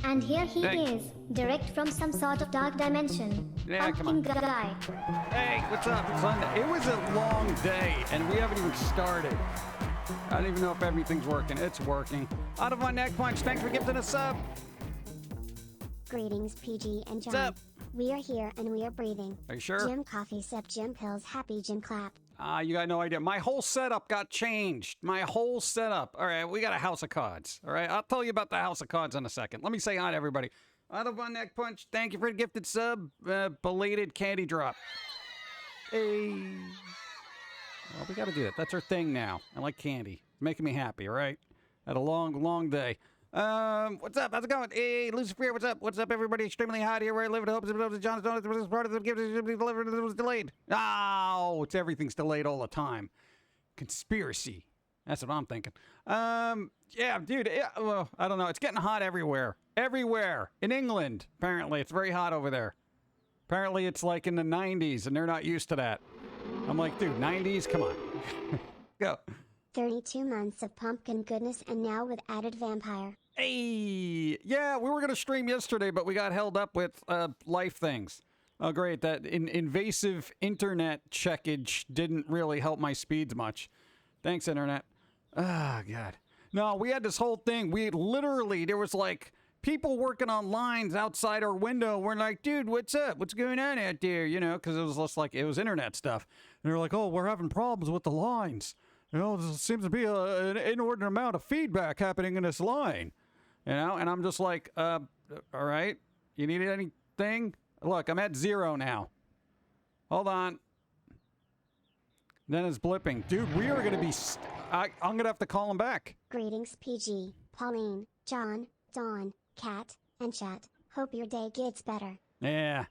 And here he is, direct from some sort of dark dimension. Yeah, come on. Pumpkin guy. Hey, what's up, Sunday? It was a long day, and we haven't even started. I don't even know if everything's working. It's working. Out of my neck punch, thanks for gifting a sub. Greetings, PG and John. What's up? We are here and we are breathing. Are you sure? Jim coffee sip, Jim pills, happy Jim clap. You got no idea. My whole setup got changed. My whole setup. All right, we got a house of cards. All right, I'll tell you about the house of cards in a second. Let me say hi to everybody. Out of my neck punch, thank you for the gifted sub. Belated candy drop. Hey. Well, we got to do that. That's our thing now. I like candy. It's making me happy, all right? Had a long, long day. What's up? How's it going? Hey, Lucifer, what's up? What's up, everybody? Extremely hot here where I live at Hopes of John's Donuts. This part of the gift is delivered. It was delayed. Oh, it's everything's delayed all the time. Conspiracy. That's what I'm thinking. Yeah, dude. Yeah, well, I don't know. It's getting hot everywhere. Everywhere. In England, apparently. It's very hot over there. Apparently, it's like in the 90s, and they're not used to that. I'm like, dude, 90s? Come on. Go. 32 months of pumpkin goodness and now with added vampire. Hey, yeah, we were going to stream yesterday, but we got held up with life things. Oh, great. That invasive internet checkage didn't really help my speeds much. Thanks, internet. Ah, God. No, we had this whole thing. We literally, there was like people working on lines outside our window. We're like, dude, what's up? What's going on out there? You know, because it was just like, it was internet stuff. And they're like, oh, we're having problems with the lines. You know, there seems to be an inordinate amount of feedback happening in this line. You know, and I'm just like, all right, you need anything? Look, I'm at 0 now. Hold on. Then it's blipping. Dude, we are going to be... I'm going to have to call him back. Greetings, PG, Pauline, John, Dawn, Cat, and Chat. Hope your day gets better. Yeah.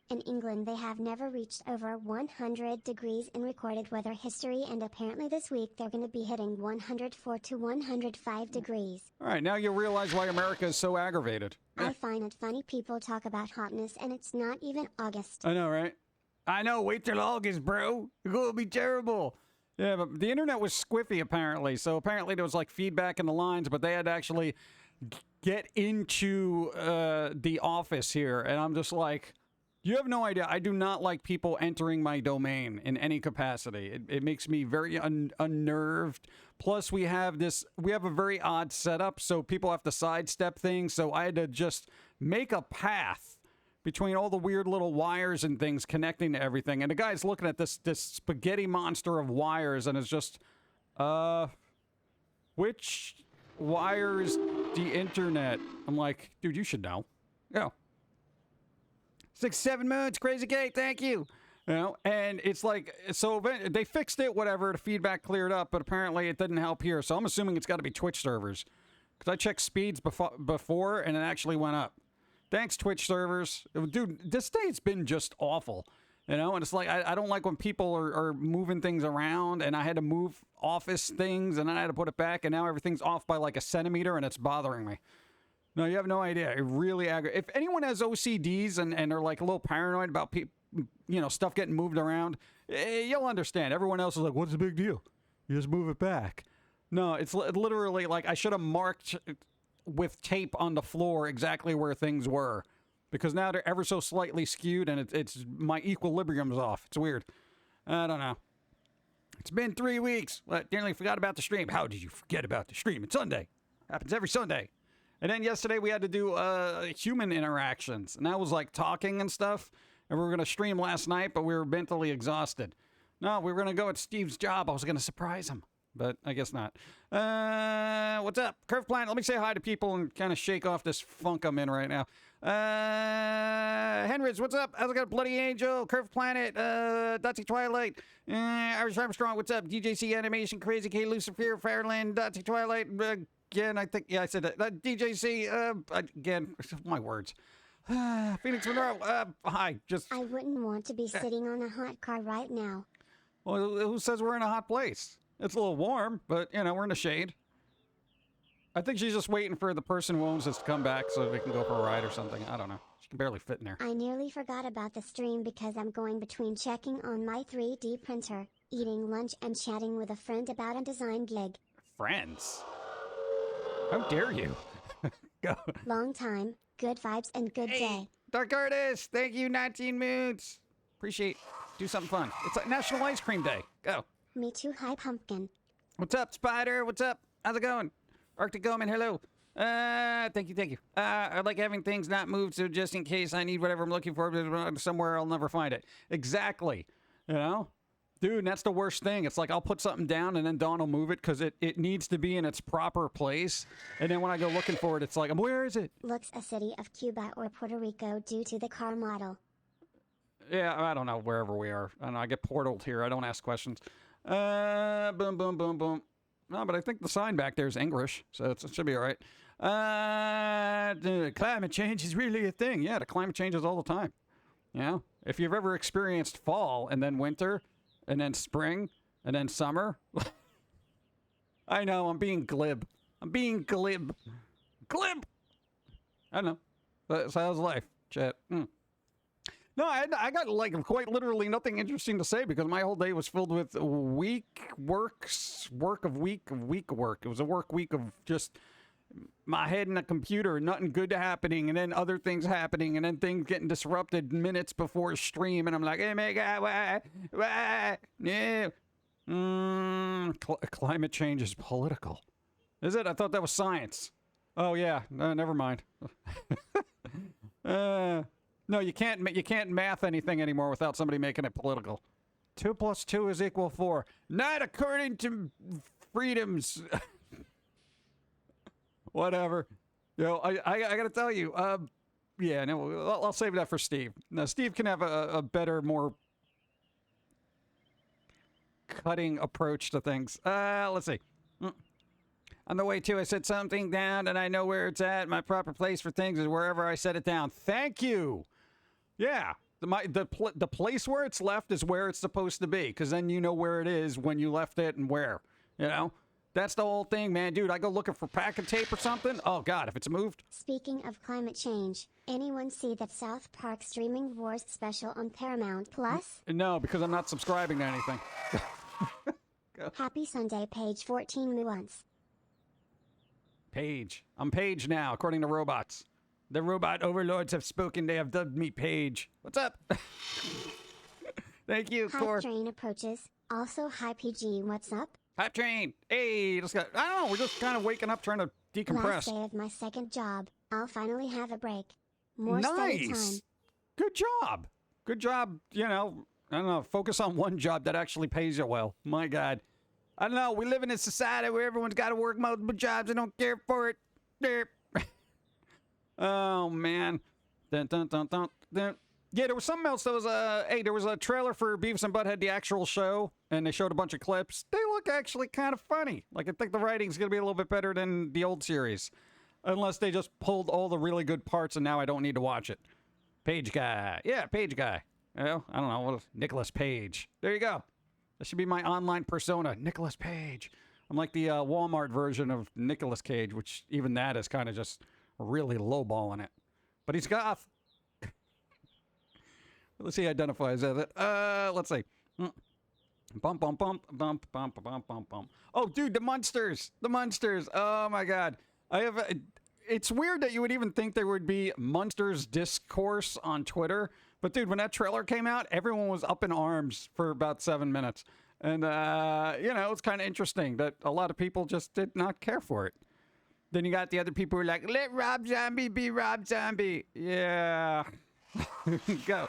In England, they have never reached over 100 degrees in recorded weather history, and apparently this week they're going to be hitting 104 to 105 degrees. All right, now you'll realize why America is so aggravated. I find it funny people talk about hotness, and it's not even August. I know, right? I know, wait till August, bro. It's going to be terrible. Yeah, but the internet was squiffy, apparently. So apparently there was, like, feedback in the lines, but they had to actually get into the office here. And I'm just like... You have no idea. I do not like people entering my domain in any capacity. It makes me very unnerved. Plus, we have a very odd setup, so people have to sidestep things. So I had to just make a path between all the weird little wires and things connecting to everything. And the guy's looking at this spaghetti monster of wires, and it's just, which wires the internet? I'm like, dude, you should know. Yeah. 6-7 moons, Crazy K, thank you. You know, and it's like, so they fixed it, whatever, the feedback cleared up, but apparently it didn't help here. So I'm assuming it's got to be Twitch servers. Because I checked speeds before, and it actually went up. Thanks, Twitch servers. Dude, this day's been just awful. You know, and it's like, I don't like when people are moving things around, and I had to move office things, and then I had to put it back, and now everything's off by like a centimeter, and it's bothering me. No, you have no idea. It really aggravates. If anyone has OCDs and are like a little paranoid about stuff getting moved around, you'll understand. Everyone else is like, what's the big deal? You just move it back. No, it's literally like I should have marked with tape on the floor exactly where things were. Because now they're ever so slightly skewed and it's my equilibrium's off. It's weird. I don't know. It's been 3 weeks. I nearly forgot about the stream. How did you forget about the stream? It's Sunday. Happens every Sunday. And then yesterday we had to do human interactions. And that was like talking and stuff. And we were going to stream last night, but we were mentally exhausted. No, we were going to go at Steve's job. I was going to surprise him. But I guess not. What's up? Curve Planet, let me say hi to people and kind of shake off this funk I'm in right now. Henrys, what's up? How's it going? Bloody Angel, Curve Planet, Dotty Twilight, Irish Armstrong, what's up? DJC Animation, Crazy K, Lucifer, Fairland, Dotty Twilight, again, I think, yeah, I said that. DJC, again, my words. Phoenix Monroe, hi, just... I wouldn't want to be sitting on a hot car right now. Well, who says we're in a hot place? It's a little warm, but, you know, we're in the shade. I think she's just waiting for the person who owns this to come back so they can go for a ride or something. I don't know. She can barely fit in there. I nearly forgot about the stream because I'm going between checking on my 3D printer, eating lunch and chatting with a friend about a design gig. Friends? How dare you? Go. Long time, good vibes and good day. Dark Artist, thank you, 19 moods. Appreciate. Do something fun. It's like National Ice Cream Day. Go. Me too, hi Pum'Kin. What's up, Spider? What's up? How's it going? Arctic Omen, hello. Thank you. I like having things not moved, so just in case I need whatever I'm looking for somewhere, I'll never find it. Exactly. You know? Dude, that's the worst thing. It's like I'll put something down and then Dawn will move it because it needs to be in its proper place. And then when I go looking for it, it's like, where is it? Looks a city of Cuba or Puerto Rico due to the car model. Yeah, I don't know, wherever we are. I don't know, I get portaled here. I don't ask questions. Boom, boom, boom, boom. No, but I think the sign back there is English, so it should be all right. Climate change is really a thing. Yeah, the climate changes all the time. You know, if you've ever experienced fall and then winter and then spring and then summer. I know, I'm being glib. Glib. I don't know. That's how's life, chat. No, I got like quite literally nothing interesting to say because my whole day was filled with work. It was a work week of just my head in a computer, nothing good happening, and then other things happening, and then things getting disrupted minutes before stream, and I'm like, hey, my God, why, no. Climate change is political. Is it? I thought that was science. Oh, yeah. Never mind. No, you can't math anything anymore without somebody making it political. 2 + 2 = 4. Not according to freedoms. Whatever. You know, I gotta tell you, yeah, no, I'll save that for Steve. Now, Steve can have a better, more cutting approach to things. Let's see. On the way to, I set something down, and I know where it's at. My proper place for things is wherever I set it down. Thank you. Yeah, the place where it's left is where it's supposed to be, because then you know where it is when you left it and where. You know, that's the whole thing, man. Dude, I go looking for packet tape or something. Oh God, if it's moved. Speaking of climate change, anyone see that South Park streaming wars special on Paramount Plus? No, because I'm not subscribing to anything. Happy Sunday, page 14 once. Page. I'm Page now, according to robots. The robot overlords have spoken. They have dubbed me Page. What's up? Thank you, Core. Hype train approaches. Also, hi PG, what's up? Hype train. Hey, I don't know. We're just kind of waking up, trying to decompress. Last day of my second job. I'll finally have a break. More study time. Good job. Good job. You know, I don't know. Focus on one job that actually pays you well. My God. I don't know. We live in a society where everyone's got to work multiple jobs and don't care for it. Oh, man. Dun, dun, dun, dun, dun. Yeah, there was something else. There was there was a trailer for Beavis and Butthead, the actual show, and they showed a bunch of clips. They look actually kind of funny. Like, I think the writing's going to be a little bit better than the old series. Unless they just pulled all the really good parts and now I don't need to watch it. Page Guy. Yeah, Page Guy. Well, I don't know. What is Nicholas Page? There you go. That should be my online persona, Nicholas Page. I'm like the Walmart version of Nicolas Cage, which even that is kind of just really lowballing it. But he's goth. Let's see, he identifies as it. Let's see. Bump, bump, bump, bump, bump, bump, bump, bump. Oh, dude, the Munsters. The Munsters. Oh, my God. It's weird that you would even think there would be Munsters discourse on Twitter. But, dude, when that trailer came out, everyone was up in arms for about 7 minutes. And, you know, it's kind of interesting that a lot of people just did not care for it. Then you got the other people who are like, let Rob Zombie be Rob Zombie. Yeah. Go.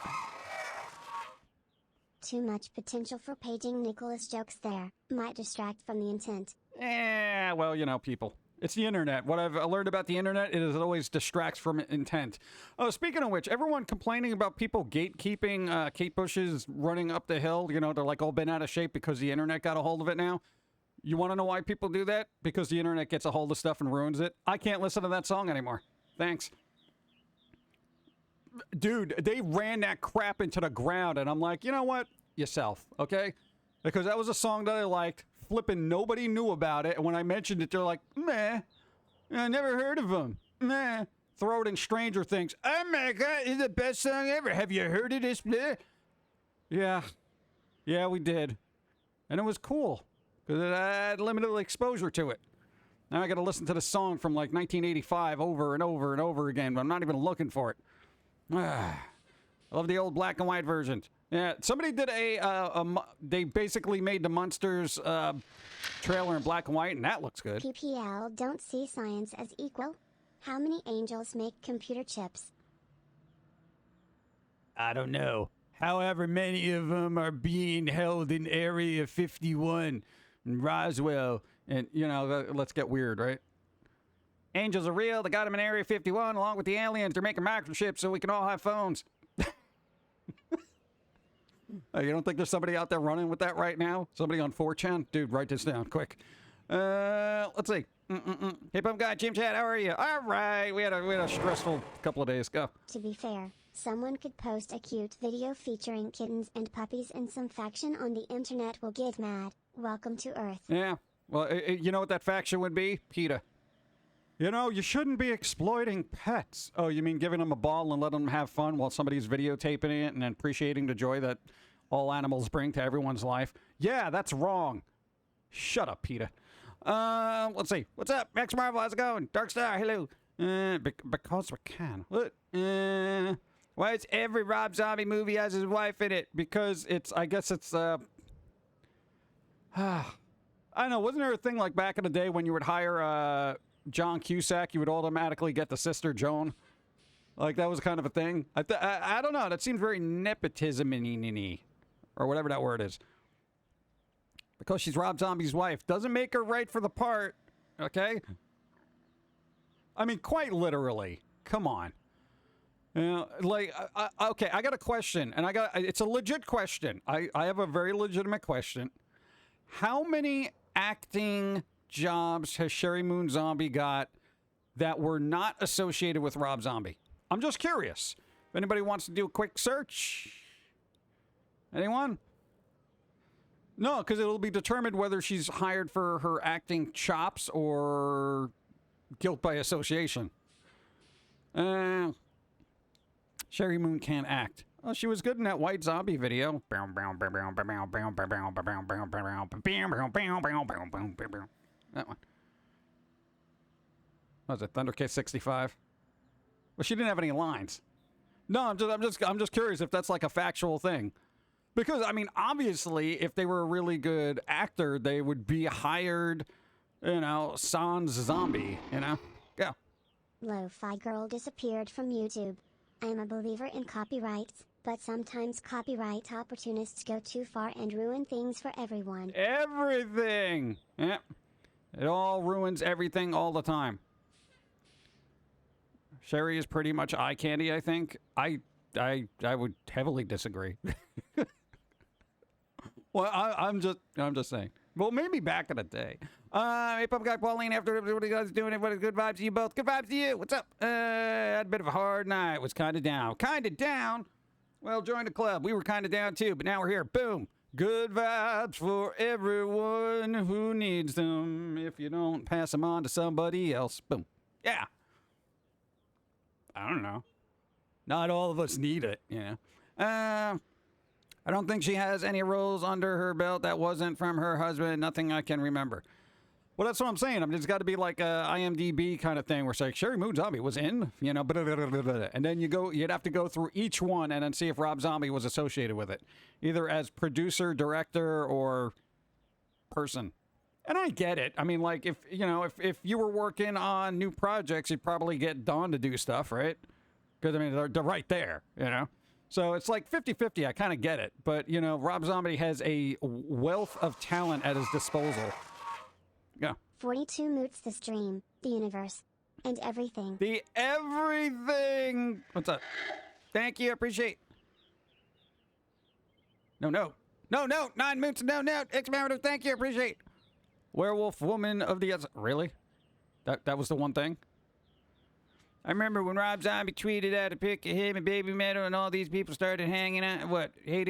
Too much potential for paging Nicholas jokes there. Might distract from the intent. Yeah, well, you know, people. It's the internet. What I've learned about the internet is it always distracts from intent. Oh, speaking of which, everyone complaining about people gatekeeping Kate Bush's running up the hill. You know, they're like all bent out of shape because the internet got a hold of it now. You want to know why people do that? Because the internet gets a hold of stuff and ruins it. I can't listen to that song anymore. Thanks. Dude, they ran that crap into the ground, and I'm like, you know what? Yourself, okay? Because that was a song that I liked. Flipping nobody knew about it, and when I mentioned it, they're like, meh. I never heard of them. Meh. Throw it in Stranger Things. Oh my God, it's the best song ever. Have you heard of this? Bleh? Yeah. Yeah, we did. And it was cool, because it had limited exposure to it. Now I got to listen to the song from like 1985 over and over and over again, but I'm not even looking for it. I love the old black and white versions. Yeah, somebody did they basically made the Monsters trailer in black and white, and that looks good. PPL don't see science as equal. How many angels make computer chips? I don't know. However many of them are being held in Area 51 in Roswell. And, you know, let's get weird, right? Angels are real. They got them in Area 51 along with the aliens. They're making microchips so we can all have phones. You don't think there's somebody out there running with that right now? Somebody on 4chan? Dude, write this down, quick. Let's see. Hey, Pump Guy, Jim Chat, how are you? All right, we had a stressful couple of days. Go. To be fair, someone could post a cute video featuring kittens and puppies and some faction on the internet will get mad. Welcome to Earth. Yeah. Well, you know what that faction would be? PETA. You know, you shouldn't be exploiting pets. Oh, you mean giving them a ball and letting them have fun while somebody's videotaping it and appreciating the joy that all animals bring to everyone's life? Yeah, that's wrong. Shut up, PETA. Let's see. What's up? Max Marvel, how's it going? Dark Star, hello. Because we can. What? Why is every Rob Zombie movie has his wife in it? Because I guess it's, I don't know, wasn't there a thing like back in the day when you would hire, John Cusack, you would automatically get the sister Joan? Like, that was kind of a thing. I don't know, that seems very nepotism-y, or whatever that word is. Because she's Rob Zombie's wife doesn't make her right for the part, okay? I mean, quite literally. Come on. You know, like, okay, I got a question, and it's a legit question. I have a very legitimate question. How many acting jobs has Sherry Moon Zombie got that were not associated with Rob Zombie? I'm just curious. If anybody wants to do a quick search. Anyone? No, because it'll be determined whether she's hired for her acting chops or guilt by association. Sherry Moon can't act. Oh, she was good in that White Zombie video. That one. What was it, Thundercat 65? Well, she didn't have any lines. No, I'm just curious if that's like a factual thing. Because, I mean, obviously, if they were a really good actor, they would be hired, you know, sans zombie, you know? Yeah. Lo-Fi Girl disappeared from YouTube. I am a believer in copyrights, but sometimes copyright opportunists go too far and ruin things for everyone. Everything! Yeah. It all ruins everything all the time. Sherry is pretty much eye candy, I think. I would heavily disagree. Well, I'm just saying. Well, maybe back in the day. Hey, Pump Guy Pauline, after what you guys doing, everybody, good vibes to you both. Good vibes to you. What's up? Had a bit of a hard night. Was kind of down. Kind of down? Well, join the club. We were kind of down too, but now we're here. Boom. Good vibes for everyone who needs them. If you don't, pass them on to somebody else. Boom. Yeah. I don't know. Not all of us need it, you know. I don't think she has any roles under her belt that wasn't from her husband. Nothing I can remember. Well, that's what I'm saying. I mean, it's got to be like a IMDb kind of thing where it's like, Sherry Moon Zombie was in, you know, and then you'd have to go through each one and then see if Rob Zombie was associated with it, either as producer, director, or person. And I get it. I mean, like, if you were working on new projects, you'd probably get Dawn to do stuff, right? Because, I mean, they're right there, you know? So it's like 50-50. I kind of get it. But, you know, Rob Zombie has a wealth of talent at his disposal. Yeah. 42 moots the stream, the universe, and everything. The everything. What's up? Thank you. Appreciate. No. 9 moots. No. Experiment. Thank you. Appreciate. Werewolf woman of the... Really? That was the one thing? I remember when Rob Zombie tweeted out a pic of him and Baby Metal and all these people started hating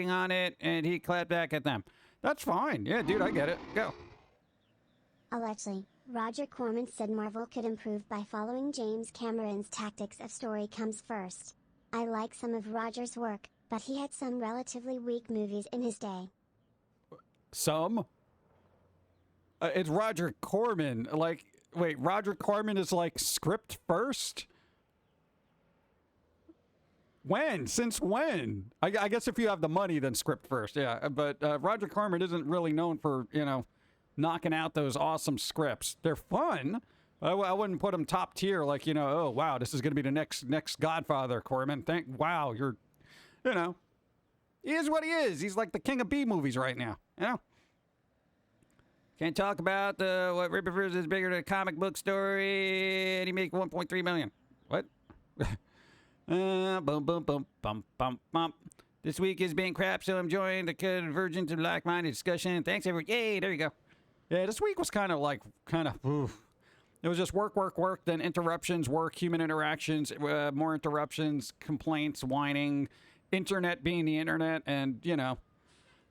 on it, and he clapped back at them. That's fine. Yeah, dude, I get it. Go. Allegedly, Roger Corman said Marvel could improve by following James Cameron's tactics of story comes first. I like some of Roger's work, but he had some relatively weak movies in his day. Some. It's Roger Corman. Like, wait, Roger Corman is like script first? When? Since when? I guess if you have the money, then script first, yeah. But Roger Corman isn't really known for, you know, knocking out those awesome scripts. They're fun. I wouldn't put him top tier like, you know, oh, wow, this is going to be the next Godfather, Corman. Wow, you're, you know, he is what he is. He's like the king of B movies right now, you know? Can't talk about what Rip refers is bigger than a comic book story, and he make 1.3 million. What? Boom, boom, boom, bum, bum, bum. This week is being crap, so I'm joining the convergence of like-minded discussion. Thanks, everyone. Yay, there you go. Yeah, this week was kind of. Oof. It was just work, work, work, then interruptions, work, human interactions, more interruptions, complaints, whining, internet being the internet, and, you know,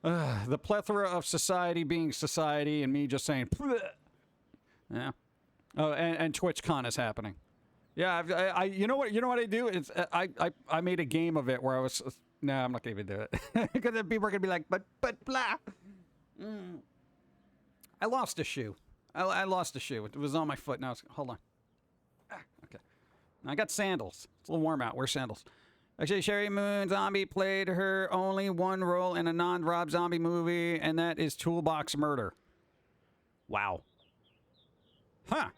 the plethora of society being society, and me just saying, bleh. Yeah. Oh, and TwitchCon is happening. Yeah, I you know what I do? It's I made a game of it where I was. No, I'm not gonna even do it because then people are gonna be like, but blah. I lost a shoe. I lost a shoe. It was on my foot. Now, hold on. Okay. I got sandals. It's a little warm out. Wear sandals. Actually, Sherry Moon Zombie played her only one role in a non-Rob Zombie movie, and that is Toolbox Murder. Wow. Huh.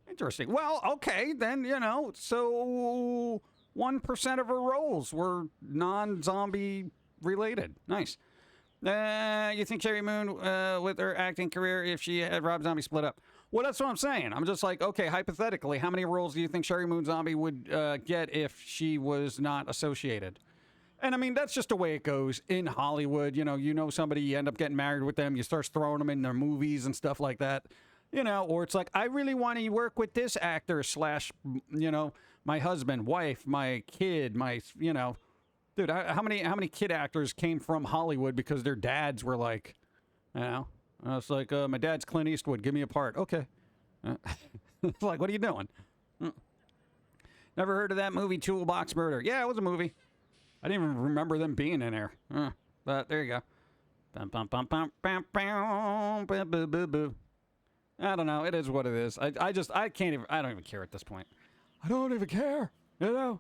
Interesting. Well, okay, then, you know, so 1% of her roles were non-zombie related. Nice. You think Sherry Moon, with her acting career, if she had Rob Zombie split up? Well, that's what I'm saying. I'm just like, okay, hypothetically, how many roles do you think Sherry Moon Zombie would get if she was not associated? And I mean, that's just the way it goes in Hollywood. You know somebody, you end up getting married with them, you start throwing them in their movies and stuff like that. You know, or it's like, I really want to work with this actor / you know, my husband, wife, my kid, you know. Dude, how many kid actors came from Hollywood because their dads were like, you know, it's like, my dad's Clint Eastwood, give me a part. Okay. It's like, what are you doing? Never heard of that movie, Toolbox Murder. Yeah, it was a movie. I didn't even remember them being in there. But there you go. Bum, bum, bum, bum, bum, bum, bum, boo, boo, boo. I don't know. It is what it is. I can't even, I don't even care at this point. I don't even care. You know?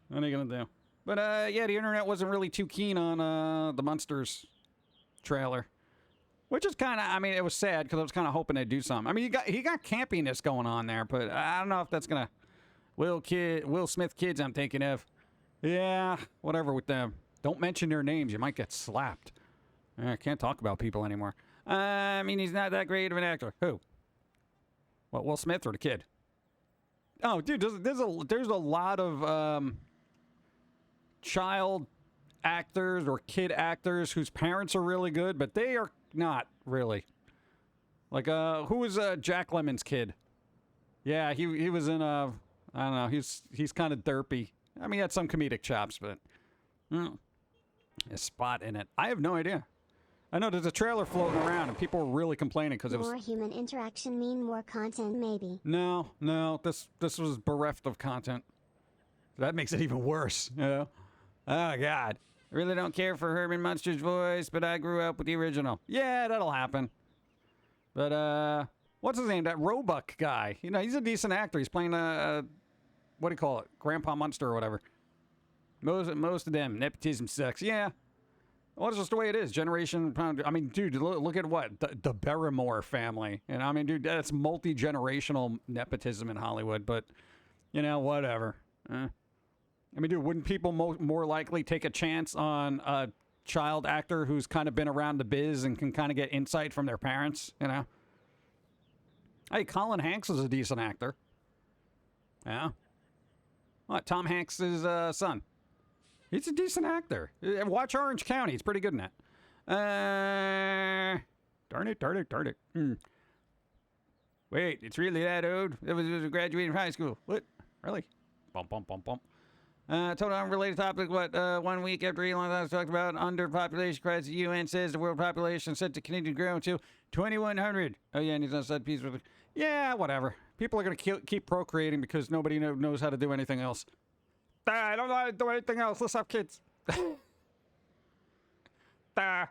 What are you going to do? But, yeah, the internet wasn't really too keen on the Munsters trailer. Which is kind of, I mean, it was sad because I was kind of hoping they'd do something. I mean, he got campiness going on there, but I don't know if that's going to... Will Smith kids I'm thinking of. Yeah, whatever with them. Don't mention their names. You might get slapped. I can't talk about people anymore. I mean, he's not that great of an actor. Who? What, Will Smith or the kid? Oh, dude, there's a lot of child actors or kid actors whose parents are really good, but they are not really. Like, who was Jack Lemmon's kid? Yeah, he was in I don't know. He's kind of derpy. I mean, he had some comedic chops, but a spot in it. I have no idea. I know there's a trailer floating around, and people were really complaining because it was more human interaction mean more content, maybe. No. This was bereft of content. That makes it even worse. You know? Oh God. I really don't care for Herman Munster's voice, but I grew up with the original. Yeah, that'll happen. But what's his name? That Roebuck guy. You know, he's a decent actor. He's playing what do you call it? Grandpa Munster or whatever. Most of them, nepotism sucks. Yeah. Well, it's just the way it is. Generation, I mean, dude, look at what? The Barrymore family. And I mean, dude, that's multi-generational nepotism in Hollywood, but, you know, whatever. I mean, dude, wouldn't people more likely take a chance on a child actor who's kind of been around the biz and can kind of get insight from their parents, you know? Hey, Colin Hanks is a decent actor. Yeah. What, Tom Hanks' son? He's a decent actor. Watch Orange County. He's pretty good in that. Darn it. Wait, it's really that old? It was graduating from high school. What? Really? Bump. Total unrelated topic. What? 1 week after Elon Musk talked about underpopulation crisis, the UN says the world population is set to continue to grow to 2,100. Oh, yeah, and he's on set piece with it. Yeah, whatever. People are going to keep procreating because nobody knows how to do anything else. I don't know how to do anything else. Let's have kids. Oh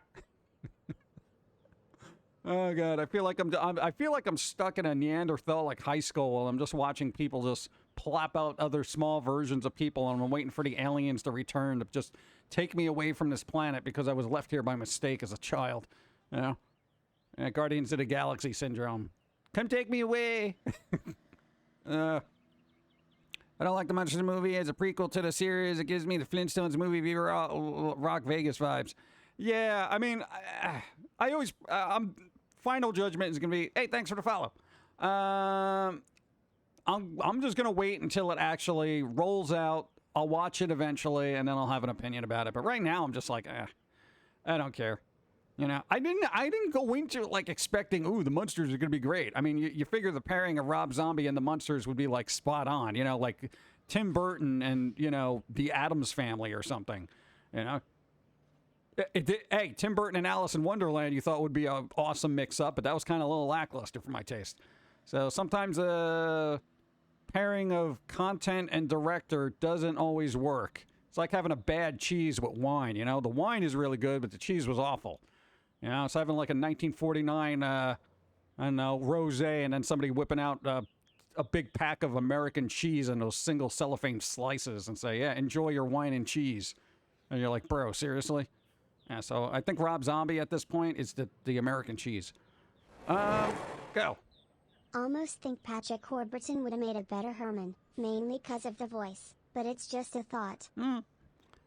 god, I feel like I'm stuck in a Neanderthal like high school, and I'm just watching people just plop out other small versions of people, and I'm waiting for the aliens to return to just take me away from this planet because I was left here by mistake as a child. You know, Guardians of the Galaxy syndrome. Come take me away. I don't like the Monsters movie as a prequel to the series. It gives me the Flintstones movie viewer Rock Vegas vibes. Yeah, I mean, I always, final judgment is going to be, hey, thanks for the follow. I'm just going to wait until it actually rolls out. I'll watch it eventually, and then I'll have an opinion about it. But right now, I'm just like, I don't care. You know, I didn't go into it like expecting, ooh, the Munsters are going to be great. I mean, you figure the pairing of Rob Zombie and the Munsters would be like spot on, you know, like Tim Burton and, you know, the Addams Family or something, you know. Hey, Tim Burton and Alice in Wonderland you thought would be an awesome mix-up, but that was kind of a little lackluster for my taste. So sometimes a pairing of content and director doesn't always work. It's like having a bad cheese with wine, you know. The wine is really good, but the cheese was awful. You know, it's having like a 1949, I don't know, rosé, and then somebody whipping out a big pack of American cheese in those single cellophane slices and say, yeah, enjoy your wine and cheese. And you're like, bro, seriously? Yeah, so I think Rob Zombie at this point is the American cheese. Go. Almost think Patrick Warburton would have made a better Herman, mainly because of the voice, but it's just a thought.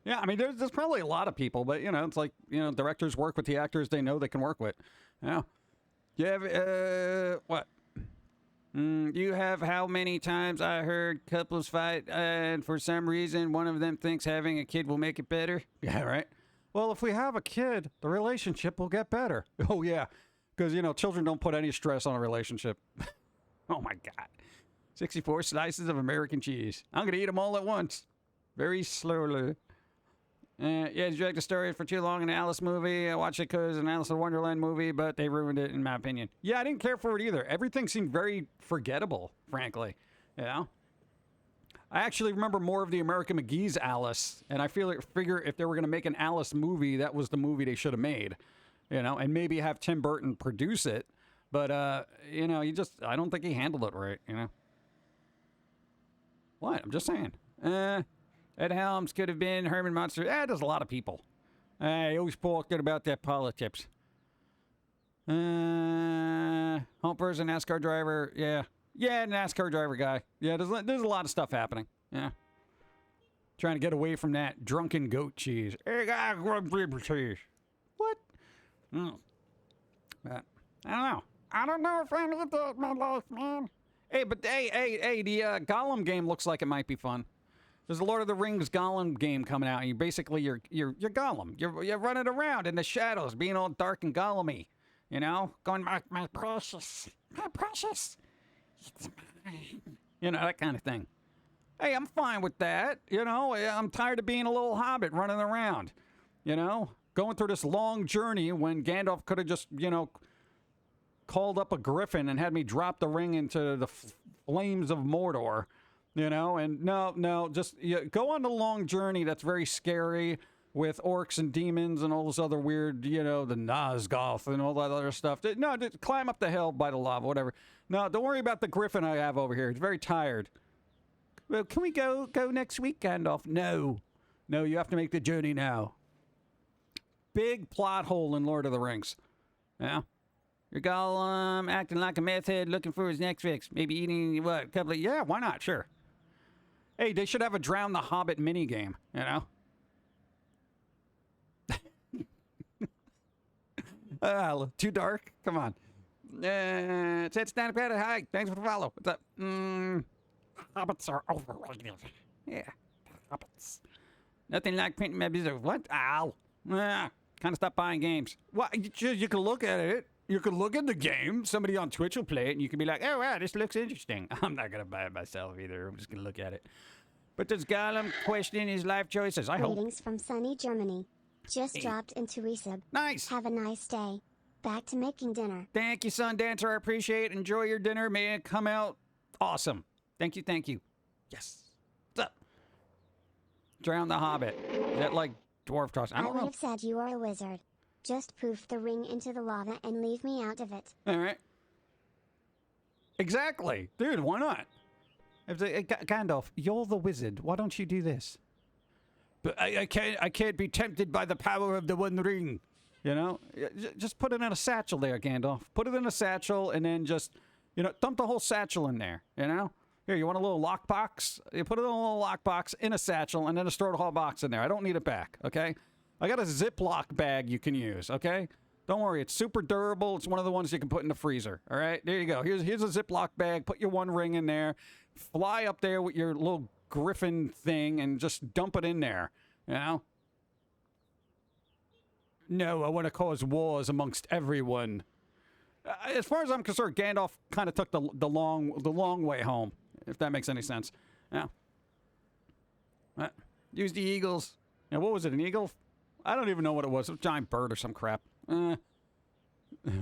Yeah, I mean, there's probably a lot of people, but, you know, it's like, you know, directors work with the actors they know they can work with. Yeah. You have, what? You have how many times I heard couples fight, and for some reason one of them thinks having a kid will make it better? Yeah, right? Well, if we have a kid, the relationship will get better. Oh, yeah. Because, you know, children don't put any stress on a relationship. Oh, my God. 64 slices of American cheese. I'm going to eat them all at once. Very slowly. Yeah, you dragged the story for too long in the Alice movie. I watched it because an Alice in Wonderland movie, but they ruined it, in my opinion. Yeah, I didn't care for it either. Everything seemed very forgettable, frankly. You know? I actually remember more of the American McGee's Alice, and I figure if they were going to make an Alice movie, that was the movie they should have made. You know, and maybe have Tim Burton produce it. But, you know, I don't think he handled it right, you know? What? I'm just saying. Ed Helms could have been Herman Munster. There's a lot of people. I always talking about that politics. Home person, NASCAR driver. Yeah. Yeah, NASCAR driver guy. Yeah, there's a lot of stuff happening. Yeah. Trying to get away from that drunken goat cheese. Hey, guy, cheese. What? But, I don't know. I don't know if I need that in my life, man. Hey, but hey, the Gollum game looks like it might be fun. There's a Lord of the Rings Gollum game coming out, and you're Gollum. You're running around in the shadows, being all dark and Gollum-y. You know? Going, my precious. It's mine. You know, that kind of thing. Hey, I'm fine with that. You know, I'm tired of being a little hobbit running around. You know? Going through this long journey when Gandalf could have just, you know, called up a griffin and had me drop the ring into the flames of Mordor. You know, and no, just go on the long journey that's very scary with orcs and demons and all this other weird, you know, the Nazgûl and all that other stuff. No, just climb up the hill by the lava, whatever. No, don't worry about the griffin I have over here. It's very tired. Well, can we go next week, Gandalf? No, you have to make the journey now. Big plot hole in Lord of the Rings. Yeah. Your Gollum acting like a meth head looking for his next fix. Maybe eating, a couple of... Yeah, why not? Sure. Hey, they should have a Drown the Hobbit minigame, you know? Too dark? Come on. It's not a bad hike. Thanks for the follow. What's up? Hobbits are overrated. Yeah, hobbits. Nothing like painting my business. What? Ow. Kind of stop buying games. Well, you can look at it. You can look at the game. Somebody on Twitch will play it, and you can be like, oh, wow, this looks interesting. I'm not going to buy it myself either. I'm just going to look at it. But does Gollum question his life choices? I hope. Greetings from sunny Germany. Just dropped into Resub. Nice. Have a nice day. Back to making dinner. Thank you, Sun Dancer. I appreciate it. Enjoy your dinner. May it come out awesome. Thank you. Yes. What's up? Drown the Hobbit. Is that like dwarf toss? I don't know. would have said you are a wizard. Just poof the ring into the lava and leave me out of it. All right. Exactly. Dude, why not? Gandalf, you're the wizard. Why don't you do this? But I can't be tempted by the power of the One Ring. You know? Just put it in a satchel there, Gandalf. Put it in a satchel and then just, dump the whole satchel in there, you know? Here, you want a little lockbox? You put it in a little lockbox in a satchel and then just throw the whole box in there. I don't need it back, okay? I got a Ziploc bag you can use, okay? Don't worry, it's super durable. It's one of the ones you can put in the freezer, all right? There you go. Here's a Ziploc bag. Put your One Ring in there. Fly up there with your little griffin thing and just dump it in there, you know? No, I want to cause wars amongst everyone. As far as I'm concerned, Gandalf kind of took the long way home, if that makes any sense. Yeah. Use the eagles. Now, what was it, an eagle? I don't even know what it was. A giant bird or some crap.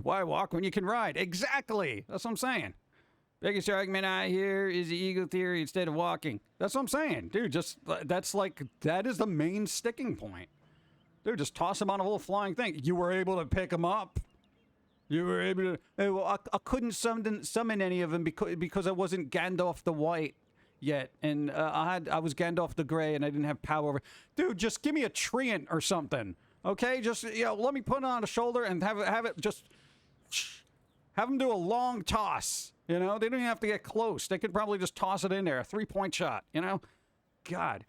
Why walk when you can ride? Exactly. That's what I'm saying. Biggest argument I hear is the eagle theory instead of walking. That's what I'm saying. Dude, that is the main sticking point. Dude, just toss him on a little flying thing. You were able to pick him up. You were able to... Well, I couldn't summon any of them because I wasn't Gandalf the White yet. And I was Gandalf the Grey and I didn't have power over... Dude, just give me a treant or something. Okay? Just, let me put it on the shoulder and have it just... Have him do a long toss. They don't even have to get close. They could probably just toss it in there. A 3-point shot, God.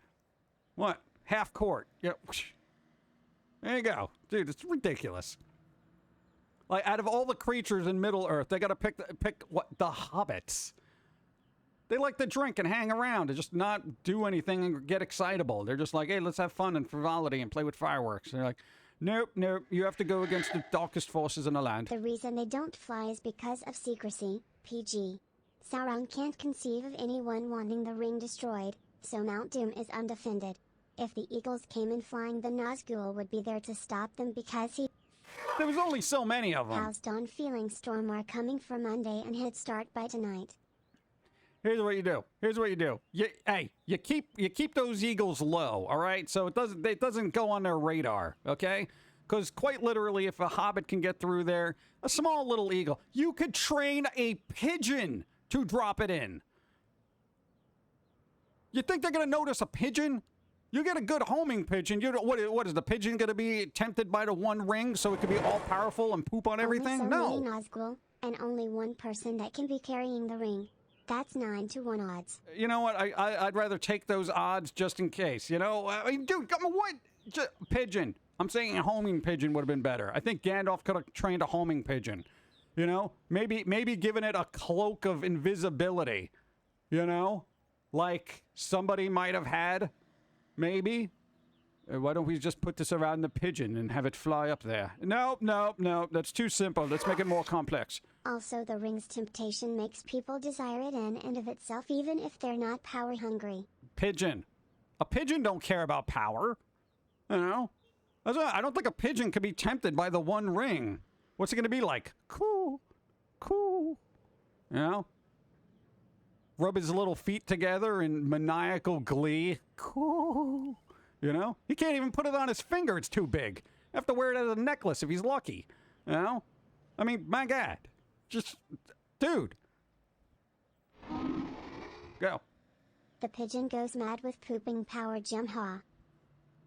What? Half court. There you go. Dude, it's ridiculous. Like, out of all the creatures in Middle-earth, they gotta pick the hobbits. They like to drink and hang around and just not do anything and get excitable. They're just like, hey, let's have fun and frivolity and play with fireworks. They're like, nope, you have to go against the darkest forces in the land. The reason they don't fly is because of secrecy. PG. Sauron can't conceive of anyone wanting the ring destroyed, so Mount Doom is undefended. If the eagles came in flying, the Nazgul would be there to stop them because he... There was only so many of them. Housed on feeling storm are coming for Monday and hit start by tonight. Here's what you do. You keep those eagles low, all right? So it doesn't go on their radar, okay? Because quite literally, if a hobbit can get through there, a small little eagle, you could train a pigeon to drop it in. You think they're going to notice a pigeon? You get a good homing pigeon. What is the pigeon going to be tempted by the One Ring so it could be all powerful and poop on everything? Only so No. many Nazgul, and only one person that can be carrying the ring. That's 9 to 1 odds. You know what? I'd rather take those odds just in case. Dude, what? Pigeon. I'm saying a homing pigeon would have been better. I think Gandalf could have trained a homing pigeon. Maybe given it a cloak of invisibility. Like somebody might have had. Maybe. Why don't we just put this around the pigeon and have it fly up there? No. That's too simple. Let's make it more complex. Also, the ring's temptation makes people desire it in and of itself, even if they're not power hungry. Pigeon. A pigeon don't care about power. I don't think a pigeon could be tempted by the One Ring. What's it going to be like? Cool. Rub his little feet together in maniacal glee. Cool. He can't even put it on his finger. It's too big. Have to wear it as a necklace if he's lucky. I mean, my God. Just, dude. Go. The pigeon goes mad with pooping power, Jumha.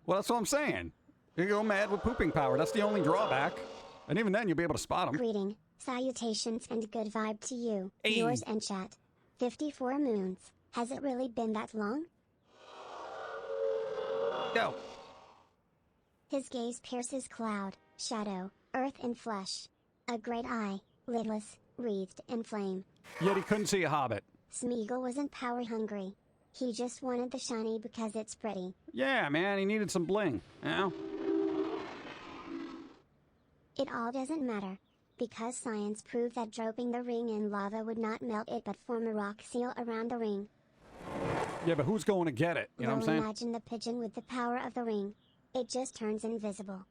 Well, that's what I'm saying. You go mad with pooping power. That's the only drawback. And even then, you'll be able to spot him. Greeting, salutations, and good vibe to you. Hey. Yours and chat. 54 moons. Has it really been that long? Go. His gaze pierces cloud, shadow, earth, and flesh. A great eye, lidless, wreathed in flame. Yet he couldn't see a hobbit. Smeagol wasn't power hungry. He just wanted the shiny because it's pretty. Yeah, man, he needed some bling. It all doesn't matter. Because science proved that dropping the ring in lava would not melt it but form a rock seal around the ring. Yeah, but who's going to get it? You know what I'm saying? Imagine the pigeon with the power of the ring. It just turns invisible.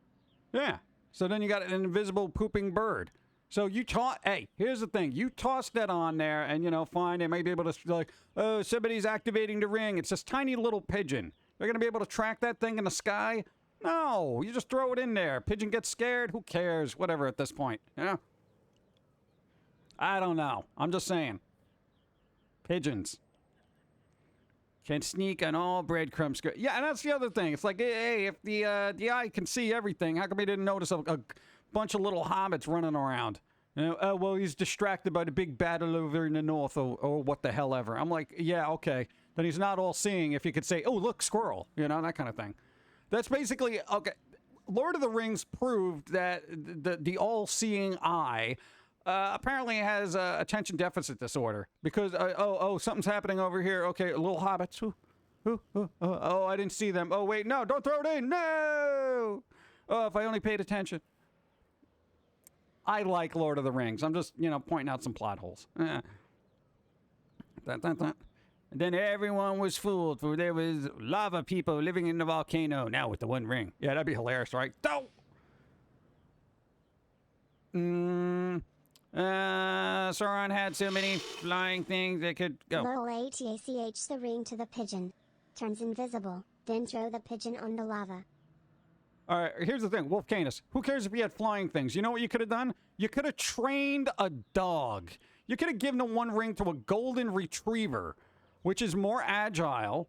Yeah. So then you got an invisible pooping bird. So here's the thing. You toss that on there and, fine, they may be able to, like, oh, somebody's activating the ring. It's this tiny little pigeon. They're going to be able to track that thing in the sky? No, you just throw it in there. Pigeon gets scared. Who cares? Whatever at this point. Yeah. I don't know. I'm just saying. Pigeons can sneak on all breadcrumbs. Yeah, and that's the other thing. It's like, hey, if the eye can see everything, how come he didn't notice a bunch of little hobbits running around? You know, oh, well, he's distracted by the big battle over in the north or what the hell ever. I'm like, yeah, okay. Then he's not all seeing if you could say, oh, look, squirrel. You know, that kind of thing. That's basically, okay. Lord of the Rings proved that the all-seeing eye apparently has attention deficit disorder because something's happening over here. Okay, little hobbits. Oh, I didn't see them. Oh wait, no, don't throw it in. No. Oh, if I only paid attention. I like Lord of the Rings. I'm just pointing out some plot holes. And then everyone was fooled, for there was lava people living in the volcano. Now with the One Ring. Yeah, that'd be hilarious, right? Sauron had so many flying things that could go. LOLATACH the ring to the pigeon. Turns invisible, then throw the pigeon on the lava. Alright, here's the thing. Wolf Canis. Who cares if he had flying things? You know what you could have done? You could have trained a dog. You could have given the One Ring to a golden retriever, which is more agile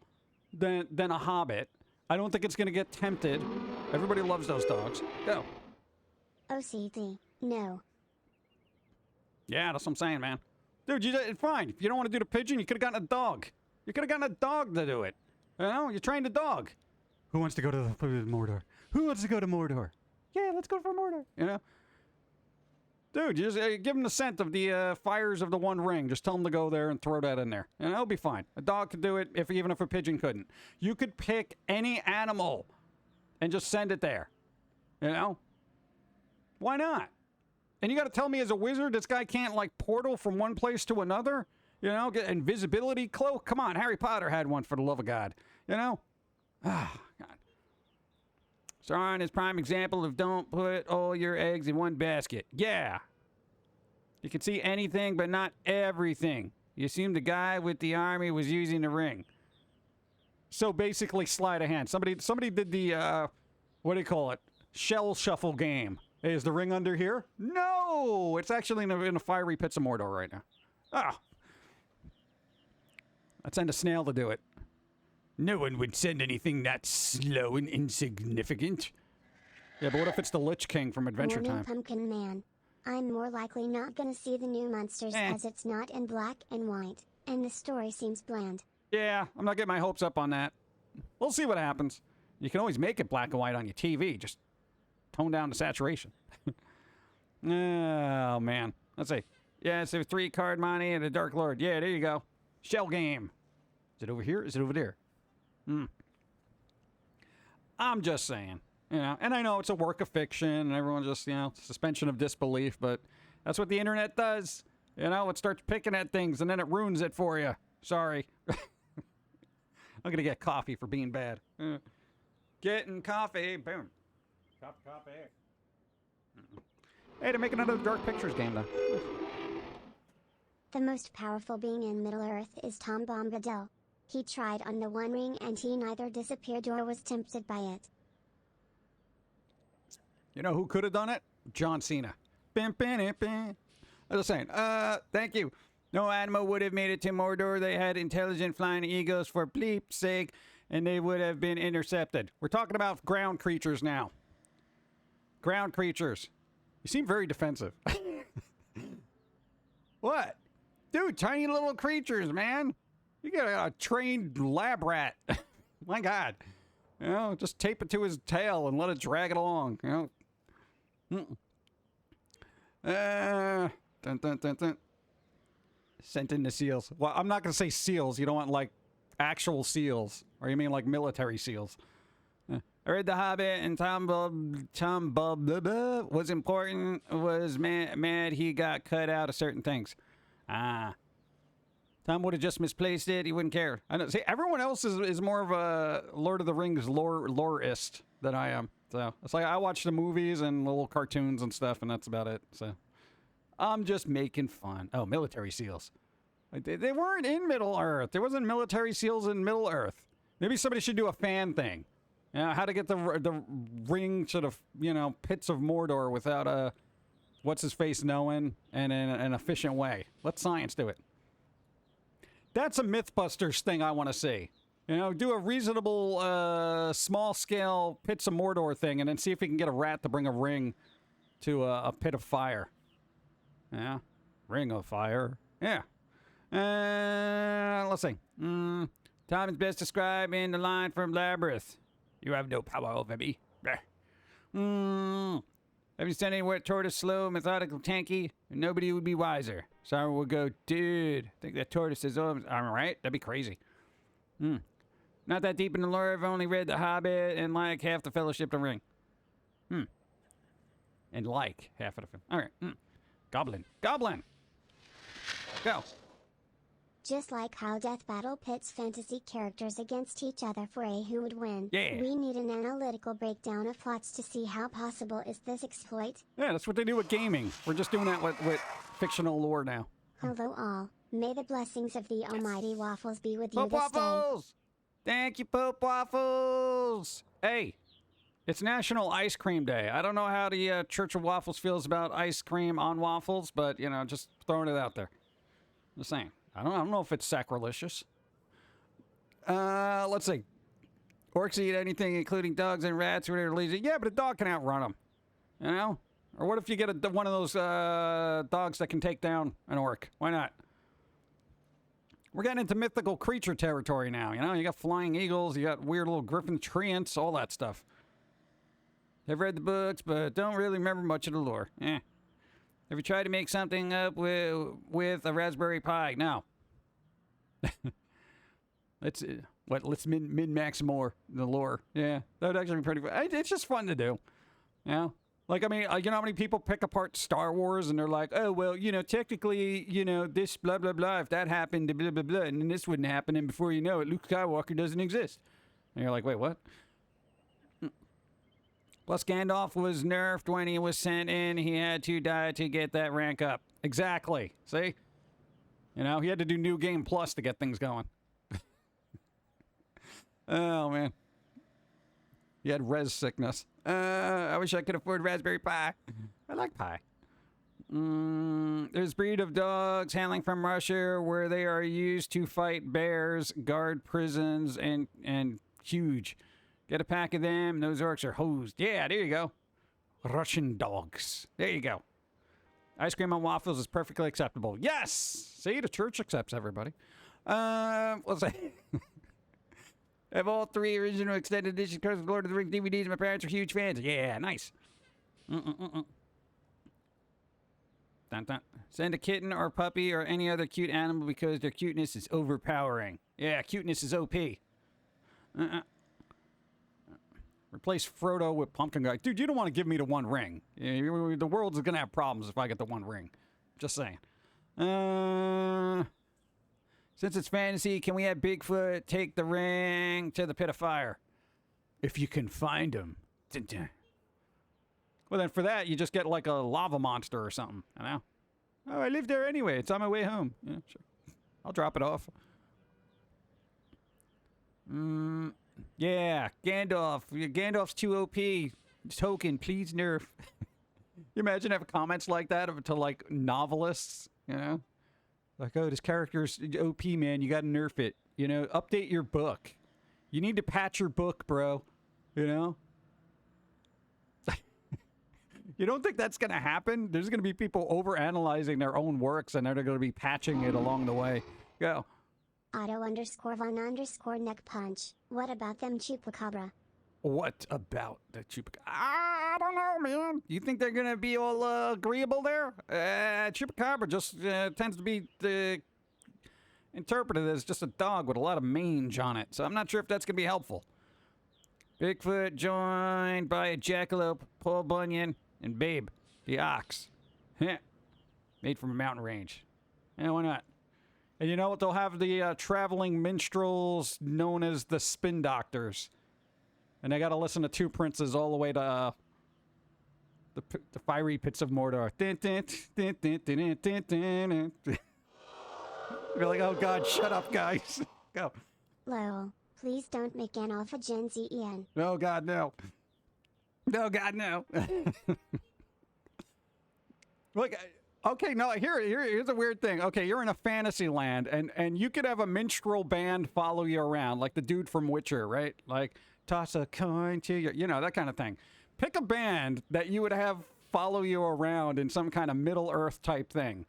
than a hobbit. I don't think it's going to get tempted. Everybody loves those dogs. Go. OCD. No. Yeah, that's what I'm saying, man. Dude, fine. If you don't want to do the pigeon, you could have gotten a dog. You could have gotten a dog to do it. You know, you trained a dog. Who wants to go to Mordor? Who wants to go to Mordor? Yeah, let's go for Mordor. You know? Dude, you just give him the scent of the fires of the One Ring. Just tell him to go there and throw that in there. And it'll be fine. A dog could do it even if a pigeon couldn't. You could pick any animal and just send it there. You know? Why not? And you got to tell me as a wizard this guy can't, like, portal from one place to another? You know, get invisibility cloak? Come on, Harry Potter had one, for the love of God. You know? Ah, God. Sauron is prime example of don't put all your eggs in one basket. Yeah. You can see anything, but not everything. You assume the guy with the army was using the ring. So basically, sleight of hand. Somebody did the, what do you call it? Shell shuffle game. Hey, is the ring under here? No! It's actually in a fiery pits of Mordor right now. Ah. I'd send a snail to do it. No one would send anything that slow and insignificant. Yeah, but what if it's the Lich King from Adventure Morning, Time? Pumpkin Man. I'm more likely not gonna see the new monsters as it's not in black and white, and the story seems bland. Yeah, I'm not getting my hopes up on that. We'll see what happens. You can always make it black and white on your TV. Just tone down the saturation. Oh, man. Let's see. Yeah, so 3-card money and a Dark Lord. Yeah, there you go. Shell game. Is it over here? Is it over there? I'm just saying. You know, and I know it's a work of fiction and everyone just, suspension of disbelief, but that's what the internet does. You know, it starts picking at things and then it ruins it for you. Sorry. I'm going to get coffee for being bad. Getting coffee. Boom. Coffee. Hey, to make another Dark Pictures game, though. The most powerful being in Middle-earth is Tom Bombadil. He tried on the One Ring and he neither disappeared or was tempted by it. You know who could have done it? John Cena. Bim, bim, bim. I was saying, thank you. No animal would have made it to Mordor. They had intelligent flying eagles for bleep's sake, and they would have been intercepted. We're talking about ground creatures now. Ground creatures. You seem very defensive. What? Dude, tiny little creatures, man. You got a trained lab rat. My God. You know, just tape it to his tail and let it drag it along. You know? Dun, dun, dun, dun. Sent in the seals. Well, I'm not going to say seals. You don't want, like, actual seals. Or you mean, like, military seals. I read The Hobbit and Tom Bub was important, was mad he got cut out of certain things. Tom would have just misplaced it. He wouldn't care. I know. See, everyone else is more of a Lord of the Rings loreist than I am. So it's like I watch the movies and little cartoons and stuff, and that's about it. So I'm just making fun. Oh, military seals. Like, they weren't in Middle Earth. There wasn't military seals in Middle Earth. Maybe somebody should do a fan thing. How to get the ring to the, pits of Mordor without what's-his-face knowing and in an efficient way. Let science do it. That's a Mythbusters thing I want to see. Do a reasonable, small-scale pits of Mordor thing and then see if we can get a rat to bring a ring to a pit of fire. Yeah. Ring of fire. Yeah. Let's see. Time is best described in the line from Labyrinth. You have no power over me. Have you seen anywhere tortoise slow, methodical, tanky? Nobody would be wiser. Sauron would go, dude, I think that tortoise is over. I'm right. That'd be crazy. Not that deep in the lore. I've only read The Hobbit and like half the Fellowship of the Ring. And like half of the film. All right. Goblin. Go. Just like how Death Battle pits fantasy characters against each other for a who would win, Yeah. we need an analytical breakdown of plots to see how possible is this exploit. Yeah, that's what they do with gaming. We're just doing that with fictional lore now. Hello all, may the blessings of the almighty Waffles be with you Pope this day. Waffles! Thank you, Pope Waffles! Hey, it's National Ice Cream Day. I don't know how the Church of Waffles feels about ice cream on waffles, but, just throwing it out there. Just saying. I don't know if it's sacrilegious. Let's see. Orcs eat anything, including dogs and rats, when they're lazy. Yeah, but a dog can outrun them. Or what if you get one of those dogs that can take down an orc? Why not? We're getting into mythical creature territory now. You got flying eagles, you got weird little griffin treants, all that stuff. I've read the books, but don't really remember much of the lore. Have you tried to make something up with a Raspberry Pi? No. Let's min-max more the lore. Yeah, that would actually be pretty fun. It's just fun to do. Like, I mean, you know how many people pick apart Star Wars and they're like, oh, well, technically, this blah, blah, blah, if that happened, blah, blah, blah, and then this wouldn't happen, and before you know it, Luke Skywalker doesn't exist. And you're like, wait, what? Plus, Gandalf was nerfed when he was sent in. He had to die to get that rank up. Exactly. See? He had to do New Game Plus to get things going. Oh, man. He had res sickness. I wish I could afford Raspberry Pi. I like pie. There's breed of dogs hailing from Russia where they are used to fight bears, guard prisons, and huge. Get a pack of them, and those orcs are hosed. Yeah, there you go. Russian dogs. There you go. Ice cream on waffles is perfectly acceptable. Yes! See, the church accepts everybody. Let's see. I have all 3 original extended edition Curse of Lord of the Rings DVDs. My parents are huge fans. Yeah, nice. Dun, dun. Send a kitten or puppy or any other cute animal because their cuteness is overpowering. Yeah, cuteness is OP. Replace Frodo with Pumpkin Guy. Dude, you don't want to give me the one ring. The world's going to have problems if I get the one ring. Just saying. Since it's fantasy, can we have Bigfoot take the ring to the pit of fire? If you can find him. Well, then for that, you just get like a lava monster or something. Oh, I live there anyway. It's on my way home. Yeah, sure. I'll drop it off. Yeah, Gandalf. Gandalf's too OP. Token, please nerf. You imagine having comments like that to like novelists, Like, oh, this character's OP, man. You got to nerf it. Update your book. You need to patch your book, bro. You don't think that's going to happen? There's going to be people overanalyzing their own works, and they're going to be patching it along the way. Go. Auto_Von_neck punch. What about them chupacabra? What about the chupacabra? I don't know, man. You think they're going to be all agreeable there? Chupacabra just tends to be interpreted as just a dog with a lot of mange on it. So I'm not sure if that's going to be helpful. Bigfoot joined by a jackalope, Paul Bunyan, and Babe, the ox. Made from a mountain range. Yeah, why not? And you know what? They'll have the traveling minstrels known as the spin doctors. And they got to listen to 2 princes all the way to the fiery pits of Mordor. You're like, oh God, shut up, guys. Go. Lol. Please don't make an alpha Gen Z EN. Oh, God, no. No, God, no. Look, okay, no, here's a weird thing. Okay, you're in a fantasy land, and you could have a minstrel band follow you around, like the dude from Witcher, right? Like, toss a coin to you, that kind of thing. Pick a band that you would have follow you around in some kind of Middle-earth type thing.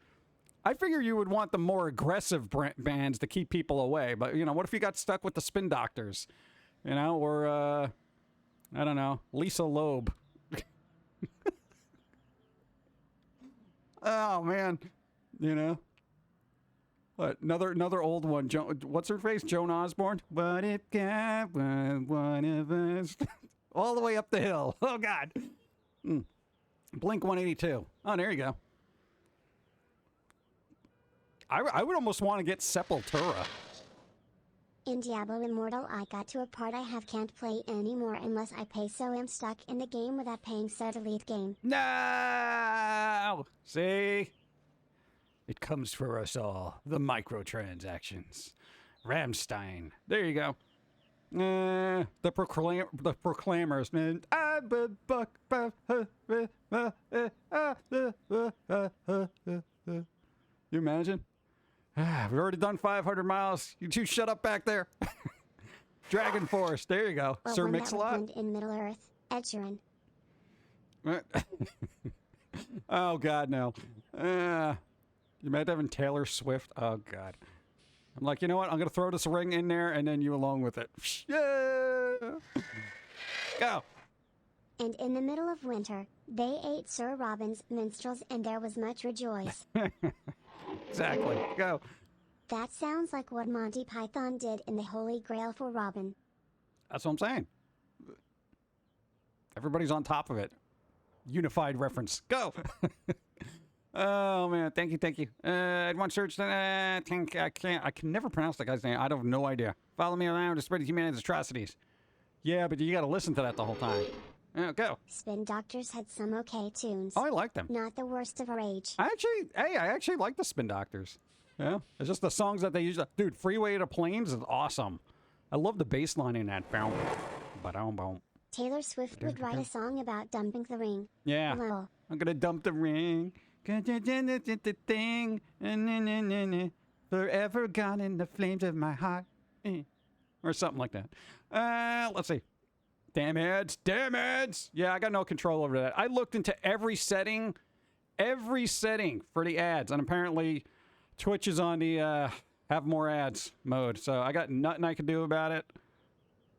I figure you would want the more aggressive bands to keep people away, but, what if you got stuck with the Spin Doctors? Or, I don't know, Lisa Loeb. Oh, man. What, another old one. What's her face? Joan Osborne? What if God was one of us? All the way up the hill. Oh, God. Blink 182. Oh, there you go. I would almost want to get Sepultura. In Diablo Immortal I got to a part I can't play anymore unless I pay, so I'm stuck in the game without paying, so delete game. No! See? It comes for us all. The microtransactions. Ramstein. There you go. The Proclaimers. You imagine? We've already done 500 miles. You two shut up back there. Dragon Force. There you go. Or Sir one that Mix-a-Lot. would blend in Middle Earth. Ed Sheeran. Oh, God, no. You might have Taylor Swift. Oh, God. I'm like, you know what? I'm going to throw this ring in there and then you along with it. Yeah. Go. And in the middle of winter, they ate Sir Robin's minstrels and there was much rejoice. Exactly. Go. That sounds like what Monty Python did in the Holy Grail for Robin. That's what I'm saying. Everybody's on top of it. Unified reference. Go. Oh, man. Thank you. I'd want search. I can never pronounce that guy's name. I have no idea. Follow me around to spread humanity's atrocities. Yeah, but you got to listen to that the whole time. Go. Spin Doctors had some okay tunes. Oh, I like them. Not the worst of our age. I actually like the Spin Doctors. Yeah, it's just the songs that they use. Dude, Freeway to Plains is awesome. I love the bass line in that. Boom. Taylor Swift would write a song about dumping the ring. Yeah. Lol. I'm gonna dump the ring. The thing. Forever gone in the flames of my heart. Or something like that. Let's see. Damn ads. Yeah, I got no control over that. I looked into every setting for the ads, and apparently Twitch is on the have more ads mode, so I got nothing I can do about it.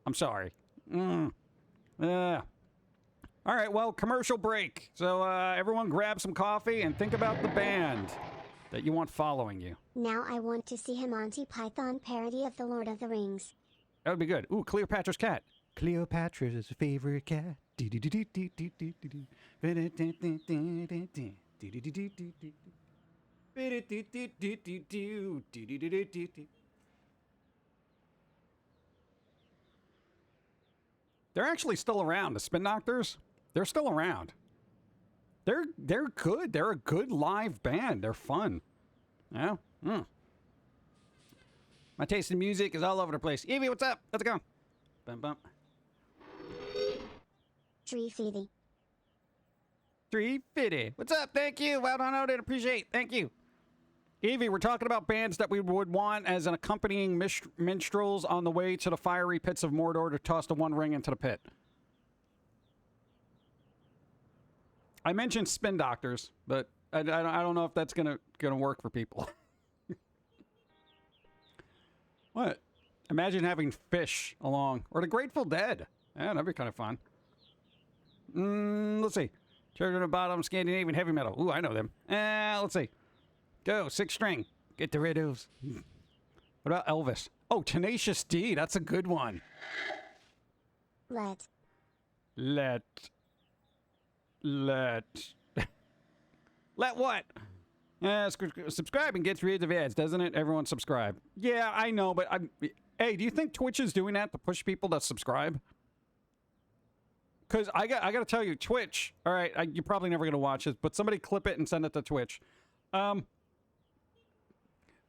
I'm sorry. All right, well, commercial break. So everyone grab some coffee and think about the band that you want following you. Now I want to see a Monty Python parody of The Lord of the Rings. That would be good. Ooh, Cleopatra's cat. Cleopatra's favorite cat. They're actually still around. The Spin Doctors, they're still around. They're good. They're a good live band. They're fun. Yeah. My taste in music is all over the place. Evie, what's up? Let's go. Bum. Tree Feedy. 350. What's up? Thank you. Well done. Appreciate. Thank you. Evie, we're talking about bands that we would want as an accompanying minstrels on the way to the fiery pits of Mordor to toss the One Ring into the pit. I mentioned Spin Doctors, but I don't know if that's gonna work for people. What? Imagine having Fish along, or the Grateful Dead. Yeah, that'd be kind of fun. Let's see. Children of Bottom, Scandinavian heavy metal. Ooh, I know them. Let's see. Go, 6-string. Get the riddles. What about Elvis? Oh, Tenacious D. That's a good one. Let. Let what? Subscribing gets rid of ads, doesn't it? Everyone subscribe. Yeah, I know, but hey, do you think Twitch is doing that to push people to subscribe? Because I got to tell you, Twitch. All right, you're probably never gonna watch this, but somebody clip it and send it to Twitch.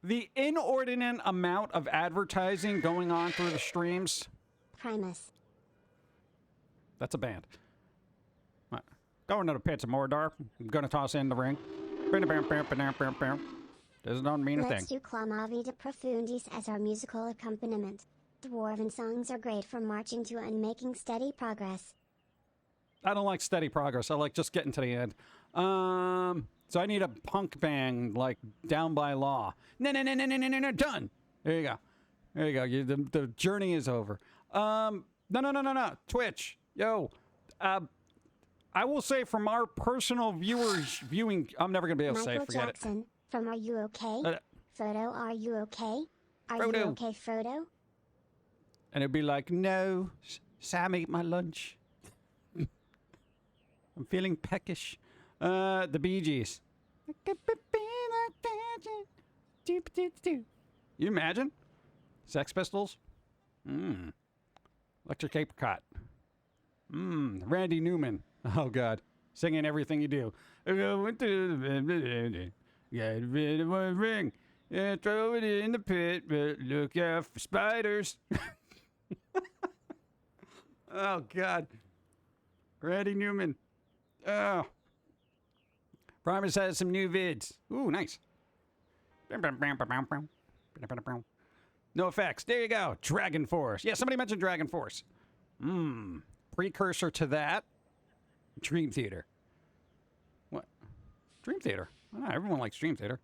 The inordinate amount of advertising going on through the streams. Primus. That's a band. Going to the pits of Mordor. I'm going to toss in the ring. Doesn't mean a thing. Let's do Clamavi de Profundis as our musical accompaniment. Dwarven songs are great for marching to and making steady progress. I don't like steady progress. I like just getting to the end. So I need a punk band like Down by Law. No, done. There you go. There you go. The journey is over. No. Twitch. Yo. I will say from our personal viewing, I'm never going to be able to say, forget Jackson, it. From Are You Okay? Frodo, are you okay? Are Frodo. you okay, Frodo? And it'd be like, no, Sam ate my lunch. I'm feeling peckish. The Bee Gees. You imagine? Sex Pistols? Electric Apricot. Randy Newman. Oh, God. Singing Everything You Do. Went to the got rid of one ring. Yeah, throw it in the pit, but look out for spiders. Oh, God. Randy Newman. Oh. Primus has some new vids. Ooh, nice. No effects. There you go. Dragon Force. Yeah, somebody mentioned Dragon Force. Precursor to that. Dream Theater. What? Dream Theater. Oh, everyone likes Dream Theater.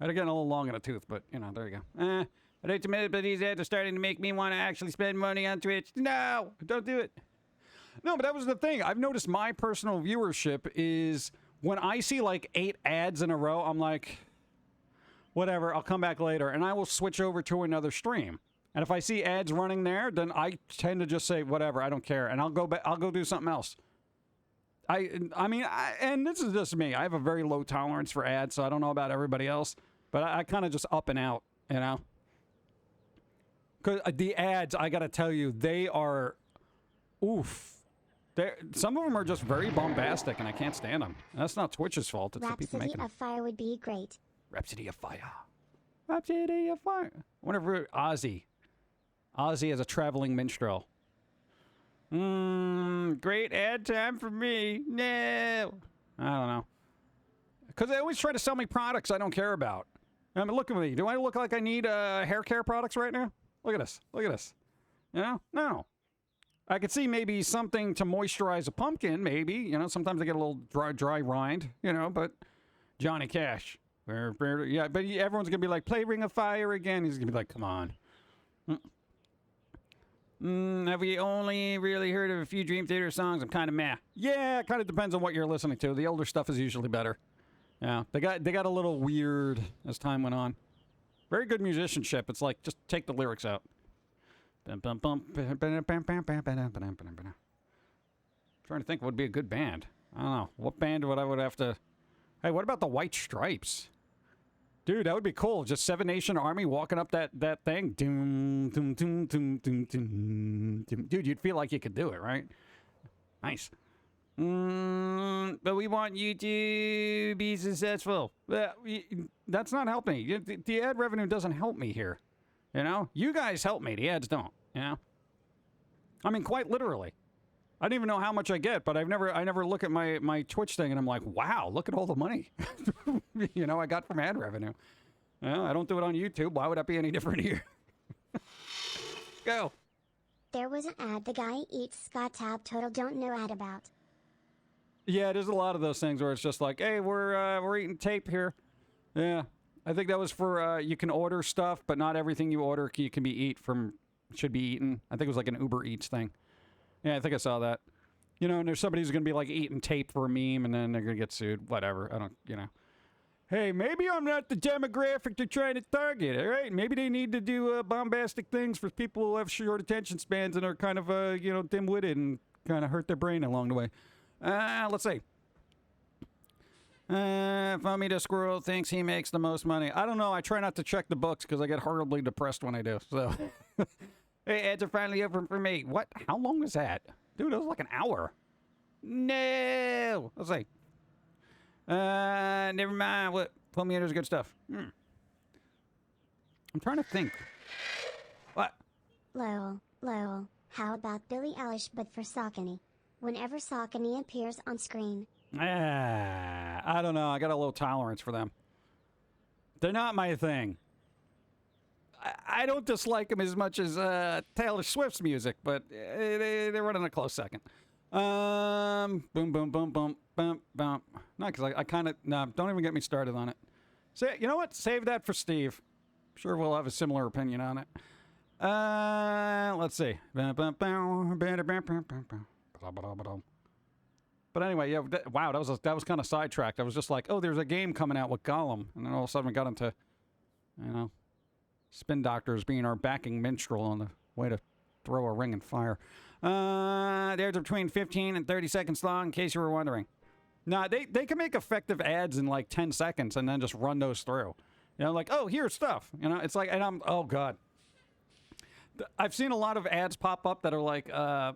I'd have gotten a little long in the tooth, but, you know, there you go. I'd hate to admit it, but these ads are starting to make me want to actually spend money on Twitch. No! Don't do it. No, but that was the thing. I've noticed my personal viewership is when I see like 8 ads in a row, I'm like, whatever, I'll come back later. And I will switch over to another stream. And if I see ads running there, then I tend to just say, whatever, I don't care. And I'll go back, I'll go do something else. I mean, and this is just me. I have a very low tolerance for ads, so I don't know about everybody else. But I kind of just up and out, you know? Because the ads, I got to tell you, they are, oof. Some of them are just very bombastic, and I can't stand them. That's not Twitch's fault. It's the people making them. Rhapsody of Fire would be great. Rhapsody of Fire. Rhapsody of Fire. I wonder if Ozzy. Ozzy as a traveling minstrel. Great ad time for me. No. I don't know. Because they always try to sell me products I don't care about. I mean, look at me. Do I look like I need hair care products right now? Look at this. Look at this. You know? No. I could see maybe something to moisturize a pumpkin, maybe. You know, sometimes they get a little dry rind, you know, but Johnny Cash. Yeah, but everyone's going to be like, play Ring of Fire again. He's going to be like, come on. Have we only really heard of a few Dream Theater songs? I'm kind of meh. Yeah, it kind of depends on what you're listening to. The older stuff is usually better. Yeah, they got a little weird as time went on. Very good musicianship. It's like, just take the lyrics out. Trying to think what would be a good band. I don't know. What band would I have to... Hey, what about the White Stripes? Dude, that would be cool. Just Seven Nation Army walking up that thing. Doom, doom, doom, doom, doom, doom, doom. Dude, you'd feel like you could do it, right? Nice. But we want you to be successful. That's not helping me. The ad revenue doesn't help me here. You know? You guys help me. The ads don't. You know? I mean, quite literally. I don't even know how much I get, but I never look at my Twitch thing and I'm like, wow, look at all the money, you know, I got from ad revenue. You know, I don't do it on YouTube. Why would that be any different here? Go. There was an ad the guy eats Scott Tab Total Don't Know ad about. Yeah, there's a lot of those things where it's just like, hey, we're eating tape here. Yeah, I think that was for you can order stuff, but not everything you order should be eaten. I think it was like an Uber Eats thing. Yeah, I think I saw that. You know, and there's somebody who's going to be like eating tape for a meme and then they're going to get sued. Whatever. I don't, you know. Hey, maybe I'm not the demographic they're trying to target, all right? Maybe they need to do bombastic things for people who have short attention spans and are kind of, you know, dim-witted and kind of hurt their brain along the way. Let's see. Foamy the Squirrel thinks he makes the most money. I don't know. I try not to check the books because I get horribly depressed when I do, so... Hey, ads are finally open for me. What? How long was that? Dude, it was like an hour. No. Let's see. Never mind. What? Pum'Kin is good stuff. I'm trying to think. What? Lol. How about Billie Eilish but for Saucony? Whenever Saucony appears on screen. I don't know. I got a low tolerance for them. They're not my thing. I don't dislike them as much as Taylor Swift's music, but they're running a close second. Boom, boom, boom, boom, boom, boom. No, because I kind of... No, don't even get me started on it. You know what? Save that for Steve. I'm sure we'll have a similar opinion on it. Let's see. But anyway, yeah. Wow, that was kind of sidetracked. I was just like, oh, there's a game coming out with Gollum, and then all of a sudden we got into, spin doctors being our backing minstrel on the way to throw a ring and fire. They're between 15 and 30 seconds long, in case you were wondering. Nah, they can make effective ads in like 10 seconds and then just run those through. Like, oh, here's stuff. It's like, and oh God. I've seen a lot of ads pop up that are like, I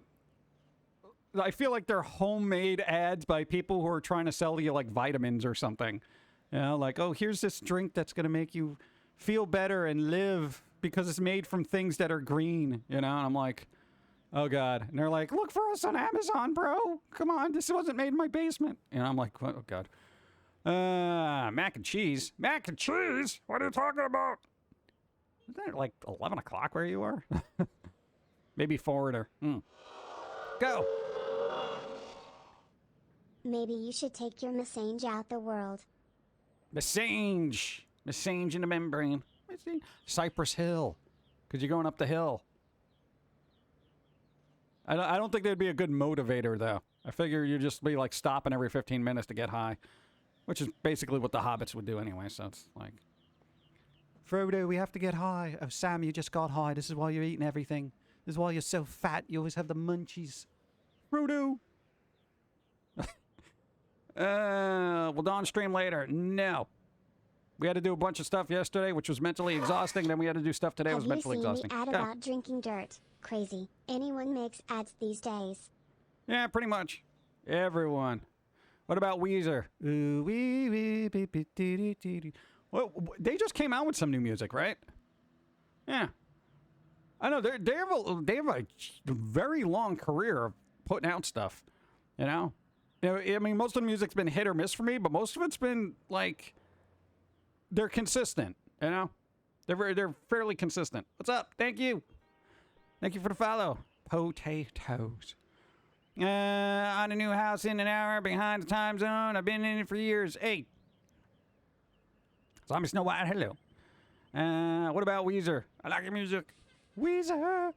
feel like they're homemade ads by people who are trying to sell you like vitamins or something. Like, oh, here's this drink that's going to make you feel better and live because it's made from things that are green, and I'm like, oh God. And they're like, look for us on Amazon, bro. Come on. This wasn't made in my basement. I'm like, oh God. Mac and cheese. Mac and cheese? What are you talking about? Isn't it like 11 o'clock where you are? Maybe forwarder. Go. Maybe you should take your messange out the world. Messange in the membrane. Cypress Hill. Because you're going up the hill. I don't think that'd be a good motivator, though. I figure you'd just be like stopping every 15 minutes to get high. Which is basically what the hobbits would do anyway, so it's like... Frodo, we have to get high. Oh, Sam, you just got high. This is why you're eating everything. This is why you're so fat. You always have the munchies. Frodo! Will Dawn stream later? No. We had to do a bunch of stuff yesterday, which was mentally exhausting. Then we had to do stuff today that was mentally exhausting. Have you seen the ad about drinking dirt? Crazy. Anyone makes ads these days. Yeah, pretty much. Everyone. What about Weezer? Ooh, wee, wee, beep, beep, dee, dee, dee, dee. Well, they just came out with some new music, right? Yeah. I know, they have a very long career of putting out stuff, I mean, most of the music's been hit or miss for me, but most of it's been, like, they're consistent, They're fairly consistent. What's up? Thank you. Thank you for the follow. Potatoes. On a new house in an hour behind the time zone. I've been in it for years. Hey. Zombie Snow White, hello. What about Weezer? I like your music. Weezer.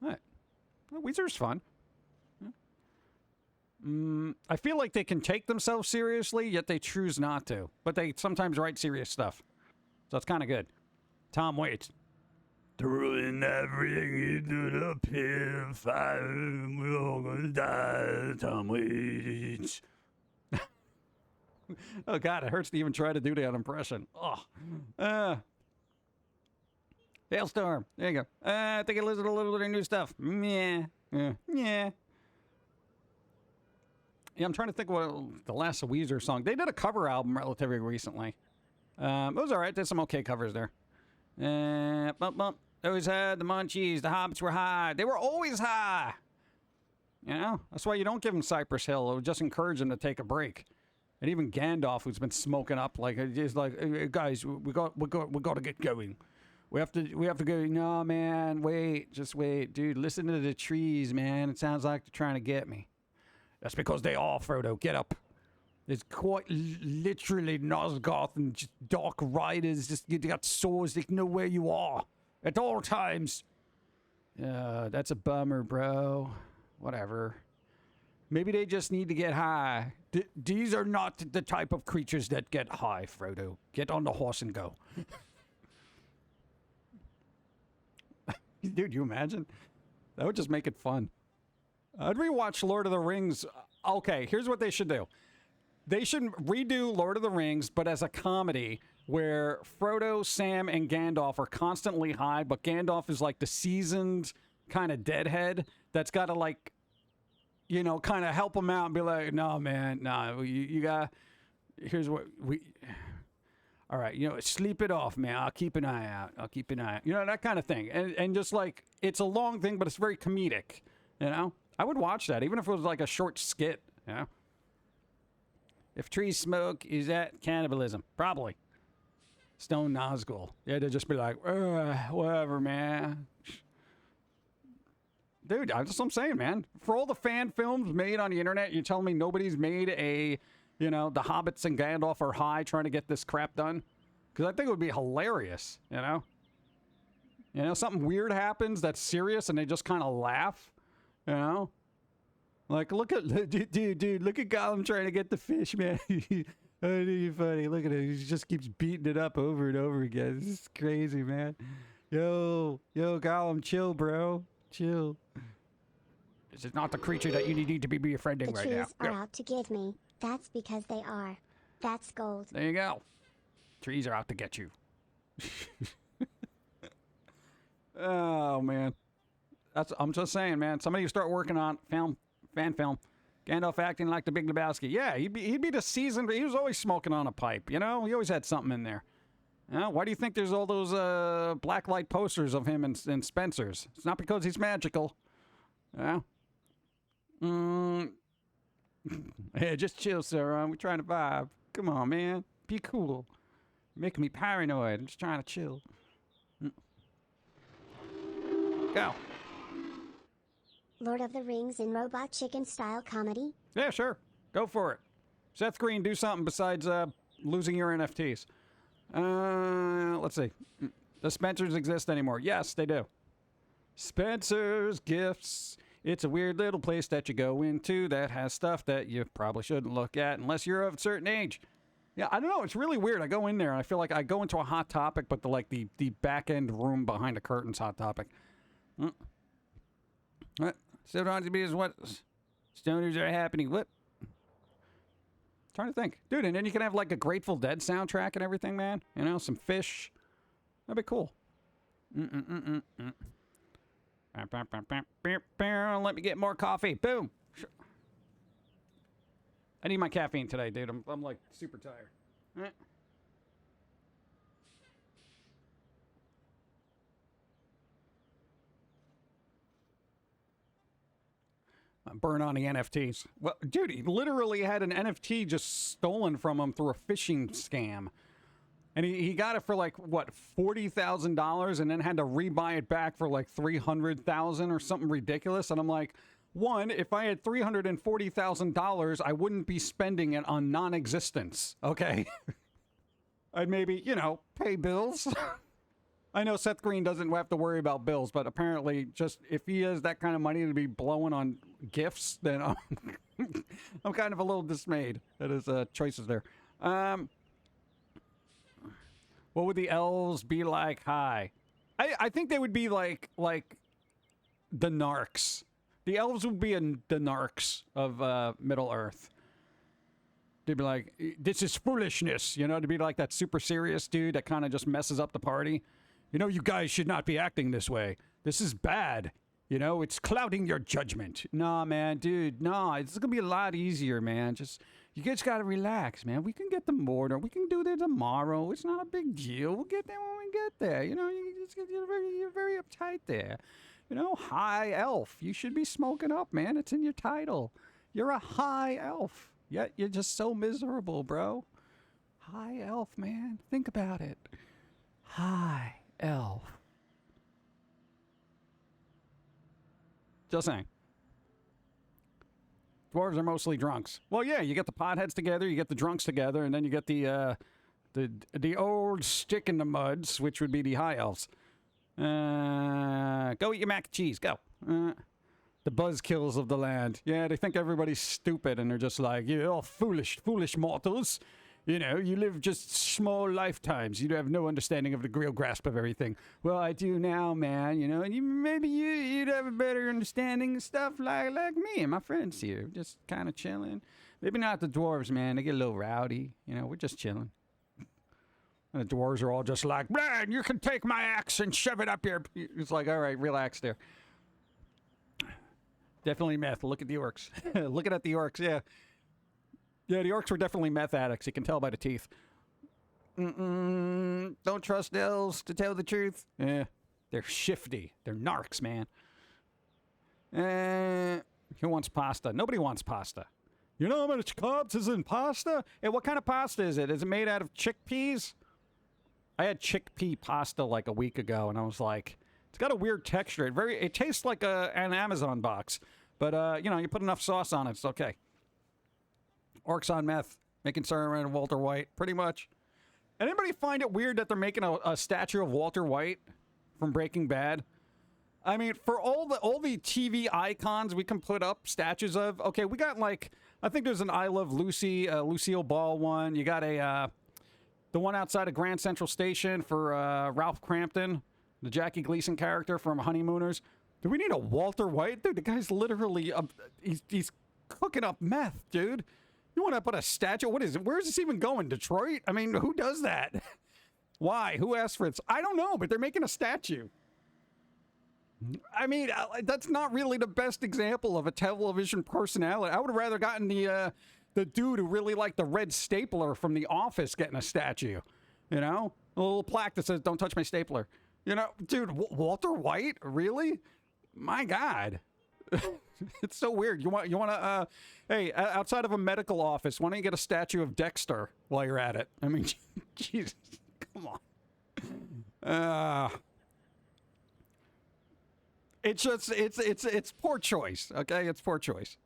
What? Well, Weezer's fun. I feel like they can take themselves seriously, yet they choose not to. But they sometimes write serious stuff. So it's kind of good. Tom Waits. To ruin everything you do up here, fine, we're all gonna die, Tom Waits. Oh, God, it hurts to even try to do that impression. Oh. Hailstorm. There you go. I think I listened to a little bit of new stuff. Yeah. Yeah, I'm trying to think what the last Weezer song. They did a cover album relatively recently. It was all right. There's some okay covers there. Bump, bump. Always had the munchies. The hobbits were high. They were always high. That's why you don't give them Cypress Hill. It would just encourage them to take a break. And even Gandalf, who's been smoking up, he's like, hey, guys, we got to get going. We have to go. No, man, just wait, dude. Listen to the trees, man. It sounds like they're trying to get me. That's because they are, Frodo. Get up. There's quite literally Nosgoth and just dark riders. Just you got swords. They know where you are at all times. That's a bummer, bro. Whatever. Maybe they just need to get high. These are not the type of creatures that get high, Frodo. Get on the horse and go. Dude, you imagine? That would just make it fun. I'd rewatch Lord of the Rings. Okay, here's what they should do. They should redo Lord of the Rings, but as a comedy where Frodo, Sam, and Gandalf are constantly high, but Gandalf is like the seasoned kind of deadhead that's got to like, kind of help them out and be like, no, man, no, you got, here's what all right, sleep it off, man. I'll keep an eye out. That kind of thing. And just like, it's a long thing, but it's very comedic, I would watch that, even if it was like a short skit, If trees smoke, is that cannibalism? Probably. Stone Nazgul. Yeah, they'd just be like, whatever, man. Dude, that's what I'm saying, man. For all the fan films made on the internet, you're telling me nobody's made the Hobbits and Gandalf are high trying to get this crap done? Because I think it would be hilarious, something weird happens that's serious and they just kind of laugh, Like, look at, dude, look at Gollum trying to get the fish, man. Oh, you're funny. Look at him. He just keeps beating it up over and over again. This is crazy, man. Yo, Gollum, chill, bro. Chill. This is not the creature that you need to be befriending right now. The trees are out to get me. That's because they are. That's gold. There you go. Trees are out to get you. Oh, man. I'm just saying, man. Somebody start working on fan film. Gandalf acting like the Big Lebowski. Yeah, he'd be the seasoned. He was always smoking on a pipe, He always had something in there. Why do you think there's all those blacklight posters of him in Spencer's? It's not because he's magical. Yeah. Hey, just chill, Sauron. We're trying to vibe. Come on, man. Be cool. You're making me paranoid. I'm just trying to chill. Go. Lord of the Rings in Robot Chicken style comedy? Yeah, sure. Go for it. Seth Green, do something besides losing your NFTs. Let's see. Does Spencer's exist anymore? Yes, they do. Spencer's Gifts. It's a weird little place that you go into that has stuff that you probably shouldn't look at unless you're of a certain age. Yeah, I don't know. It's really weird. I go in there and I feel like I go into a Hot Topic, but the back end room behind the curtain's Hot Topic. What? So on to be is what stoners are happening. What? Trying to think. Dude, and then you can have like a Grateful Dead soundtrack and everything, man. Some fish. That'd be cool. Let me get more coffee. Boom. I need my caffeine today, dude. I'm like super tired. Burn on the NFTs. Well, dude, he literally had an NFT just stolen from him through a phishing scam. And he got it for like, what, $40,000 and then had to rebuy it back for like $300,000 or something ridiculous. And I'm like, one, if I had $340,000, I wouldn't be spending it on non-existence, okay? I'd maybe, pay bills. I know Seth Green doesn't have to worry about bills, but apparently just if he has that kind of money to be blowing on gifts, then I'm kind of a little dismayed at his choices there. What would the elves be like? Hi. I think they would be like the narcs. The elves would be the narcs of Middle Earth. They'd be like, this is foolishness, to be like that super serious dude that kind of just messes up the party. You guys should not be acting this way. This is bad. It's clouding your judgment. Nah, man, dude, nah, it's going to be a lot easier, man. You just got to relax, man. We can get the mortar. We can do that tomorrow. It's not a big deal. We'll get there when we get there. You're very uptight there. High elf. You should be smoking up, man. It's in your title. You're a high elf. Yet you're just so miserable, bro. High elf, man. Think about it. High elf. Just saying. Dwarves are mostly drunks. Well, yeah, you get the potheads together, you get the drunks together, and then you get the old stick in the muds, which would be the high elves. Go eat your mac and cheese. Go. The buzzkills of the land. Yeah, they think everybody's stupid, and they're just like, you're all foolish mortals. You live just small lifetimes. You have no understanding of the real grasp of everything. Well, I do now, man, and maybe you'd have a better understanding of stuff like me and my friends here. Just kind of chilling. Maybe not the dwarves, man. They get a little rowdy. We're just chilling. And the dwarves are all just like, man, you can take my axe and shove it up your... It's like, all right, relax there. Definitely meth. Look at the orcs. Looking at the orcs, yeah. Yeah, the orcs were definitely meth addicts. You can tell by the teeth. Don't trust elves, to tell the truth. Yeah, they're shifty. They're narcs, man. Who wants pasta? Nobody wants pasta. You know how much carbs is in pasta? Hey, what kind of pasta is it? Is it made out of chickpeas? I had chickpea pasta like a week ago, and I was like, it's got a weird texture. It tastes like an Amazon box, but you know, you put enough sauce on it, it's okay. Orcs on meth, making Sauron and Walter White, pretty much. Anybody find it weird that they're making a statue of Walter White from Breaking Bad? I mean, for all the TV icons we can put up statues of, okay, we got like, I think there's an I Love Lucy, Lucille Ball one. You got the one outside of Grand Central Station for Ralph Crampton, the Jackie Gleason character from Honeymooners. Do we need a Walter White? Dude, the guy's literally, he's cooking up meth, dude. You want to put a statue? What is it? Where is this even going? Detroit? I mean, who does that? Why? Who asked for it? I don't know, but they're making a statue. I mean, that's not really the best example of a television personality. I would have rather gotten the dude who really liked the red stapler from The Office getting a statue. You know? A little plaque that says, "Don't touch my stapler." You know? Dude, Walter White? Really? My God. It's so weird. You want to, hey, outside of a medical office, why don't you get a statue of Dexter while you're at it? I mean, Jesus, come on. It's just, it's poor choice, okay? It's poor choice.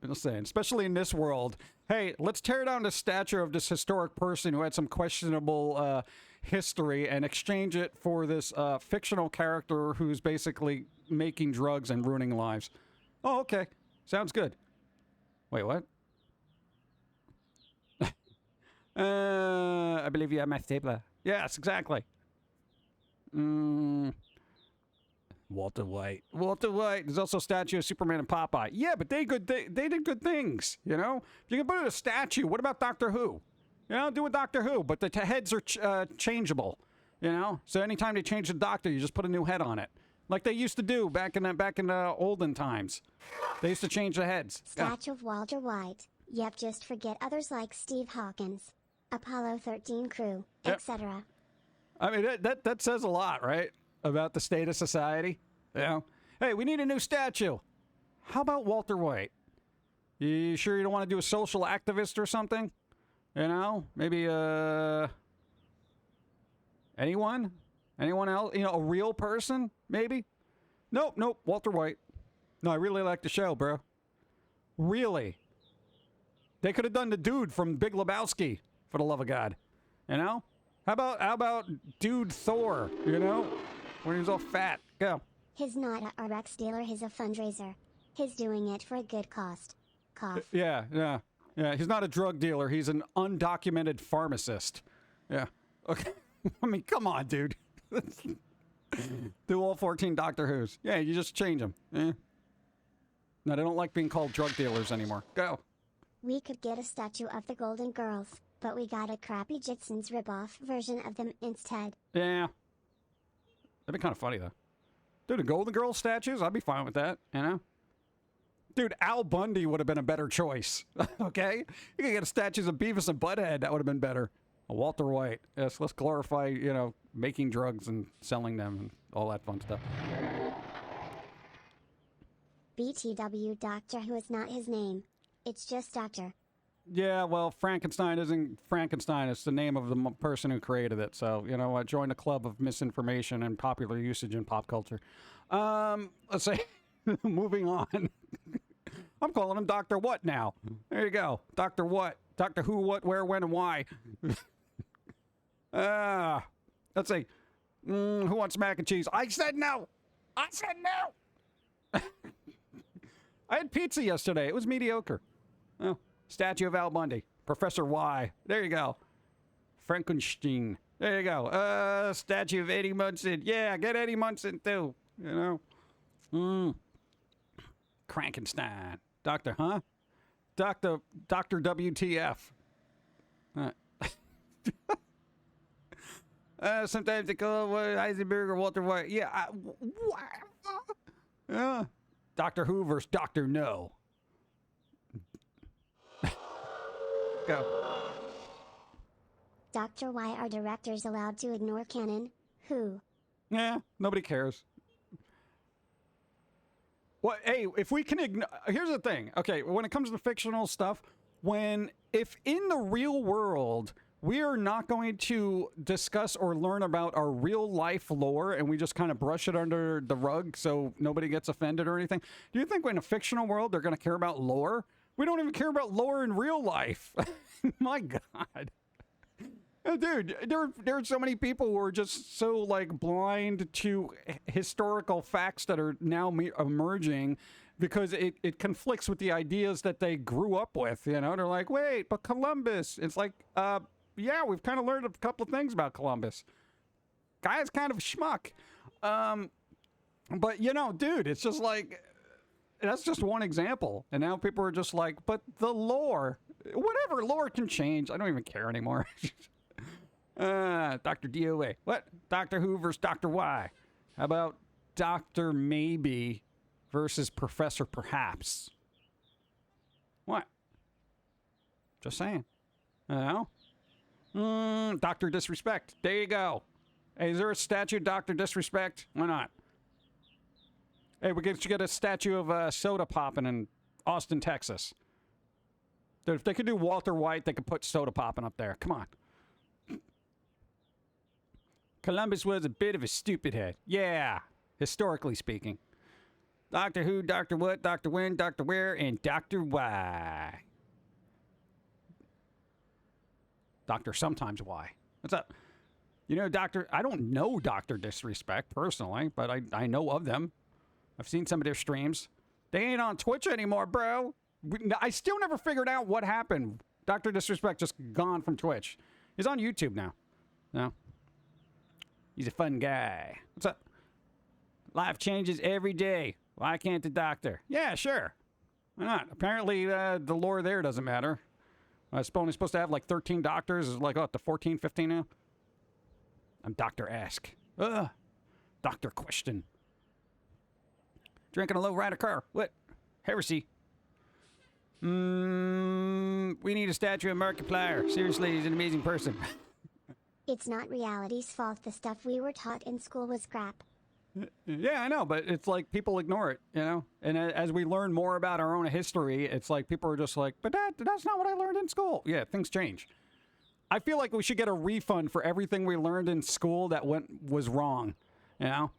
I'm just saying, especially in this world. Hey, let's tear down the statue of this historic person who had some questionable history and exchange it for this fictional character who's basically making drugs and ruining lives. Oh, okay. Sounds good. Wait, what? I believe you have my stapler. Yes, exactly. Walter White. Walter White. There's also a statue of Superman and Popeye. Yeah, but they did good things, you know? If you can put in a statue, what about Doctor Who? You know, do a Doctor Who, but the heads are changeable, you know? So anytime they change the Doctor, you just put a new head on it. Like they used to do back in the olden times. They used to change the heads. Statue of Walter White. Yep, just forget others like Steve Hawkins, Apollo 13 crew, etc. I mean, that says a lot, right? About the state of society. You know? Hey, we need a new statue. How about Walter White? You sure you don't want to do a social activist or something? You know? Maybe, anyone? Anyone else? You know, a real person? Maybe? Nope. Walter White. No, I really like the show, bro. Really. They could have done the dude from Big Lebowski, for the love of God. You know? How about dude Thor, you know? When he was all fat. Go. He's not a Rex dealer, he's a fundraiser. He's doing it for a good cost. Cough. Yeah. He's not a drug dealer. He's an undocumented pharmacist. Yeah. Okay. I mean, come on, dude. Do all 14 Doctor Who's. Yeah, you just change them. No, they don't like being called drug dealers anymore. Go. We could get a statue of the Golden Girls, but we got a crappy Jitsons ripoff version of them instead. Yeah. That'd be kind of funny, though. Dude, the Golden Girls statues? I'd be fine with that, you know? Dude, Al Bundy would have been a better choice, okay? You could get statues of Beavis and Butthead. That would have been better. Walter White. Yes, let's glorify, you know, making drugs and selling them and all that fun stuff. BTW Doctor Who is not his name. It's just Doctor. Yeah, well, Frankenstein isn't Frankenstein. It's the name of the person who created it. So, you know, I joined a club of misinformation and popular usage in pop culture. Let's say, moving on. I'm calling him Dr. What now. There you go. Dr. What. Dr. Who, what, where, when, and why. Let's see. Who wants mac and cheese? I said no. I said no. I had pizza yesterday. It was mediocre. Oh, statue of Al Bundy. Professor Y. There you go. Frankenstein. There you go. Statue of Eddie Munson. Yeah, get Eddie Munson too. You know. Frankenstein. Doctor, huh? Doctor WTF. Sometimes they call Heisenberg or Walter White. Yeah. Doctor Who versus Doctor No. Go. Dr. Why are directors allowed to ignore canon? Who? Yeah, nobody cares. Well, hey, if we can ignore... Here's the thing. Okay, when it comes to fictional stuff, if in the real world we are not going to discuss or learn about our real life lore and we just kind of brush it under the rug so nobody gets offended or anything, do you think in a fictional world they're going to care about lore? We don't even care about lore in real life. My God. Dude, there are so many people who are just so, like, blind to historical facts that are now emerging because it conflicts with the ideas that they grew up with, you know? They're like, wait, but Columbus. It's like, yeah, we've kind of learned a couple of things about Columbus. Guy's kind of a schmuck. But, you know, dude, it's just like, that's just one example. And now people are just like, but the lore, whatever, lore can change. I don't even care anymore. Dr. DOA. What? Doctor Who versus Dr. Y. How about Dr. Maybe versus Professor Perhaps? What? Just saying. You know? Dr. Disrespect. There you go. Hey, is there a statue of Dr. Disrespect? Why not? Hey, we should get a statue of soda popping in Austin, Texas. Dude, if they could do Walter White, they could put soda popping up there. Come on. Columbus was a bit of a stupid head. Yeah, historically speaking. Doctor Who, Dr. What, Dr. When, Dr. Where, and Dr. Why. Dr. Sometimes Why. What's up? You know, I don't know Dr. Disrespect personally, but I know of them. I've seen some of their streams. They ain't on Twitch anymore, bro. I still never figured out what happened. Dr. Disrespect just gone from Twitch. He's on YouTube now. No. He's a fun guy. What's up? Life changes every day. Why can't the doctor? Yeah, sure. Why not? Apparently, the lore there doesn't matter. It's only supposed to have like 13 doctors. Is like, what, the 14, 15 now? I'm Dr. Ask. Dr. Question. Drinking a low-rider car. What? Heresy. We need a statue of Markiplier. Seriously, he's an amazing person. It's not reality's fault the stuff we were taught in school was crap. Yeah, I know, but it's like people ignore it, you know? And as we learn more about our own history, it's like people are just like, but that's not what I learned in school. Yeah, things change. I feel like we should get a refund for everything we learned in school that was wrong, you know?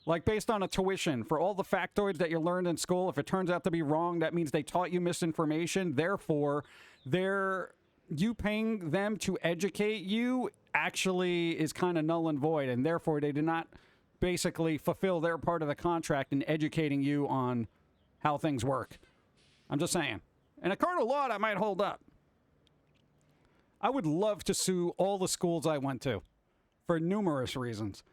Like based on a tuition, for all the factoids that you learned in school, if it turns out to be wrong, that means they taught you misinformation. Therefore, you paying them to educate you actually is kind of null and void, and therefore they did not basically fulfill their part of the contract in educating you on how things work. I'm just saying. In a court of law, that might hold up. I would love to sue all the schools I went to for numerous reasons.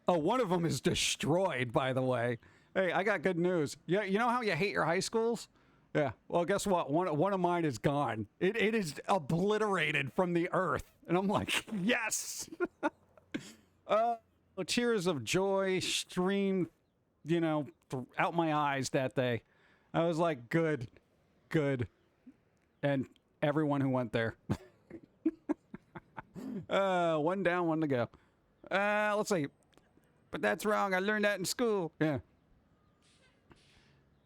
Oh, one of them is destroyed, by the way. Hey, I got good news. Yeah, you know how you hate your high schools? Yeah. Well, guess what? One of mine is gone. It is obliterated from the earth. And I'm like, yes! Tears of joy streamed, you know, out my eyes that day. I was like, good. And everyone who went there. One down, one to go. Let's see. But that's wrong. I learned that in school. Yeah.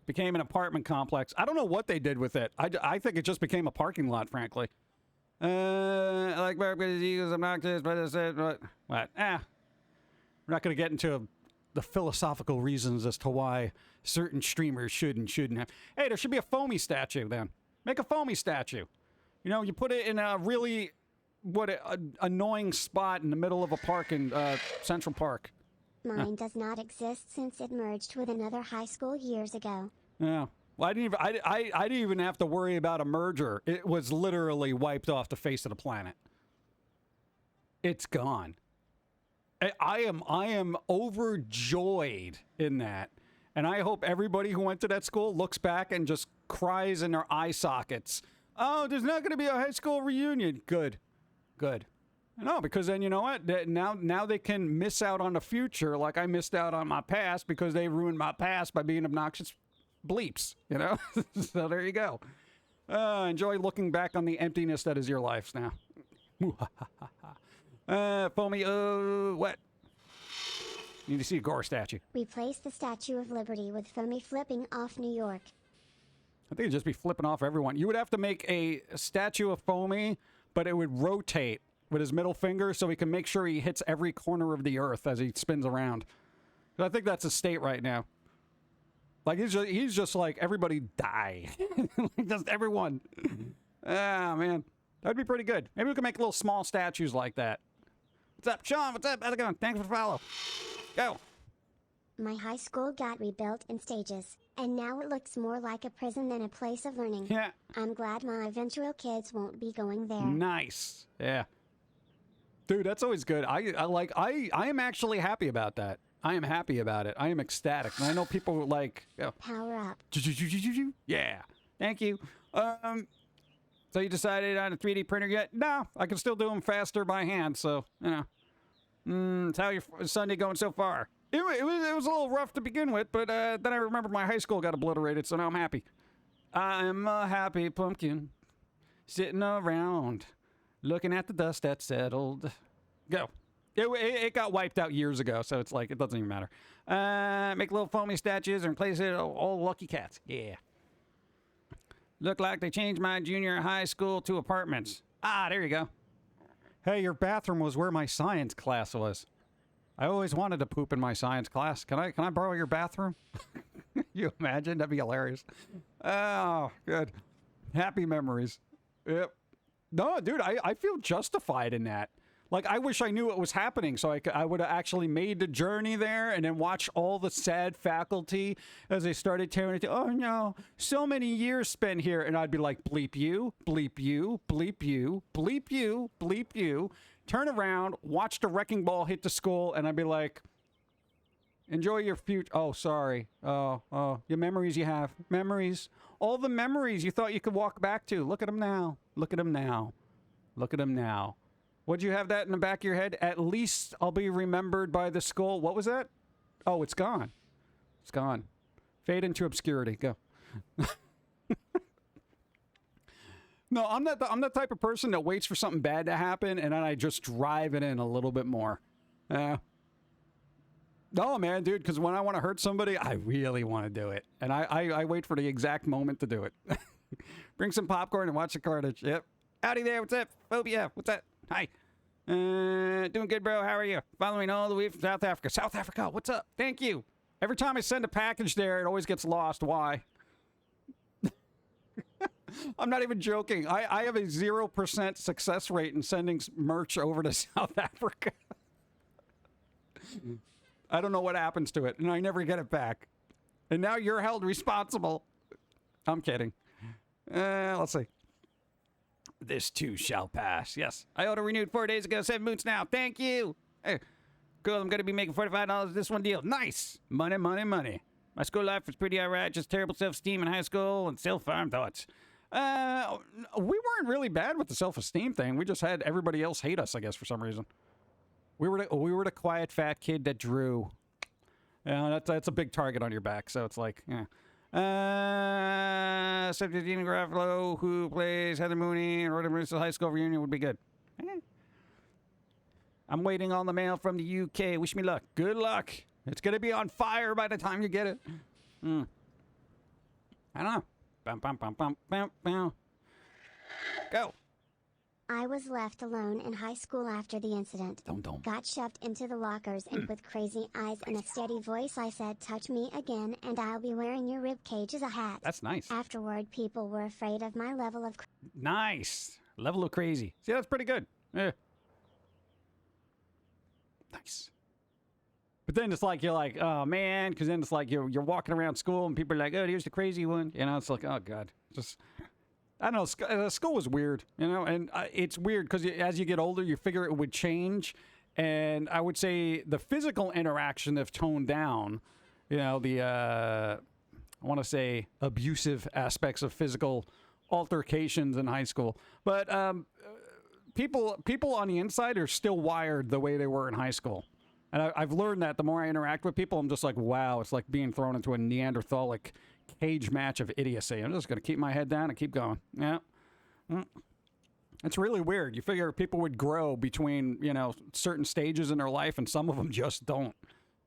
Became an apartment complex. I don't know what they did with it. I think it just became a parking lot, frankly. Like Barbados Eagles, obnoxious, but I said, what? We're not going to get into the philosophical reasons as to why certain streamers should and shouldn't have. Hey, there should be a Foamy statue then. Make a Foamy statue. You know, you put it in a really, annoying spot in the middle of a park in Central Park. Mine does not exist since it merged with another high school years ago. Yeah. Well, I didn't even have to worry about a merger. It was literally wiped off the face of the planet. It's gone. I am overjoyed in that. And I hope everybody who went to that school looks back and just cries in their eye sockets. Oh, there's not going to be a high school reunion. Good. No, because then you know what? Now they can miss out on the future like I missed out on my past because they ruined my past by being obnoxious bleeps, you know? So there you go. Enjoy looking back on the emptiness that is your life now. Foamy, what? Need to see a Gore statue. Replace the Statue of Liberty with Foamy flipping off New York. I think it'd just be flipping off everyone. You would have to make a statue of Foamy, but it would rotate with his middle finger so he can make sure he hits every corner of the earth as he spins around. I think that's his state right now. Like, he's just like, everybody die. Like, just everyone. Ah, man. That'd be pretty good. Maybe we can make little small statues like that. What's up, Sean? What's up? How's it going? Thanks for the follow. Go. My high school got rebuilt in stages, and now it looks more like a prison than a place of learning. Yeah. I'm glad my eventual kids won't be going there. Nice. Yeah. Dude, that's always good. I am actually happy about that. I am happy about it. I am ecstatic. And I know people like... Oh. Power up. Yeah. Thank you. So you decided on a 3D printer yet? No, I can still do them faster by hand, so, you know. How's your Sunday going so far? It was a little rough to begin with, but then I remember my high school got obliterated, so now I'm happy. I'm a happy pumpkin, sitting around, looking at the dust that settled. Go. It got wiped out years ago, so it's like, it doesn't even matter. Make little Foamy statues and place it all lucky cats. Yeah. Look like they changed my junior high school to apartments. Ah, there you go. Hey, your bathroom was where my science class was. I always wanted to poop in my science class. Can I borrow your bathroom? You imagine? That'd be hilarious. Oh, good. Happy memories. Yep. No, dude, I feel justified in that. Like, I wish I knew what was happening so I would have actually made the journey there and then watch all the sad faculty as they started tearing it. Oh, no, so many years spent here. And I'd be like, bleep you, bleep you, bleep you, bleep you, bleep you. Turn around, watch the wrecking ball hit the school, and I'd be like, enjoy your future. Oh, sorry. Oh, your memories you have. Memories. All the memories you thought you could walk back to. Look at them now. Look at them now. Look at them now. Would you have that in the back of your head? At least I'll be remembered by the skull. What was that? Oh, it's gone. It's gone. Fade into obscurity. Go. No, I'm the type of person that waits for something bad to happen and then I just drive it in a little bit more. No, man, dude, because when I want to hurt somebody, I really want to do it. And I wait for the exact moment to do it. Bring some popcorn and watch the carnage. Yep. Howdy there. What's up? Phobia. What's that? Hi. Doing good, bro. How are you? Following all the way from South Africa. South Africa. What's up? Thank you. Every time I send a package there, it always gets lost. Why? I'm not even joking. I have a 0% success rate in sending merch over to South Africa. I don't know what happens to it, and I never get it back. And now you're held responsible. I'm kidding. Let's see. This too shall pass. Yes. I auto-renewed 4 days ago. 7 moons now. Thank you. Hey, cool. I'm going to be making $45 this one deal. Nice. Money, money, money. My school life was pretty alright. Just terrible self-esteem in high school and self-harm thoughts. We weren't really bad with the self-esteem thing. We just had everybody else hate us, I guess, for some reason. We were the quiet fat kid that drew. That's a big target on your back, so it's like, yeah. Subject Dean Garofalo, who plays Heather Mooney, and Rhoda Marissa High School reunion would be good. I'm waiting on the mail from the UK. Wish me luck. Good luck. It's going to be on fire by the time you get it. I don't know. Bum, bum, bum, bum, bum, bum. Go. I was left alone in high school after the incident. Don't. Got shoved into the lockers and with crazy eyes and a steady voice I said, touch me again and I'll be wearing your rib cage as a hat. That's nice. Afterward, people were afraid of my level of... Nice. Level of crazy. See, that's pretty good. Yeah. Nice. But then it's like, you're like, oh, man, because then it's like you're walking around school and people are like, oh, here's the crazy one. You know, it's like, oh, God. Just... I don't know, school was weird, you know, and it's weird because as you get older, you figure it would change, and I would say the physical interaction have toned down, you know, I want to say abusive aspects of physical altercations in high school, but people on the inside are still wired the way they were in high school, and I've learned that the more I interact with people, I'm just like, wow, it's like being thrown into a Neanderthalic cage match of idiocy. I'm just going to keep my head down and keep going. Yeah. It's really weird. You figure people would grow between, certain stages in their life, and some of them just don't.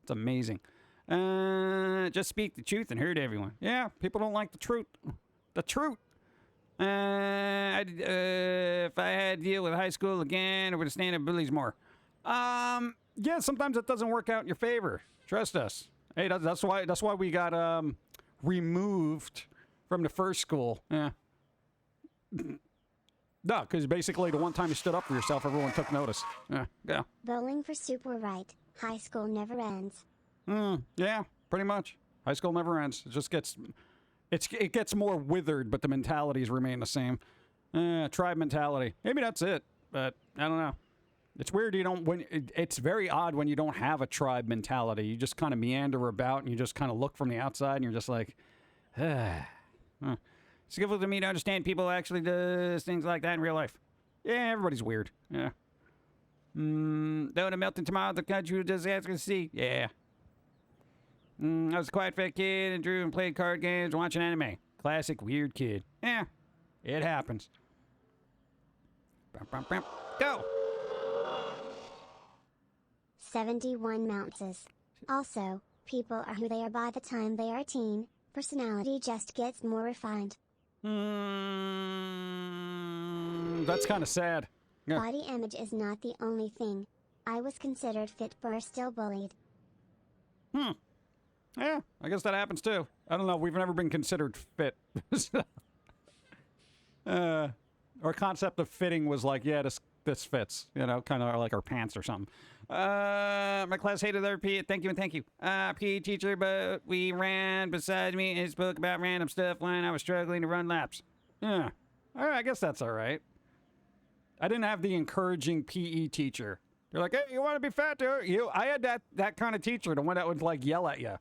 It's amazing. Just speak the truth and hurt everyone. Yeah, people don't like the truth. The truth. If I had to deal with high school again, I would stand up bullies more. Yeah, sometimes it doesn't work out in your favor. Trust us. Hey, that's why we got removed from the first school. Yeah. No, because basically the one time you stood up for yourself, everyone took notice. Yeah. Bowling for soup were right. High school never ends. Yeah, pretty much. High school never ends. It just gets, it gets more withered, but the mentalities remain the same. Tribe mentality. Maybe that's it, but I don't know. It's weird it's very odd when you don't have a tribe mentality. You just kind of meander about and you just kind of look from the outside and you're just like, It's difficult to me to understand people actually does things like that in real life. Yeah, everybody's weird. Yeah. Though the melting tomorrow, the country just asking to see. Yeah. I was a quiet fat kid and drew and played card games, watching anime. Classic weird kid. Yeah, it happens. Go! 71 mounces. Also, people are who they are by the time they are a teen. Personality just gets more refined. That's kind of sad. Yeah. Body image is not the only thing. I was considered fit but still bullied. Yeah, I guess that happens too. I don't know. We've never been considered fit. Our concept of fitting was like, yeah, this fits. Kind of like our pants or something. My class hated their PE. Thank you and thank you. PE teacher, but we ran beside me and spoke about random stuff when I was struggling to run laps. Yeah. All right, I guess that's all right. I didn't have the encouraging PE teacher. They're like, hey, you want to be fat too? I had that kind of teacher, the one that would like yell at you.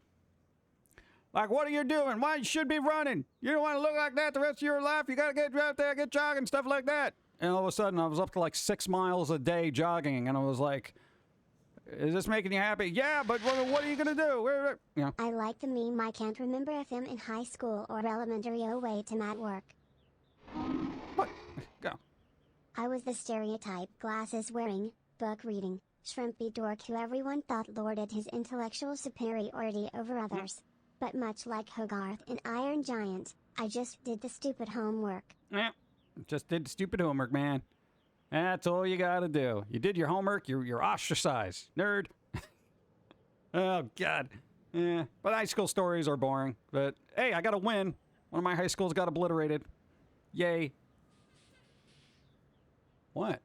Like, what are you doing? Why you should be running? You don't want to look like that the rest of your life. You got to get out there, get jogging, stuff like that. And all of a sudden, I was up to like 6 miles a day jogging, and I was like, is this making you happy? Yeah, but what are you going to do? Yeah. I like the meme. I can't remember if I'm in high school or elementary. Oh, wait, I'm at work. What? Go. I was the stereotype glasses wearing, book reading, shrimpy dork who everyone thought lorded his intellectual superiority over others. But much like Hogarth in Iron Giant, I just did the stupid homework. Yeah, just did the stupid homework, man. That's all you gotta do. You did your homework, you're ostracized. Nerd. Oh, God. Yeah, but high school stories are boring. But, hey, I got a win. One of my high schools got obliterated. Yay. What?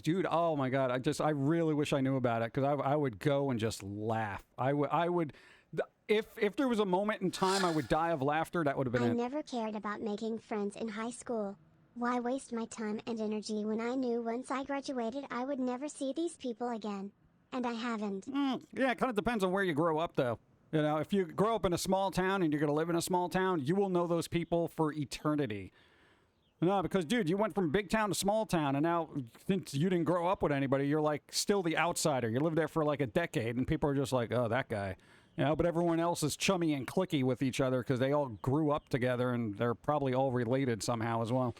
Dude, oh my God. I really wish I knew about it, because I would go and just laugh. I would... If there was a moment in time I would die of laughter, that would have been it. I never cared about making friends in high school. Why waste my time and energy when I knew once I graduated I would never see these people again? And I haven't. Yeah, it kind of depends on where you grow up, though. If you grow up in a small town and you're going to live in a small town, you will know those people for eternity. No, because, dude, you went from big town to small town, and now, since you didn't grow up with anybody, you're, like, still the outsider. You lived there for, like, a decade, and people are just like, oh, that guy. But everyone else is chummy and clicky with each other because they all grew up together, and they're probably all related somehow as well.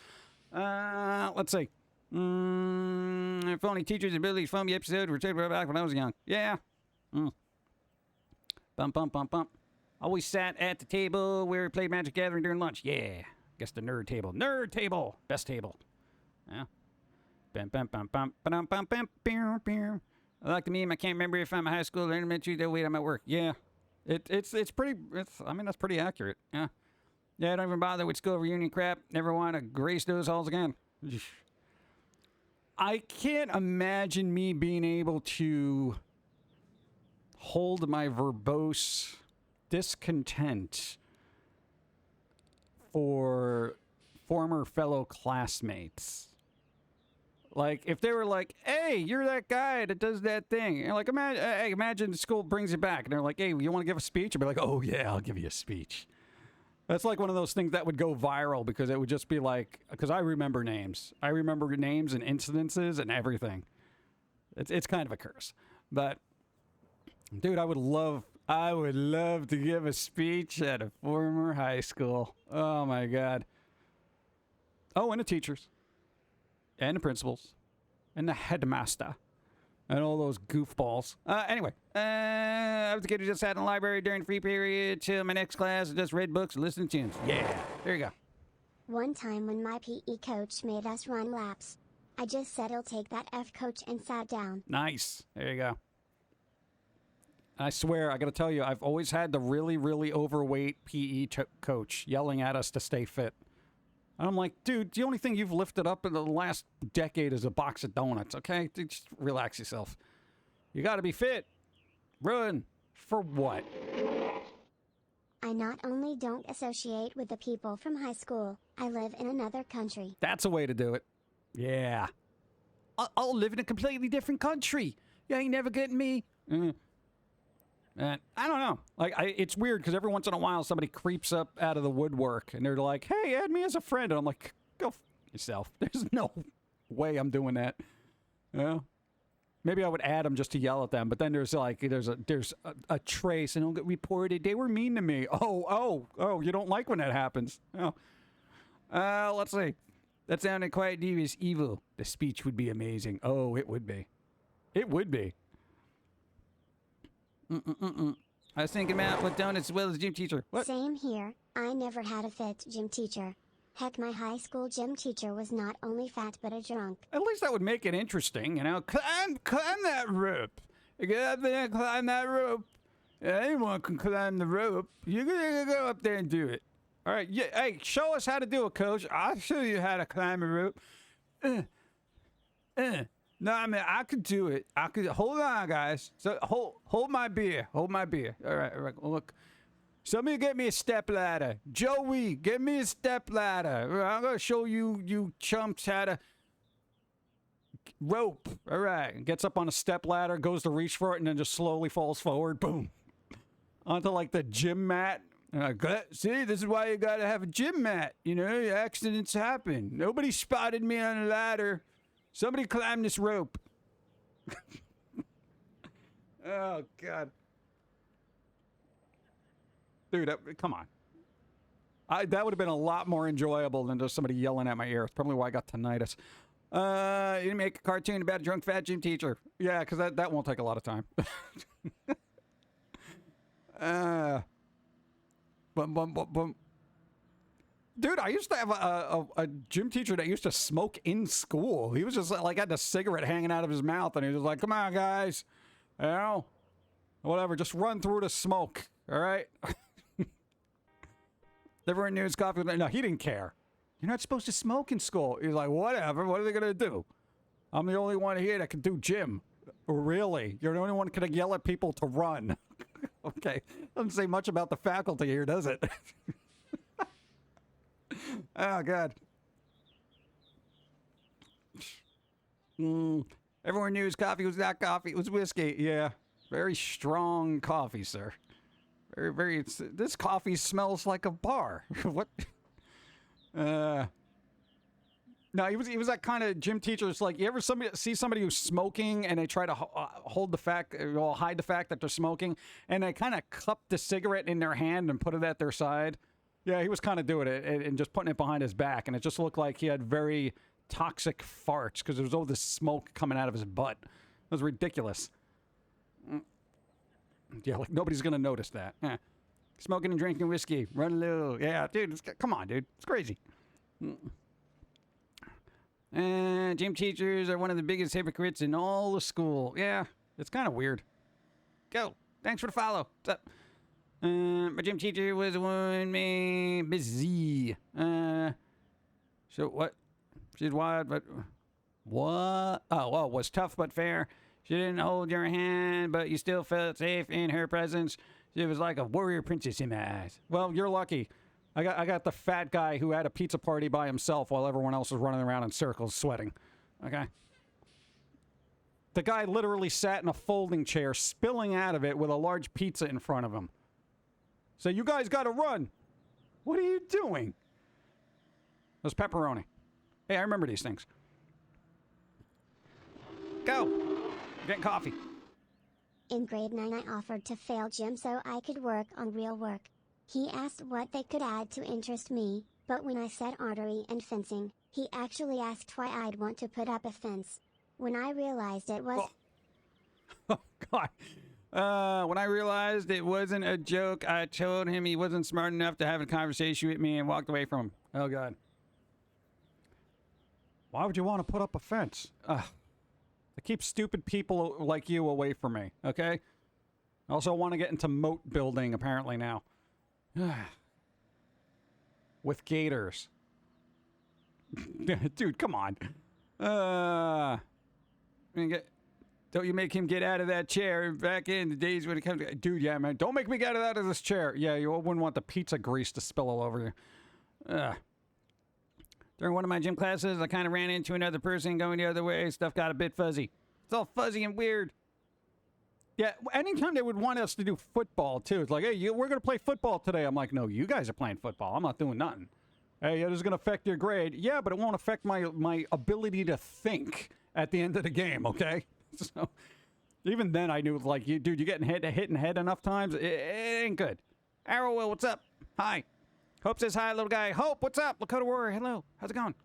Let's see. If only teachers' abilities Foamy episode were taken back when I was young. Yeah. Bump, bump, bump, bump. Always sat at the table where we played Magic Gathering during lunch. Yeah. Guess the nerd table. Nerd table. Best table. Yeah. Bum, bum, bum, bum, bum, bum, bum, bum, bum. I like the meme. I can't remember if I'm a high school or elementary. Wait, I'm at work. Yeah. It's pretty, that's pretty accurate. Yeah. Yeah, I don't even bother with school reunion crap. Never want to grace those halls again. I can't imagine me being able to hold my verbose discontent for former fellow classmates. Like, if they were like, hey, you're that guy that does that thing. And like, imagine the school brings you back. And they're like, hey, you want to give a speech? I'd be like, oh, yeah, I'll give you a speech. That's like one of those things that would go viral because it would just be like, because I remember names. I remember names and incidences and everything. It's kind of a curse. But, dude, I would love to give a speech at a former high school. Oh, my God. Oh, and the teachers. And the principals. And the headmaster. And all those goofballs. Anyway. I was the kid who just sat in the library during free period, till my next class, and just read books and listened to tunes. Yeah. There you go. One time when my PE coach made us run laps, I just said I'll take that F coach and sat down. Nice. There you go. I swear, I gotta tell you, I've always had the really, really overweight PE coach yelling at us to stay fit. And I'm like, dude, the only thing you've lifted up in the last decade is a box of donuts, okay? Dude, just relax yourself. You gotta be fit. Run. For what? I not only don't associate with the people from high school, I live in another country. That's a way to do it. Yeah. I'll live in a completely different country. You ain't never getting me. And I don't know. Like, it's weird because every once in a while somebody creeps up out of the woodwork and they're like, hey, add me as a friend. And I'm like, go f yourself. There's no way I'm doing that. You know? Maybe I would add them just to yell at them. But then there's like, there's a trace and it'll get reported. They were mean to me. Oh, you don't like when that happens. Oh. Let's see. That sounded quite devious evil. The speech would be amazing. Oh, it would be. It would be. I was thinking about what donuts as well as gym teacher. What? Same here. I never had a fit gym teacher. Heck, my high school gym teacher was not only fat but a drunk. At least that would make it interesting, you know. Climb that rope. You get up there and climb that rope. Yeah, anyone can climb the rope. You gotta go up there and do it. All right, yeah. Hey, show us how to do it, coach. I'll show you how to climb a rope. No, I mean, I could do it. I could. Hold on, guys. So hold my beer. Hold my beer. All right. Look. Somebody get me a step ladder. Joey, get me a step ladder. I'm gonna show you chumps how to rope. All right. Gets up on a step ladder, goes to reach for it, and then just slowly falls forward. Boom. Onto like the gym mat. And I go, see, this is why you gotta have a gym mat. You know, accidents happen. Nobody spotted me on a ladder. Somebody climb this rope. Oh, God. Dude, come on. That would have been a lot more enjoyable than just somebody yelling at my ear. It's probably why I got tinnitus. You didn't make a cartoon about a drunk fat gym teacher. Yeah, because that won't take a lot of time. Bum. Dude, I used to have a gym teacher that used to smoke in school. He was just like had a cigarette hanging out of his mouth, and he was like, "Come on, guys, you know, whatever, just run through the smoke, all right." Everyone knew his coffee. No, he didn't care. You're not supposed to smoke in school. He was like, "Whatever. What are they gonna do? I'm the only one here that can do gym. Really? You're the only one that can yell at people to run." Okay, doesn't say much about the faculty here, does it? Oh, God. Everyone knew his coffee was not coffee. It was whiskey. Yeah. Very strong coffee, sir. Very, this coffee smells like a bar. What? No, he was that kind of gym teacher. It's like, you ever see somebody who's smoking and they try to hide the fact that they're smoking, and they kind of cup the cigarette in their hand and put it at their side? Yeah, he was kind of doing it and just putting it behind his back, and it just looked like he had very toxic farts because there was all this smoke coming out of his butt. It was ridiculous. Yeah, like nobody's gonna notice that. Yeah. Smoking and drinking whiskey, run low. Yeah, dude, come on, dude, it's crazy. Gym teachers are one of the biggest hypocrites in all the school. Yeah, it's kind of weird. Go. Thanks for the follow. What's up? My gym teacher was one man busy. So what? She's wild, but what? Oh, well, was tough but fair. She didn't hold your hand, but you still felt safe in her presence. She was like a warrior princess in my eyes. Well, you're lucky. I got the fat guy who had a pizza party by himself while everyone else was running around in circles sweating. Okay? The guy literally sat in a folding chair, spilling out of it with a large pizza in front of him. So you guys got to run. What are you doing? It was pepperoni. Hey, I remember these things. Go. I'm getting coffee. In grade 9 I offered to fail gym so I could work on real work. He asked what they could add to interest me, But when I said artery and fencing, he actually asked why I'd want to put up a fence. When I realized it was... Oh, God. When I realized it wasn't a joke, I told him he wasn't smart enough to have a conversation with me and walked away from him. Oh, God. Why would you want to put up a fence? I keep stupid people like you away from me, okay? I also want to get into moat building, apparently, now. With gators. Dude, come on. Don't you make him get out of that chair back in the days when it comes to... Dude, yeah, man. Don't make me get out of this chair. Yeah, you wouldn't want the pizza grease to spill all over you. During one of my gym classes, I kind of ran into another person going the other way. Stuff got a bit fuzzy. It's all fuzzy and weird. Yeah, anytime they would want us to do football, too. It's like, hey, we're going to play football today. I'm like, no, you guys are playing football. I'm not doing nothing. Hey, it is going to affect your grade. Yeah, but it won't affect my ability to think at the end of the game, okay? So, even then, I knew, like, dude, you're getting hit in the head enough times. It ain't good. Arrowwill, what's up? Hi. Hope says hi, little guy. Hope, what's up? Lakota Warrior, hello. How's it going?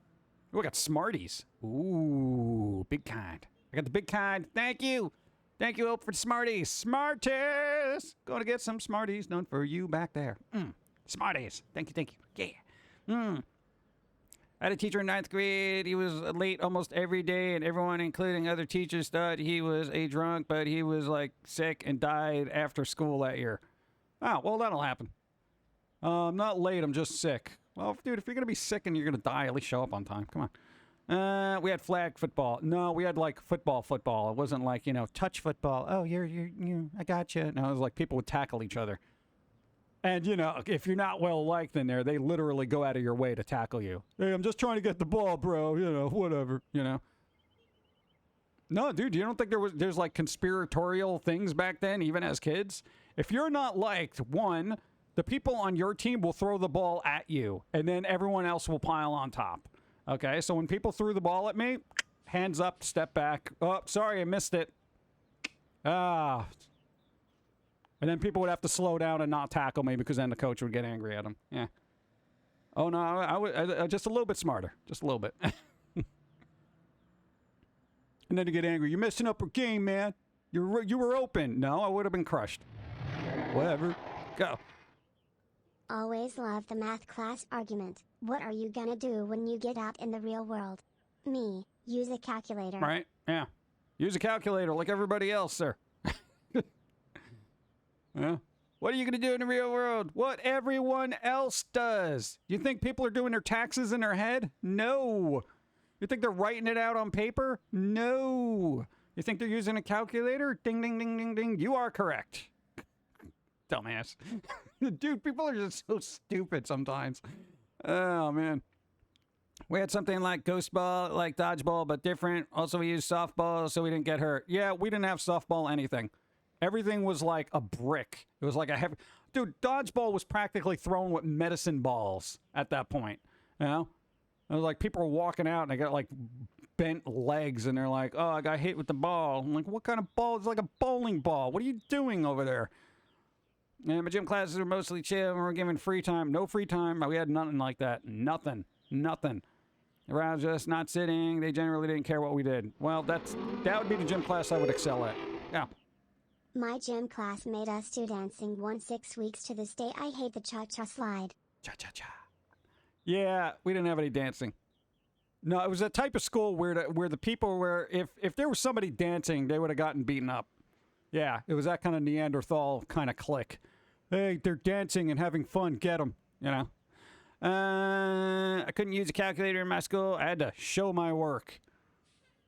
We got Smarties. Ooh, big kind. I got the big kind. Thank you. Thank you, Hope, for the Smarties. Smarties! Going to get some Smarties. None for you back there. Smarties. Thank you. Yeah. I had a teacher in 9th grade. He was late almost every day, and everyone, including other teachers, thought he was a drunk, but he was, like, sick and died after school that year. Oh, well, that'll happen. I'm not late. I'm just sick. Well, dude, if you're going to be sick and you're going to die, at least show up on time. Come on. We had flag football. No, we had like football. It wasn't like, touch football. Oh, I got you. No, it was like people would tackle each other. And, if you're not well liked in there, they literally go out of your way to tackle you. Hey, I'm just trying to get the ball, bro. Whatever, No, dude, you don't think there's like conspiratorial things back then, even as kids? If you're not liked, one, the people on your team will throw the ball at you, and then everyone else will pile on top. Okay, so when people threw the ball at me, hands up, step back. Oh, sorry, I missed it. And then people would have to slow down and not tackle me because then the coach would get angry at them. Yeah. Oh, no, I was just a little bit smarter. Just a little bit. And then to get angry. You're messing up a game, man. You were open. No, I would have been crushed. Whatever. Go. Always love the math class argument. What are you gonna do when you get out in the real world? Me, use a calculator. Right, yeah. Use a calculator like everybody else, sir. Yeah. What are you gonna do in the real world? What everyone else does. You think people are doing their taxes in their head? No. You think they're writing it out on paper? No. You think they're using a calculator? Ding, ding, ding, ding, ding. You are correct. Dumbass. Dude, people are just so stupid sometimes. Oh, man. We had something like ghost ball, like dodgeball, but different. Also, we used softball so we didn't get hurt. Yeah, we didn't have softball anything. Everything was like a brick. It was like a heavy... Dude, dodgeball was practically thrown with medicine balls at that point. It was like people were walking out and they got like bent legs and they're like, oh, I got hit with the ball. I'm like, what kind of ball? It's like a bowling ball. What are you doing over there? And my gym classes were mostly chill and we were given free time. No free time. We had nothing like that. Nothing. Around just not sitting. They generally didn't care what we did. Well, that would be the gym class I would excel at. Yeah. My gym class made us do dancing 6 weeks to this day. I hate the cha-cha slide. Cha-cha-cha. Yeah, we didn't have any dancing. No, it was a type of school where the people were, if there was somebody dancing, they would have gotten beaten up. Yeah, it was that kind of Neanderthal kind of clique. Hey, they're dancing and having fun. Get them, I couldn't use a calculator in my school. I had to show my work.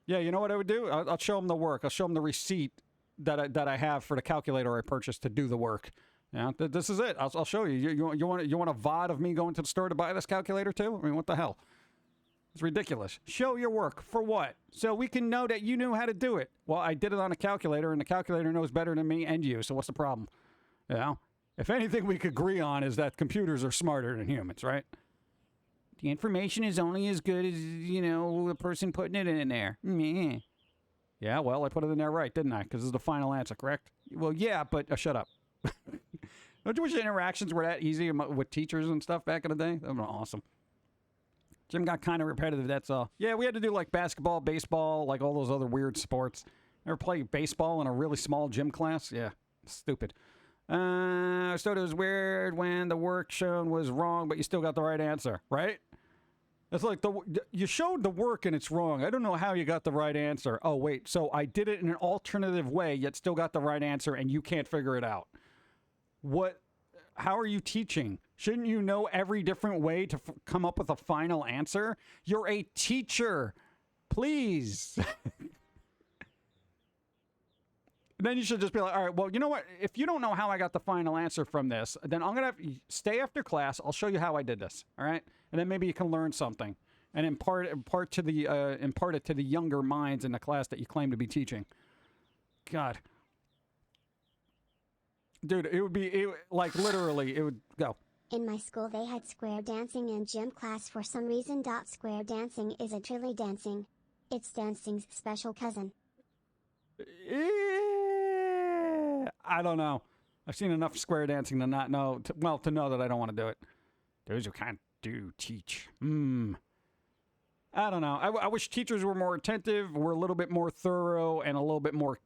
Yeah, you know what I would do? I'll show them the work. I'll show them the receipt that I have for the calculator I purchased to do the work. Yeah, this is it. I'll show you. You want a VOD of me going to the store to buy this calculator too? I mean, what the hell? It's ridiculous. Show your work. For what? So we can know that you knew how to do it. Well, I did it on a calculator, and the calculator knows better than me and you, so what's the problem? If anything we could agree on is that computers are smarter than humans, right? The information is only as good as, the person putting it in there. Meh. Yeah, well, I put it in there right, didn't I? Because this is the final answer, correct? Well, yeah, but shut up. Don't you wish interactions were that easy with teachers and stuff back in the day? That would be awesome. Gym got kind of repetitive, that's all. Yeah, we had to do like basketball, baseball, like all those other weird sports. Ever play baseball in a really small gym class? Yeah, stupid. I thought it was weird when the work shown was wrong, but you still got the right answer, right? It's like you showed the work and it's wrong. I don't know how you got the right answer. Oh, wait, so I did it in an alternative way, yet still got the right answer, and you can't figure it out. What? How are you teaching? Shouldn't you know every different way to come up with a final answer? You're a teacher. Please. Then you should just be like, all right, well, you know what? If you don't know how I got the final answer from this, then I'm going to stay after class. I'll show you how I did this, all right? And then maybe you can learn something and impart it to the younger minds in the class that you claim to be teaching. God. Dude, it would go. In my school they had square dancing in gym class for some reason. Square dancing is actually dancing. It's dancing's special cousin. I don't know. I've seen enough square dancing to not know, to know that I don't want to do it. Those who can't do teach. I don't know. I wish teachers were more attentive, were a little bit more thorough, and a little bit more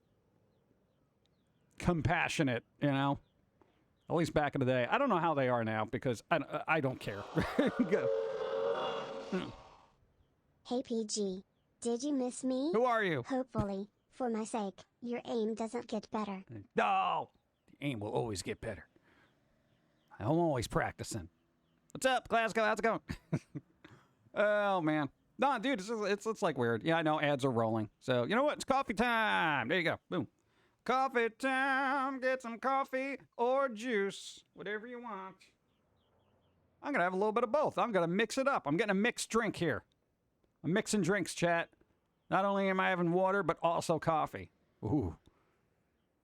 compassionate, you know? At least back in the day. I don't know how they are now because I don't care. Go. Hey PG. Did you miss me? Who are you? Hopefully. For my sake, your aim doesn't get better. No! The aim will always get better. I'm always practicing. What's up, Glasgow? How's it going? Oh, man. No, dude, it's like weird. Yeah, I know ads are rolling. So, you know what? It's coffee time. There you go. Boom. Coffee time. Get some coffee or juice. Whatever you want. I'm going to have a little bit of both. I'm going to mix it up. I'm getting a mixed drink here. I'm mixing drinks, chat. Not only am I having water, but also coffee. Ooh.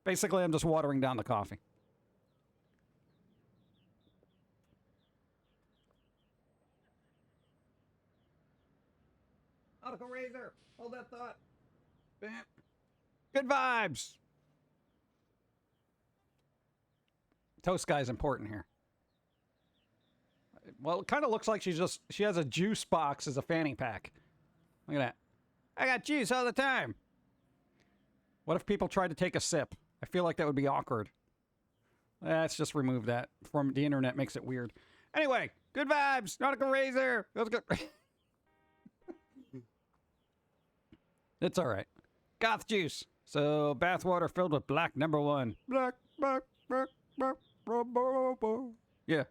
Basically, I'm just watering down the coffee. Nautical Razor, hold that thought. Bam. Good vibes. Toast guy's important here. Well, it kind of looks like she has a juice box as a fanny pack. Look at that. I got juice all the time. What if people tried to take a sip? I feel like that would be awkward. Let's just remove that from the internet. Makes it weird. Anyway, good vibes. Nautical Razor. Let's go. It's all right. Goth juice. So bathwater filled with black number 1. Black. Yeah.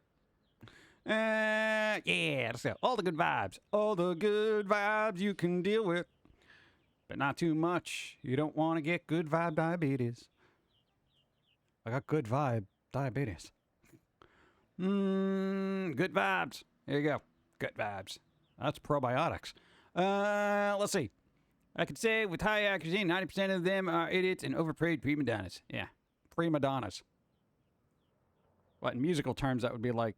Yeah. Let's go. All the good vibes. All the good vibes you can deal with. But not too much. You don't want to get good vibe diabetes. I got good vibe diabetes. Good vibes. There you go. Good vibes. That's probiotics. Let's see. I could say with high accuracy, 90% of them are idiots and overpaid prima donnas. Yeah. Prima donnas. What, in musical terms, that would be like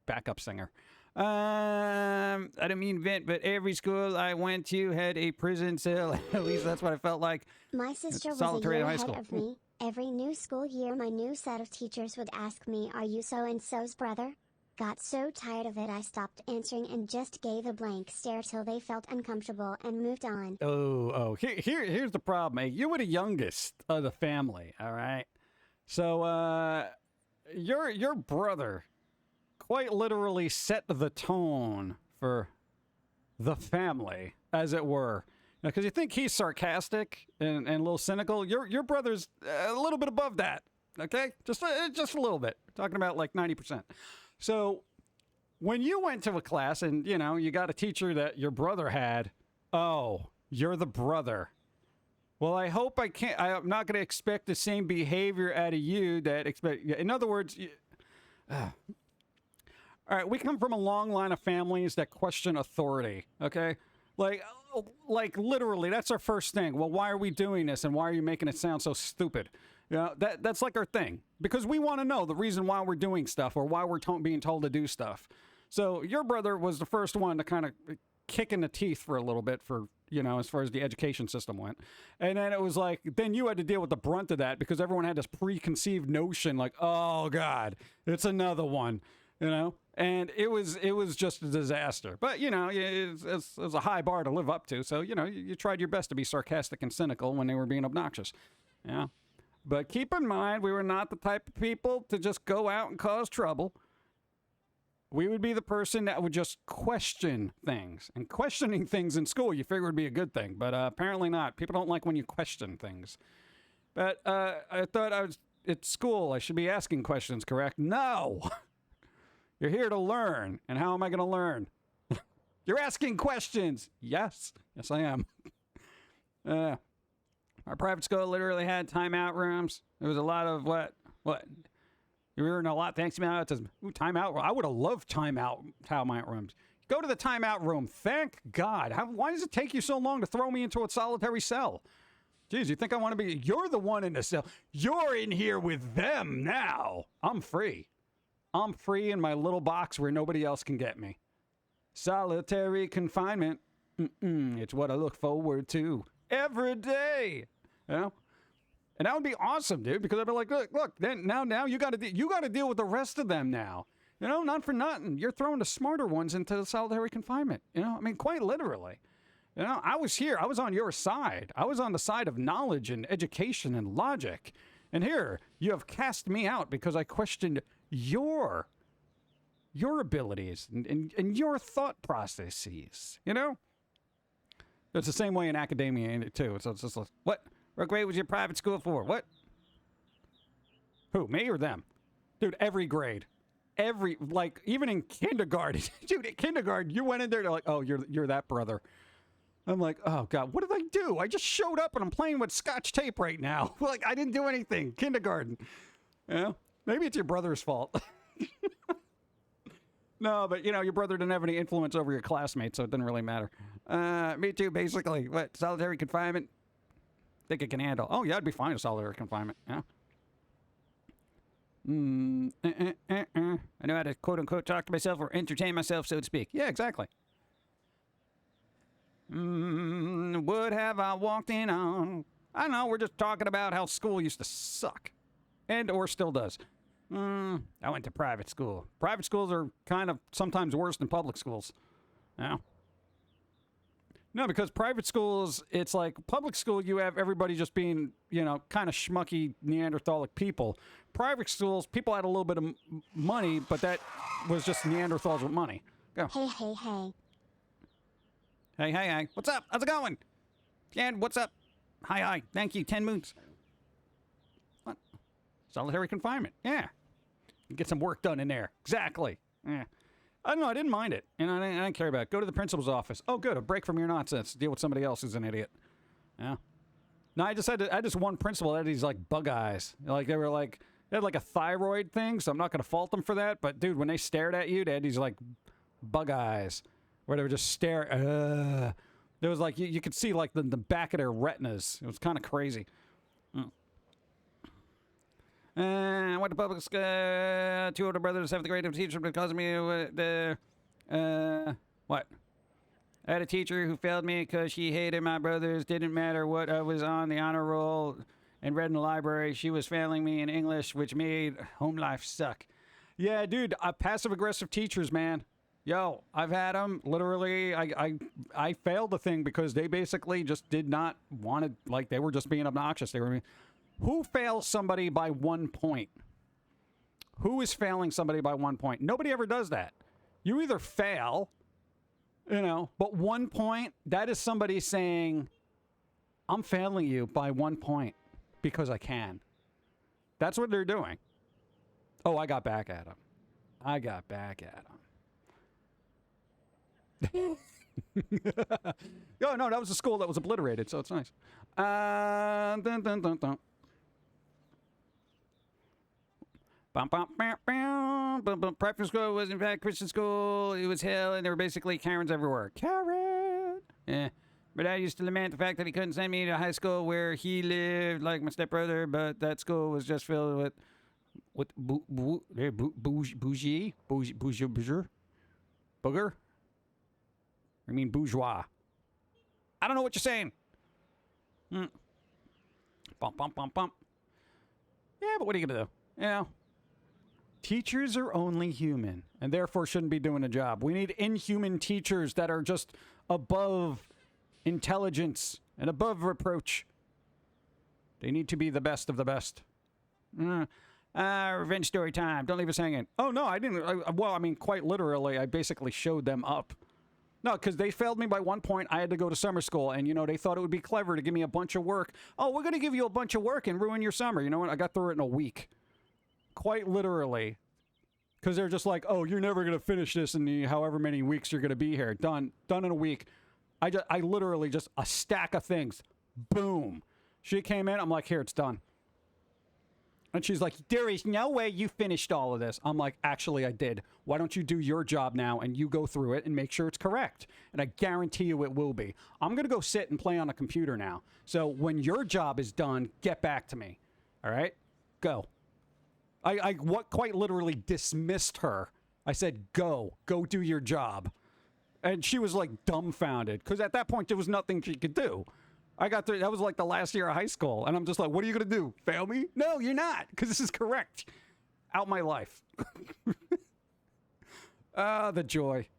backup singer. I don't mean vent, but every school I went to had a prison cell. At least that's what I felt like. My sister was a year ahead of me. Every new school year, my new set of teachers would ask me, "Are you so-and-so's brother?" Got so tired of it I stopped answering and just gave a blank stare till they felt uncomfortable and moved on. Here's the problem, eh? You were the youngest of the family, all right? So, your brother quite literally set the tone for the family, as it were. Because you think he's sarcastic and a little cynical. Your brother's a little bit above that, okay? Just a little bit. We're talking about like 90%. So when you went to a class and, you know, you got a teacher that your brother had, oh, you're the brother. Well, I hope I'm not going to expect the same behavior out of you that in other words, all right, we come from a long line of families that question authority, okay? Like literally, that's our first thing. Well, why are we doing this and why are you making it sound so stupid? You know, that's like our thing. Because we want to know the reason why we're doing stuff or why we're being told to do stuff. So your brother was the first one to kind of kick in the teeth for a little bit for, you know, as far as the education system went. And then it was like, then you had to deal with the brunt of that because everyone had this preconceived notion like, oh, God, it's another one. you know, and it was just a disaster. But you know, it's a high bar to live up to. So you know, you tried your best to be sarcastic and cynical when they were being obnoxious. Yeah, but keep in mind, we were not the type of people to just go out and cause trouble. We would be the person that would just question things. And questioning things in school, you figure would be a good thing. But apparently not. People don't like when you question things. But I thought I was at school. I should be asking questions, correct? No! You're here to learn. And how am I going to learn? You're asking questions. Yes. Yes, I am. Our private school literally had timeout rooms. There was a lot of what? You were in a lot. Thanks, man. It says, ooh, timeout. I would have loved timeout rooms. Go to the timeout room. Thank God. Why does it take you so long to throw me into a solitary cell? Jeez, you think I want to be... You're the one in the cell. You're in here with them now. I'm free. I'm free in my little box where nobody else can get me. Solitary confinement. It's what I look forward to every day. You know? And that would be awesome, dude, because I'd be like, look, then now you got to deal with the rest of them now. You know, not for nothing. You're throwing the smarter ones into solitary confinement. You know, I mean, quite literally. You know, I was here. I was on your side. I was on the side of knowledge and education and logic. And here, you have cast me out because I questioned your abilities and your thought processes. You know? It's the same way in academia, too. It's just like, what? What grade was your private school for? What? Who, me or them? Dude, every grade. Even in kindergarten. Dude, in kindergarten, you went in there, they're like, oh, you're that brother. I'm like, oh, God, what did I do? I just showed up and I'm playing with Scotch tape right now. Like, I didn't do anything. Kindergarten. You know? Maybe it's your brother's fault. No, but, you know, your brother didn't have any influence over your classmates, so it didn't really matter. Me too, basically. What, solitary confinement? Think it can handle. Oh, yeah, I'd be fine with solitary confinement. Yeah. I know how to quote unquote talk to myself or entertain myself, so to speak. Yeah, exactly. What have I walked in on? I don't know. We're just talking about how school used to suck, or still does. I went to private school. Private schools are kind of sometimes worse than public schools. Yeah. No, because private schools, it's like public school, you have everybody just being, you know, kind of schmucky Neanderthalic people. Private schools, people had a little bit of money, but that was just Neanderthals with money. Go. Hey. Hey. What's up? How's it going? Jan, what's up? Hi. Thank you. 10 moons. What? Solitary confinement. Yeah. Get some work done in there. Exactly. Yeah. I don't know. I didn't mind it. You know, I didn't care about it. Go to the principal's office. Oh, good. A break from your nonsense. Deal with somebody else who's an idiot. Yeah. No, I just one principal that had these, like, bug eyes. Like, they had, like, a thyroid thing, so I'm not going to fault them for that. But, dude, when they stared at you, they had these, like, bug eyes where they would just stare. There was, like, you could see, like, the back of their retinas. It was kind of crazy. I went to public school. 2 older brothers have the grade of teacher because of me. What? I had a teacher who failed me because she hated my brothers. Didn't matter what I was on the honor roll and read in the library. She was failing me in English, which made home life suck. Yeah, dude, passive-aggressive teachers, man. Yo, I've had them. Literally, I failed the thing because they basically just did not want to, like, they were just being obnoxious. Who fails somebody by 1 point? Who is failing somebody by 1 point? Nobody ever does that. You either fail, you know, but 1 point, that is somebody saying, I'm failing you by 1 point because I can. That's what they're doing. Oh, I got back at him. Oh, no, that was a school that was obliterated, so it's nice. Private school was in fact Christian school. It was hell, and there were basically Karens everywhere. Karen! Yeah. But I used to lament the fact that he couldn't send me to high school where he lived, like my stepbrother, but that school was just filled with bougie? Booger? I mean bourgeois. I don't know what you're saying. Bump. Yeah, but what are you going to do? You know? Teachers are only human and therefore shouldn't be doing a job. We need inhuman teachers that are just above intelligence and above reproach. They need to be the best of the best. Revenge story time. Don't leave us hanging. Oh, no, I didn't. Well, I mean, quite literally, I basically showed them up. No, because they failed me by one point. I had to go to summer school, and, you know, they thought it would be clever to give me a bunch of work. Oh, we're going to give you a bunch of work and ruin your summer. You know what? I got through it in a week. Quite literally. Because they're just like, oh, you're never going to finish this in the however many weeks you're going to be here. Done in a week. I literally just a stack of things. Boom. She came in. I'm like, here, it's done. And she's like, there is no way you finished all of this. I'm like, actually, I did. Why don't you do your job now and you go through it and make sure it's correct? And I guarantee you it will be. I'm going to go sit and play on a computer now. So when your job is done, get back to me. All right? Go. I quite literally dismissed her. I said, go do your job. And she was like dumbfounded because at that point there was nothing she could do. I got through, that was like the last year of high school. And I'm just like, what are you going to do? Fail me? No, you're not, because this is correct. Out my life. The joy.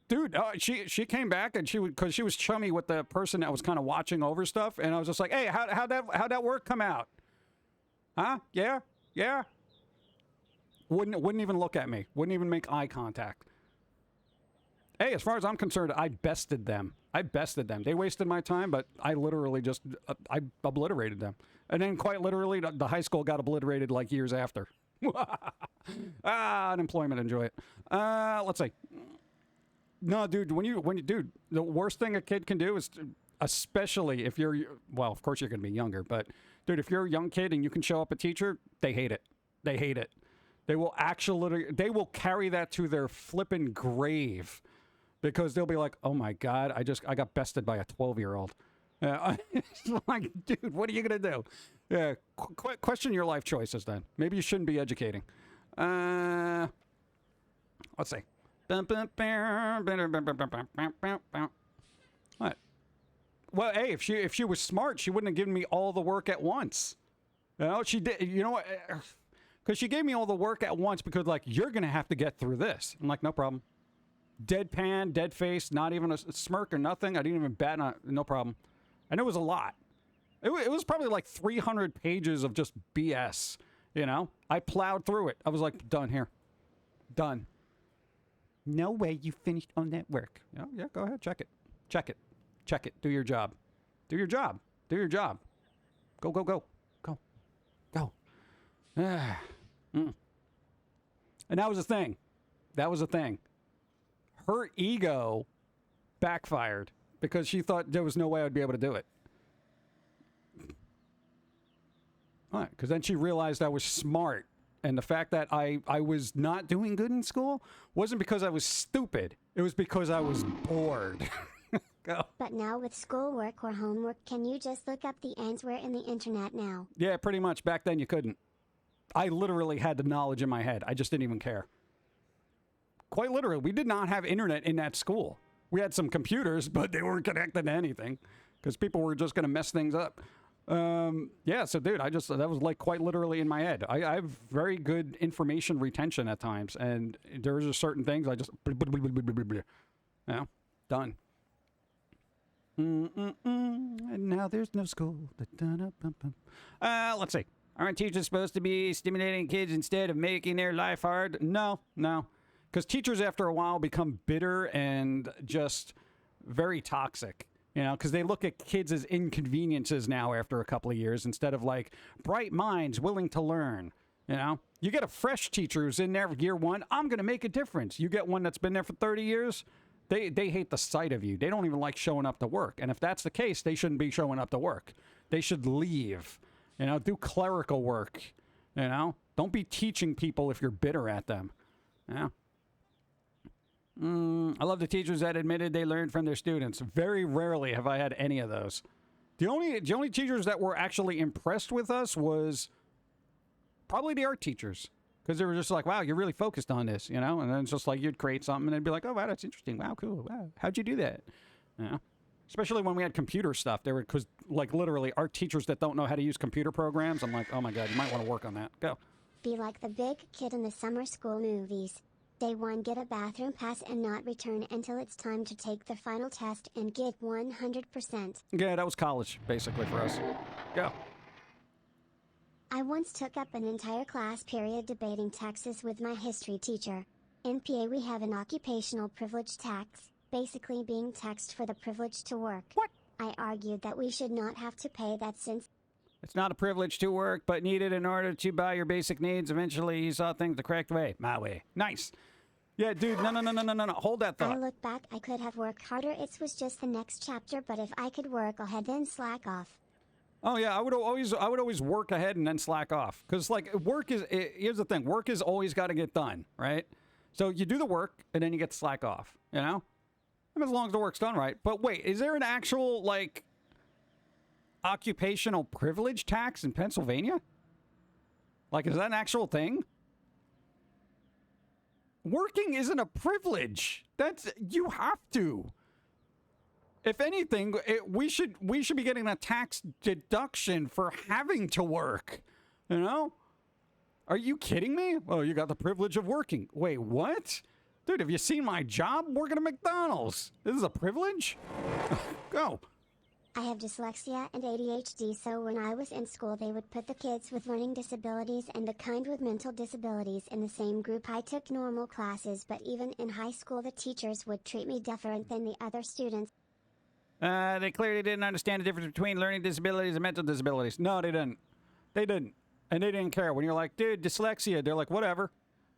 Dude, she came back and because she was chummy with the person that was kind of watching over stuff. And I was just like, hey, how'd that work come out? Huh? Yeah? Yeah? Wouldn't even look at me. Wouldn't even make eye contact. Hey, as far as I'm concerned, I bested them. They wasted my time, but I literally just, I obliterated them. And then quite literally, the high school got obliterated like years after. Unemployment, enjoy it. Let's see. No, dude, dude, the worst thing a kid can do is, especially if you're, well, of course you're going to be younger, but dude, if you're a young kid and you can show up a teacher, they hate it. They hate it. They will carry that to their flippin' grave. Because they'll be like, oh my God, I got bested by a 12-year-old. It's like, dude, what are you going to do? Yeah, question your life choices then. Maybe you shouldn't be educating. Let's see. What? Well, hey, if she was smart, she wouldn't have given me all the work at once. You know, she did. You know what? Because she gave me all the work at once because, like, you're going to have to get through this. I'm like, no problem. Deadpan, dead face, not even a smirk or nothing. I didn't even bat on it. No problem. And it was a lot. It was probably like 300 pages of just BS, you know? I plowed through it. I was like, done here. Done. No way you finished on that work. Yeah, go ahead. Check it. Check it. Check it. Do your job. Do your job. Do your job. Go, go, go. Go. Go. And that was the thing. That was the thing. Her ego backfired because she thought there was no way I'd be able to do it. All right, because then she realized I was smart. And the fact that I was not doing good in school wasn't because I was stupid. It was because I was bored. Go. But now with schoolwork or homework, can you just look up the answer in the internet now? Yeah, pretty much. Back then you couldn't. I literally had the knowledge in my head. I just didn't even care. Quite literally, we did not have internet in that school. We had some computers, but they weren't connected to anything because people were just going to mess things up. Yeah, so dude, that was like quite literally in my head. I have very good information retention at times, and there's just certain things I just, yeah, done. And now there's no school. Let's see. Aren't teachers supposed to be stimulating kids instead of making their life hard? No. Because teachers, after a while, become bitter and just very toxic, you know, because they look at kids as inconveniences now after a couple of years instead of, like, bright minds willing to learn, you know. You get a fresh teacher who's in there year one, I'm going to make a difference. You get one that's been there for 30 years, they hate the sight of you. They don't even like showing up to work. And if that's the case, they shouldn't be showing up to work. They should leave, you know, do clerical work, you know. Don't be teaching people if you're bitter at them, you know. I love the teachers that admitted they learned from their students. Very rarely have I had any of those. The only teachers that were actually impressed with us was probably the art teachers. Because they were just like, wow, you're really focused on this, you know? And then it's just like you'd create something and they'd be like, oh, wow, that's interesting. Wow, cool. Wow, how'd you do that? You know? Especially when we had computer stuff. There were, because, like, literally art teachers that don't know how to use computer programs. I'm like, oh, my God, you might want to work on that. Go. Be like the big kid in the summer school movies. Day 1 get a bathroom pass and not return until it's time to take the final test and get 100%. Yeah, that was college, basically, for us. Go. I once took up an entire class period debating taxes with my history teacher. In PA we have an occupational privilege tax, basically being taxed for the privilege to work. What? I argued that we should not have to pay that since It's not a privilege to work, but needed in order to buy your basic needs. Eventually, he saw things the correct way. My way. Nice. Yeah, dude, no. Hold that I thought. look back, I could have worked harder. It was just the next chapter, but if I could work ahead then slack off. Oh yeah, I would always work ahead and then slack off. Because like here's the thing, work is always got to get done, right? So you do the work and then you get to slack off, you know? I mean, as long as the work's done right. But wait, is there an actual like occupational privilege tax in Pennsylvania? Like, is that an actual thing? Working isn't a privilege. You have to. If anything, we should be getting a tax deduction for having to work. You know? Are you kidding me? Oh, you got the privilege of working. Wait, what? Dude, have you seen my job working at McDonald's? This is a privilege? Go. I have dyslexia and ADHD, so when I was in school they would put the kids with learning disabilities and the kind with mental disabilities in the same group. I took normal classes, but even in high school the teachers would treat me different than the other students. They clearly didn't understand the difference between learning disabilities and mental disabilities. No, they didn't. They didn't. And they didn't care. When you're like, dude, dyslexia, they're like, whatever.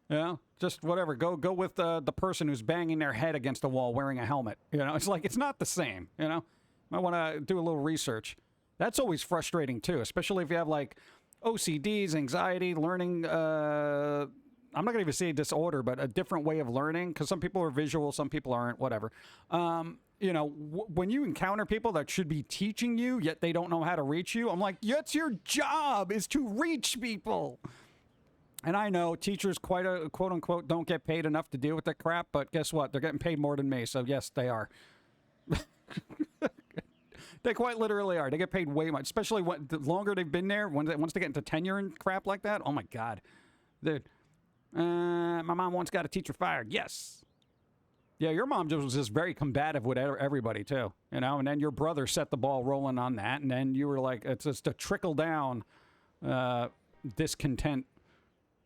You know, just whatever. Go with the person who's banging their head against a wall wearing a helmet. You know, it's like, it's not the same, you know? Might want to do a little research. That's always frustrating, too, especially if you have, like, OCDs, anxiety, learning, I'm not going to even say disorder, but a different way of learning, because some people are visual, some people aren't, whatever. You know, when you encounter people that should be teaching you, yet they don't know how to reach you, I'm like, that's your job, is to reach people. And I know teachers, quote-unquote, don't get paid enough to deal with that crap, but guess what? They're getting paid more than me, so yes, they are. They quite literally are. They get paid way much, especially the longer they've been there. Once they get into tenure and crap like that, oh my God. Dude, my mom once got a teacher fired. Yes. Yeah, your mom was just very combative with everybody, too. You know, and then your brother set the ball rolling on that, and then you were like, it's just a trickle-down discontent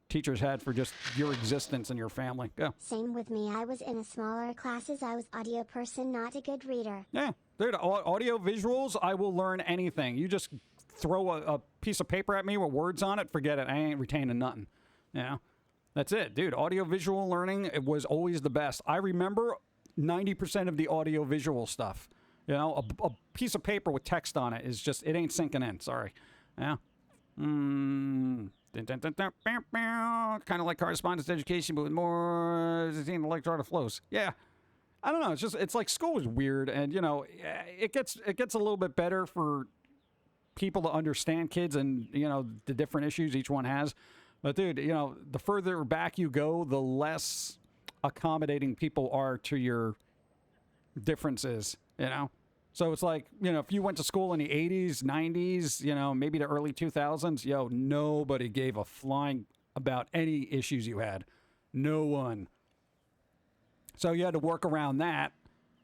teachers had for just your existence and your family. Go. Same with me. I was in a smaller classes. I was audio person, not a good reader. Yeah. Dude, audio visuals, I will learn anything. You just throw a piece of paper at me with words on it, forget it. I ain't retaining nothing. You know? That's it. Dude, audio visual learning, it was always the best. I remember 90% of the audio visual stuff. You know, a piece of paper with text on it is just, it ain't sinking in. Sorry. Yeah. Kind of like correspondence education, but with more electronic flows. Yeah. I don't know. It's just, it's like school is weird, and you know, it gets a little bit better for people to understand kids and you know the different issues each one has. But dude, you know, the further back you go, the less accommodating people are to your differences. You know, so it's like, you know, if you went to school in the 80s, 90s, you know, maybe the early 2000s, yo, nobody gave a flying about any issues you had. No one. So you had to work around that,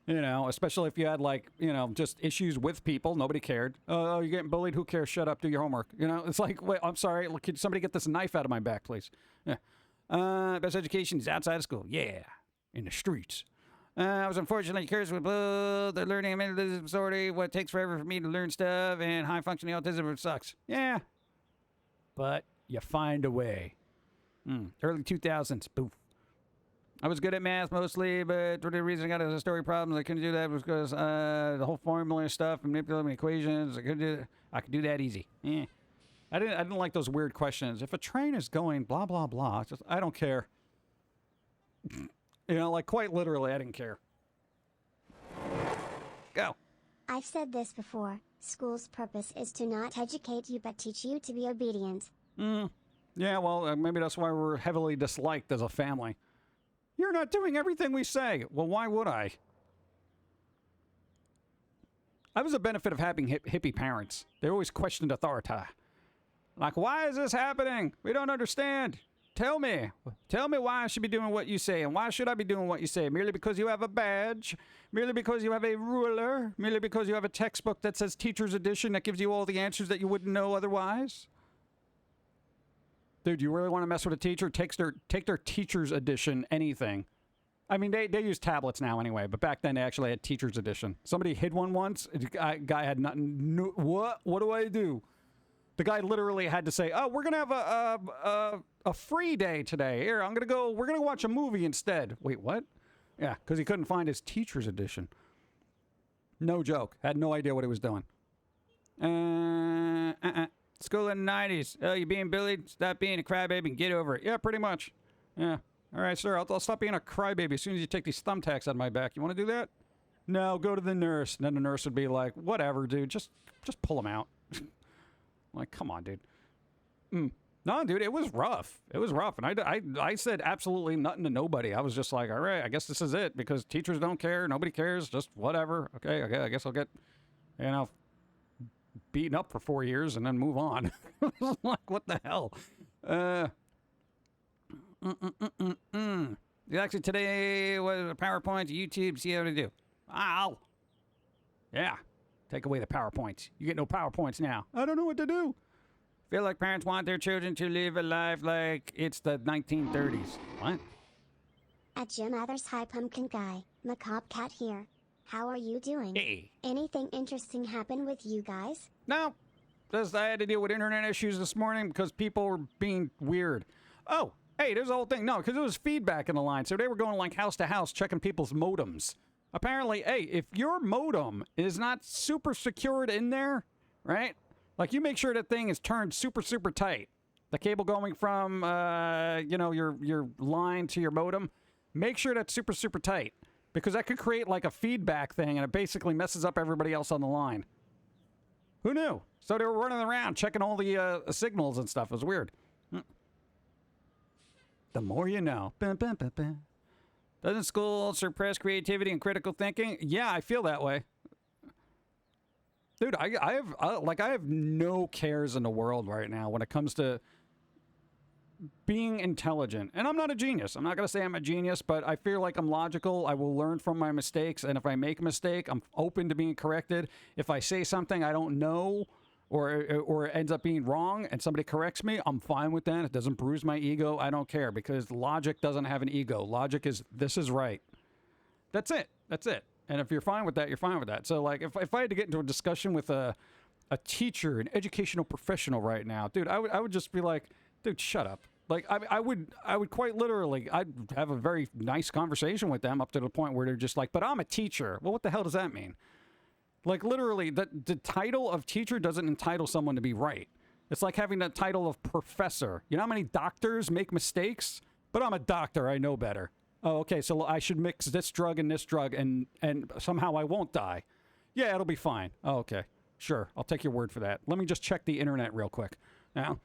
you know, especially if you had, like, you know, just issues with people. Nobody cared. Oh, you're getting bullied. Who cares? Shut up. Do your homework. You know, it's like, wait, I'm sorry. Look, can somebody get this knife out of my back, please? Yeah. Best education is outside of school. Yeah. In the streets. I was unfortunately cursed with the learning amenity disorder. What takes forever for me to learn stuff, and high functioning autism sucks. Yeah. But you find a way. Early 2000s. Boof. I was good at math mostly, but for the reason I got into story problems, I couldn't do that was because the whole formula stuff and manipulating equations. I could do that easy. Yeah. I didn't like those weird questions. If a train is going blah blah blah, just I don't care. You know, like quite literally, I didn't care. Go. I've said this before. School's purpose is to not educate you, but teach you to be obedient. Yeah, well, maybe that's why we're heavily disliked as a family. You're not doing everything we say. Well, why would I? I was a benefit of having hippie parents. They always questioned authority. Like, why is this happening? We don't understand. Tell me why I should be doing what you say, and why should I be doing what you say? Merely because you have a badge? Merely because you have a ruler? Merely because you have a textbook that says Teacher's Edition that gives you all the answers that you wouldn't know otherwise? Dude, you really want to mess with a teacher? Take their Teacher's Edition anything. I mean, they use tablets now anyway, but back then they actually had Teacher's Edition. Somebody hid one once. Guy had nothing. No, what do I do? The guy literally had to say, "Oh, we're gonna have a free day today. Here, we're gonna watch a movie instead." Wait, what? Yeah, because he couldn't find his Teacher's Edition. No joke. Had no idea what he was doing. School in the 90s. Oh, you being bullied? Stop being a crybaby and get over it. Yeah, pretty much. Yeah. All right, sir. I'll stop being a crybaby as soon as you take these thumbtacks out of my back. You want to do that? No, go to the nurse. And then the nurse would be like, "Whatever, dude. Just pull him out." Like, come on, dude. No, dude, it was rough. It was rough. And I said absolutely nothing to nobody. I was just like, all right, I guess this is it, because teachers don't care. Nobody cares. Just whatever. Okay, I guess I'll get, beaten up for 4 years and then move on. Like, what the hell? Actually, today was a PowerPoint, YouTube, see how to do. Ow. Yeah. Take away the PowerPoints. You get no PowerPoints now. I don't know what to do. Feel like parents want their children to live a life like it's the 1930s. What? At Jim Others, hi Pumpkin Guy, Macabre Cat here. How are you doing? Hey. Anything interesting happen with you guys? No. Just I had to deal with internet issues this morning because people were being weird. Oh, hey, there's the whole thing. No, because it was feedback in the line. So they were going like house to house checking people's modems. Apparently, hey, if your modem is not super secured in there, right? Like, you make sure that thing is turned super, super tight. The cable going from, your line to your modem, make sure that's super, super tight. Because that could create, like, a feedback thing, and it basically messes up everybody else on the line. Who knew? So they were running around checking all the signals and stuff. It was weird. The more you know. Bum, bum, bum, bum. Doesn't school suppress creativity and critical thinking? Yeah, I feel that way. Dude, I have no cares in the world right now when it comes to being intelligent. And I'm not a genius. I'm not going to say I'm a genius, but I feel like I'm logical. I will learn from my mistakes. And if I make a mistake, I'm open to being corrected. If I say something I don't know or it ends up being wrong and somebody corrects me, I'm fine with that. It doesn't bruise my ego. I don't care, because logic doesn't have an ego. Logic is, this is right. That's it. That's it. And if you're fine with that, you're fine with that. So, like, if I had to get into a discussion with a teacher, an educational professional right now, dude, I would just be like, dude, shut up. Like, I would quite literally, I'd have a very nice conversation with them up to the point where they're just like, but I'm a teacher. Well, what the hell does that mean? Like, literally, the title of teacher doesn't entitle someone to be right. It's like having the title of professor. You know how many doctors make mistakes? But I'm a doctor. I know better. Oh, okay, so I should mix this drug and and somehow I won't die. Yeah, it'll be fine. Oh, okay. Sure, I'll take your word for that. Let me just check the internet real quick. Now,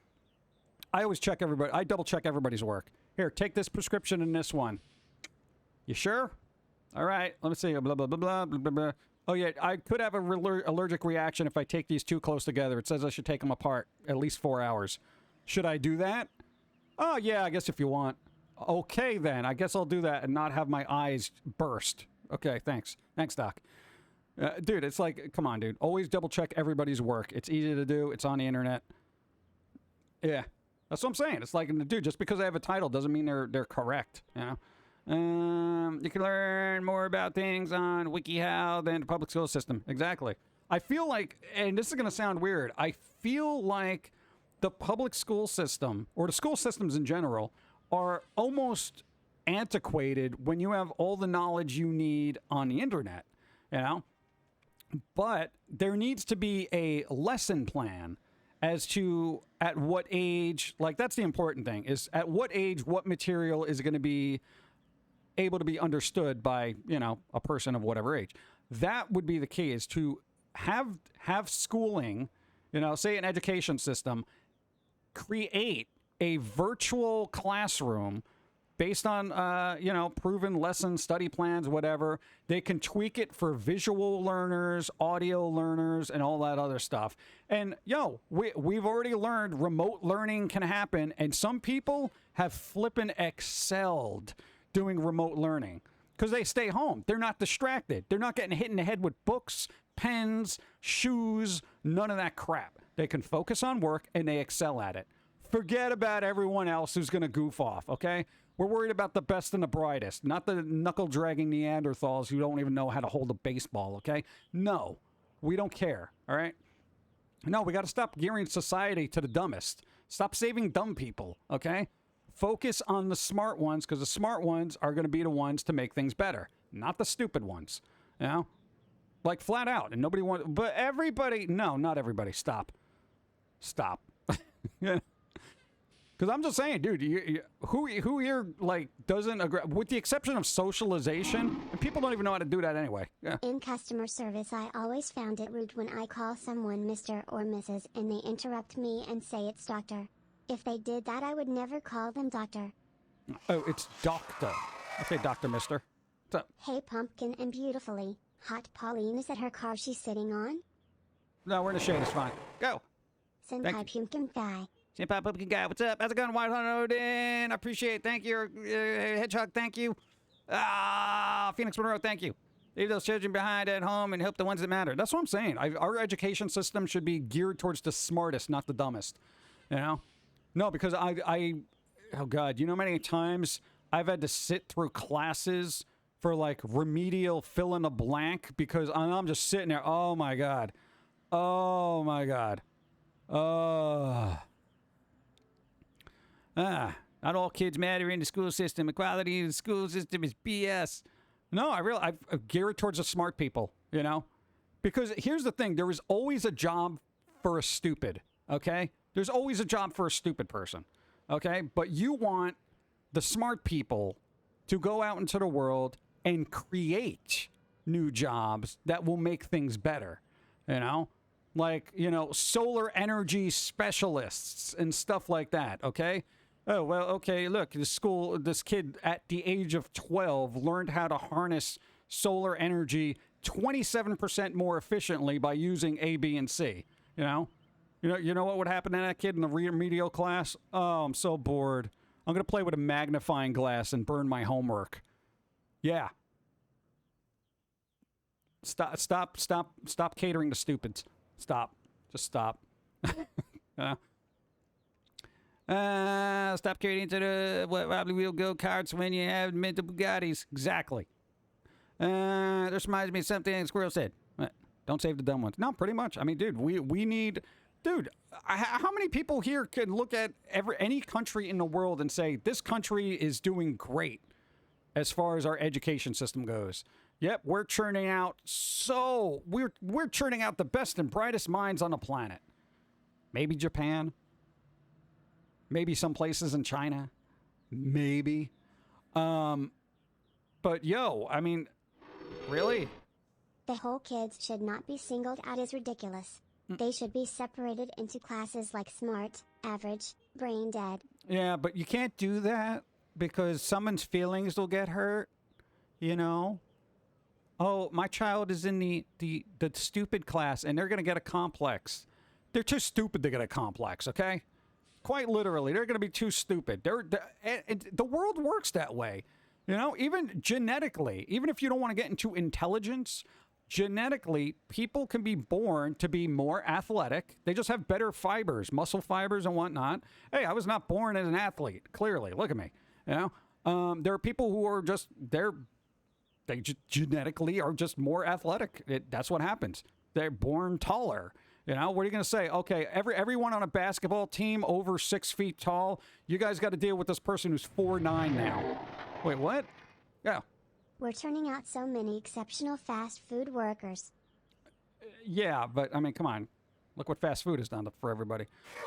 I always check everybody. I double check everybody's work. Here, take this prescription and this one. You sure? All right, let me see. Blah, blah, blah, blah, blah, blah, blah. Oh, yeah, I could have an allergic reaction if I take these too close together. It says I should take them apart at least 4 hours. Should I do that? Oh, yeah, I guess if you want. Okay, then. I guess I'll do that and not have my eyes burst. Okay, thanks. Thanks, Doc. Dude, it's like, come on, dude. Always double check everybody's work. It's easy to do. It's on the internet. Yeah, that's what I'm saying. It's like, dude, just because they have a title doesn't mean they're correct, you know? You can learn more about things on WikiHow than the public school system. Exactly. I feel like, and this is going to sound weird, I feel like the public school system, or the school systems in general, are almost antiquated when you have all the knowledge you need on the internet, you know? But there needs to be a lesson plan as to at what age, like, that's the important thing, is at what age what material is going to be able to be understood by, you know, a person of whatever age. That would be the key, is to have schooling, you know, say an education system, create a virtual classroom based on, proven lessons, study plans, whatever. They can tweak it for visual learners, audio learners, and all that other stuff. And, we've already learned remote learning can happen, and some people have flippin' excelled doing remote learning because they stay home. They're not distracted. They're not getting hit in the head with books, pens, shoes, none of that crap. They can focus on work, and they excel at it. Forget about everyone else who's going to goof off, okay? We're worried about the best and the brightest, not the knuckle-dragging Neanderthals who don't even know how to hold a baseball, okay? No, we don't care, all right? No, we got to stop gearing society to the dumbest. Stop saving dumb people, okay? Focus on the smart ones, because the smart ones are going to be the ones to make things better, not the stupid ones, you know? Like, flat out, and nobody wants... But everybody... No, not everybody. Stop. Stop. Yeah. Because I'm just saying, dude, who here, like, doesn't agree, with the exception of socialization, and people don't even know how to do that anyway. Yeah. In customer service, I always found it rude when I call someone Mr. or Mrs. and they interrupt me and say it's doctor. If they did that, I would never call them doctor. Oh, it's doctor. Okay, Dr. Mister. What's up? Hey, Pum'Kin and beautifully hot Pauline, is that her car she's sitting on? No, we're in the shade. It's fine. Go. Senpai Pum'Kin guy. Senpai Pum'Kin guy, what's up? How's it going? White Hunter Odin. I appreciate it. Thank you. Hedgehog, thank you. Phoenix Monroe, thank you. Leave those children behind at home and help the ones that matter. That's what I'm saying. Our education system should be geared towards the smartest, not the dumbest. You know? No, because oh God, you know how many times I've had to sit through classes for like remedial fill in a blank because I'm just sitting there. Oh my God. Oh my God. Not all kids matter in the school system. Equality in the school system is BS. No, I gear it towards the smart people, you know? Because here's the thing. There is always a job for a stupid, okay? There's always a job for a stupid person, okay? But you want the smart people to go out into the world and create new jobs that will make things better, you know? Like, you know, solar energy specialists and stuff like that, okay? Oh, well, okay, look, this kid at the age of 12 learned how to harness solar energy 27% more efficiently by using A, B, and C, you know? You know what would happen to that kid in the remedial class? Oh, I'm so bored. I'm going to play with a magnifying glass and burn my homework. Yeah. Stop catering to stupids. Stop. Just stop. Stop catering to the wobbly wheel go-karts when you have mental Bugattis. Exactly. This reminds me of something Squirrel said. Don't save the dumb ones. No, pretty much. I mean, dude, we need... Dude, how many people here can look at any country in the world and say, this country is doing great as far as our education system goes? Yep, we're churning out we're churning out the best and brightest minds on the planet. Maybe Japan. Maybe some places in China. Maybe. But yo, I mean, really? The whole kids should not be singled out as ridiculous. They should be separated into classes like smart, average, brain dead. Yeah, but you can't do that because someone's feelings will get hurt, you know? Oh, my child is in the stupid class and they're going to get a complex. They're too stupid to get a complex, okay? Quite literally, they're going to be too stupid. The world works that way. You know, even genetically, even if you don't want to get into intelligence, genetically, people can be born to be more athletic. They just have better fibers, muscle fibers and whatnot. Hey, I was not born as an athlete, clearly. Look at me. You know, there are people who are just, they genetically are just more athletic. That's what happens. They're born taller. You know, what are you going to say? Okay, everyone on a basketball team over 6 feet tall, you guys got to deal with this person who's 4'9" now. Wait, what? Yeah. We're turning out so many exceptional fast food workers. Yeah, but, I mean, come on. Look what fast food has done for everybody.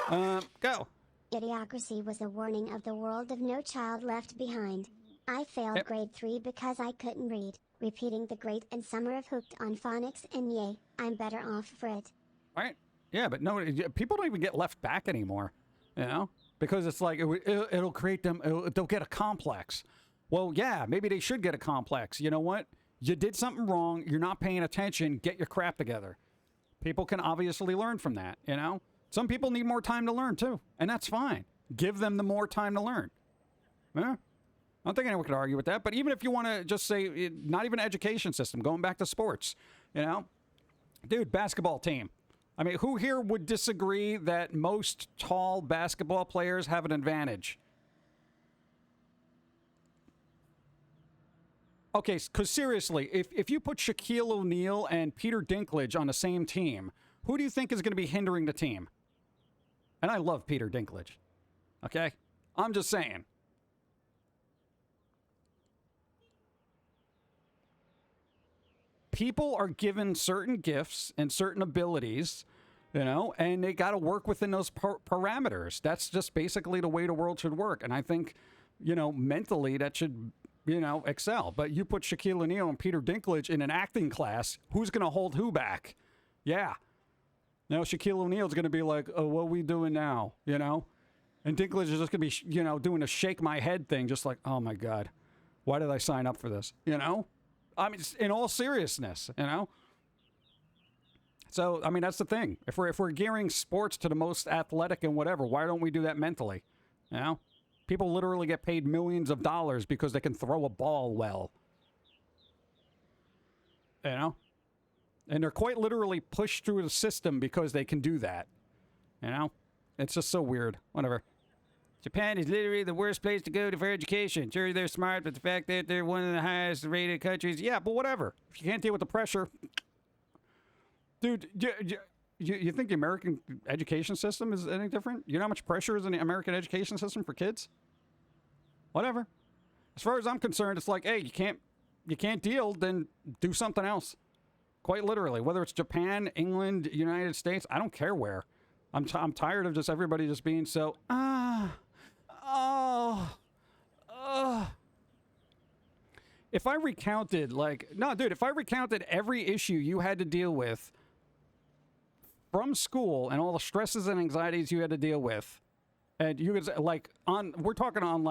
Go. Idiocracy was a warning of the world of No Child Left Behind. I failed grade 3 because I couldn't read. Repeating the great and summer of Hooked on phonics, and yay, I'm better off for it. Right? Yeah, but no, people don't even get left back anymore. You know? because it's like it'll create them. They'll get a complex. Well, yeah, maybe they should get a complex. You know what? You did something wrong. You're not paying attention. Get your crap together. People can obviously learn from that. You know, some people need more time to learn too, and that's fine. Give them the more time to learn. Yeah. I don't think anyone could argue with that. But even if you want to just say, not even education system, going back to sports, you know, dude, basketball team. I mean, who here would disagree that most tall basketball players have an advantage? Okay, because seriously, if you put Shaquille O'Neal and Peter Dinklage on the same team, who do you think is going to be hindering the team? And I love Peter Dinklage. Okay? I'm just saying. People are given certain gifts and certain abilities, you know, and they got to work within those parameters. That's just basically the way the world should work. And I think, you know, mentally that should, you know, excel. But you put Shaquille O'Neal and Peter Dinklage in an acting class, who's going to hold who back? Yeah. Now Shaquille O'Neal's going to be like, oh, what are we doing now? You know? And Dinklage is just going to be, you know, doing a shake my head thing, just like, oh my God, why did I sign up for this? You know? I mean, in all seriousness, you know? So, I mean, that's the thing. If we're gearing sports to the most athletic and whatever, why don't we do that mentally? You know? People literally get paid millions of dollars because they can throw a ball well. You know? And they're quite literally pushed through the system because they can do that. You know? It's just so weird. Whatever. Japan is literally the worst place to go for education. Sure, they're smart, but the fact that they're one of the highest rated countries, yeah, but whatever. If you can't deal with the pressure, dude, you think the American education system is any different? You know how much pressure is in the American education system for kids? Whatever. As far as I'm concerned, it's like, hey, you can't deal, then do something else. Quite literally, whether it's Japan, England, United States, I don't care where. I'm tired of just everybody just being so, If I recounted, if I recounted every issue you had to deal with from school and all the stresses and anxieties you had to deal with, and you could, we're talking on,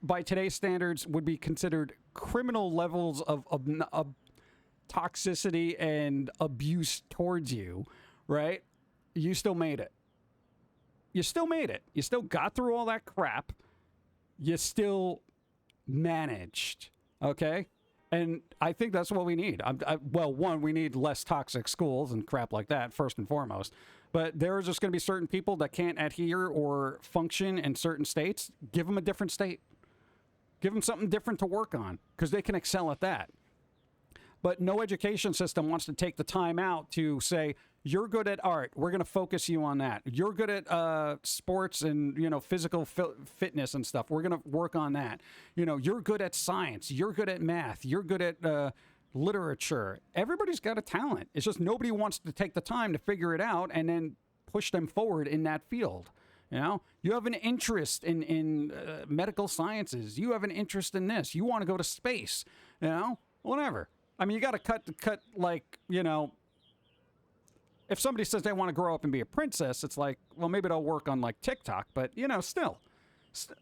by today's standards, would be considered criminal levels of toxicity and abuse towards you, right? You still made it. You still made it. You still got through all that crap. You still managed, okay? And I think that's what we need. One, we need less toxic schools and crap like that, first and foremost. But there are just going to be certain people that can't adhere or function in certain states. Give them a different state. Give them something different to work on, because they can excel at that. But no education system wants to take the time out to say, you're good at art. We're going to focus you on that. You're good at sports and, you know, physical fitness and stuff. We're going to work on that. You know, you're good at science. You're good at math. You're good at literature. Everybody's got a talent. It's just nobody wants to take the time to figure it out and then push them forward in that field. You know, you have an interest in medical sciences. You have an interest in this. You want to go to space, you know, whatever. I mean, you got to cut like, you know, if somebody says they want to grow up and be a princess, it's like, well, maybe they'll work on like TikTok, but you know, still,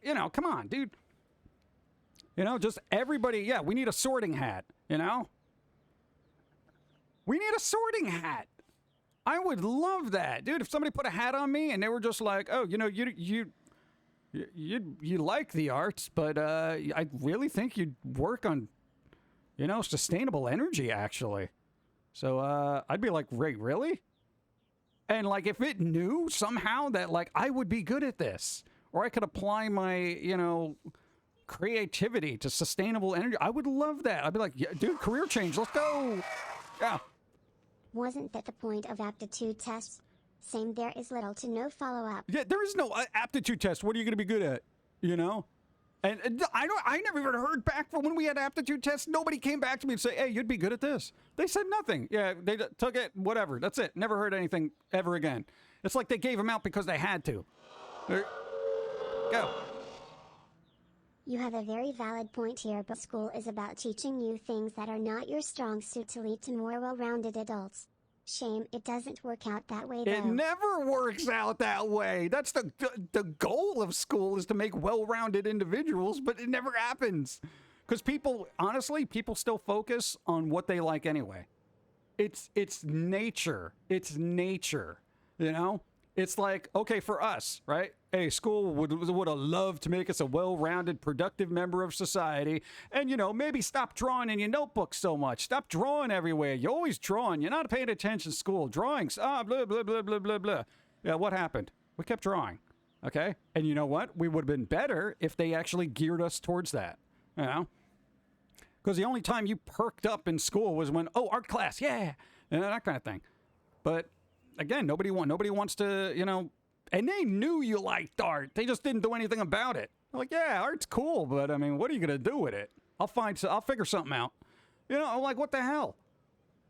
you know, come on, dude. You know, just everybody. Yeah, we need a sorting hat, you know, we need a sorting hat. I would love that, dude. If somebody put a hat on me and they were just like, oh, you know, you like the arts, but I really think you'd work on, you know, sustainable energy, actually. So I'd be like, wait, really? And like, if it knew somehow that like I would be good at this, or I could apply my, you know, creativity to sustainable energy, I would love that. I'd be like, yeah, dude, career change, let's go. Yeah. Wasn't that the point of aptitude tests? Same, there is little to no follow-up. Yeah, there is no aptitude test. What are you going to be good at? You know? And I never even heard back from when we had aptitude tests. Nobody came back to me and say, hey, you'd be good at this. They said nothing. Yeah, they took it, whatever. That's it. Never heard anything ever again. It's like they gave them out because they had to. Go. You have a very valid point here, but school is about teaching you things that are not your strong suit to lead to more well-rounded adults. Shame it doesn't work out that way, It though. never works out that way. That's the goal of school, is to make well-rounded individuals, but it never happens. Because people, honestly, people still focus on what they like anyway. It's nature. It's nature, you know? It's like, okay, for us, right? Hey, school would have loved to make us a well-rounded, productive member of society. And, you know, maybe stop drawing in your notebook so much. Stop drawing everywhere. You're always drawing. You're not paying attention to school. Drawings, blah, blah, blah, blah, blah, blah. Yeah, what happened? We kept drawing, okay? And you know what? We would have been better if they actually geared us towards that, you know? Because the only time you perked up in school was when, oh, art class, yeah, and that kind of thing. But again, nobody wants to, you know, and they knew you liked art. They just didn't do anything about it. They're like, yeah, art's cool, but I mean, what are you gonna do with it? I'll figure something out. You know, I'm like, what the hell?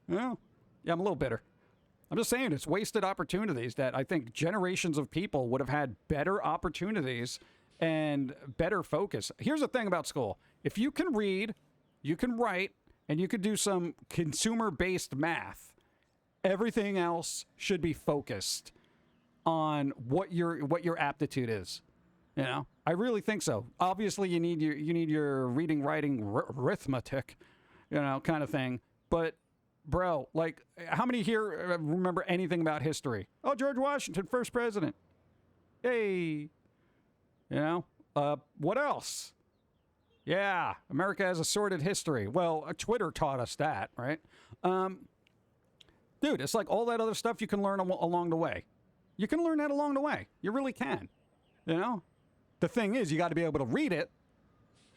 You know? Yeah, I'm a little bitter. I'm just saying, it's wasted opportunities that I think generations of people would have had better opportunities and better focus. Here's the thing about school: if you can read, you can write, and you could do some consumer-based math, everything else should be focused on what your aptitude is. You know, I really think so. Obviously, you need your reading, writing, arithmetic, you know, kind of thing. But, bro, like, how many here remember anything about history? Oh, George Washington, first president. Hey, you know, what else? Yeah, America has a sordid history. Well, Twitter taught us that, right? Dude, it's like all that other stuff you can learn along the way. You can learn that along the way. You really can. You know? The thing is, you got to be able to read it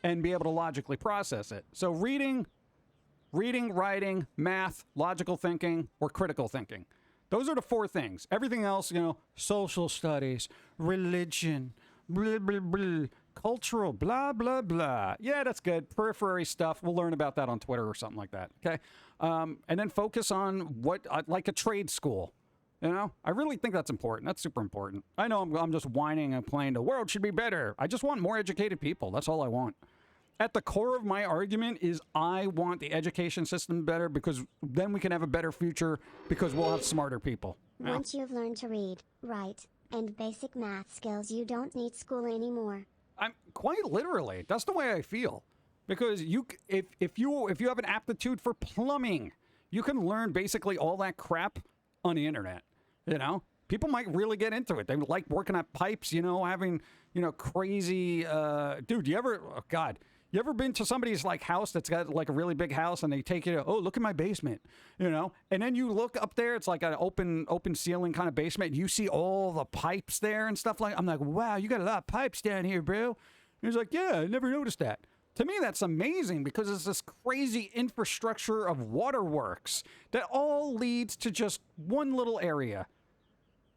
and be able to logically process it. So reading, writing, math, logical thinking, or critical thinking. Those are the four things. Everything else, you know, social studies, religion, blah, blah, blah, cultural, blah, blah, blah. Yeah, that's good. Periphery stuff. We'll learn about that on Twitter or something like that. Okay. And then focus on what, like a trade school. You know, I really think that's important. That's super important. I know I'm just whining and playing the world should be better. I just want more educated people. That's all I want. At the core of my argument is I want the education system better, because then we can have a better future, because we'll have smarter people. You know? Once you've learned to read, write, and basic math skills, you don't need school anymore. I'm quite literally. That's the way I feel. Because if you have an aptitude for plumbing, you can learn basically all that crap on the internet. You know, people might really get into it. They like working at pipes. You know, having crazy. Dude, you ever been to somebody's like house that's got like a really big house, and they take you to, oh, look at my basement, you know, and then you look up there, it's like an open ceiling kind of basement, and you see all the pipes there and stuff like. I'm like, wow, you got a lot of pipes down here, bro. And he's like, yeah, I never noticed that. To me, that's amazing, because it's this crazy infrastructure of waterworks that all leads to just one little area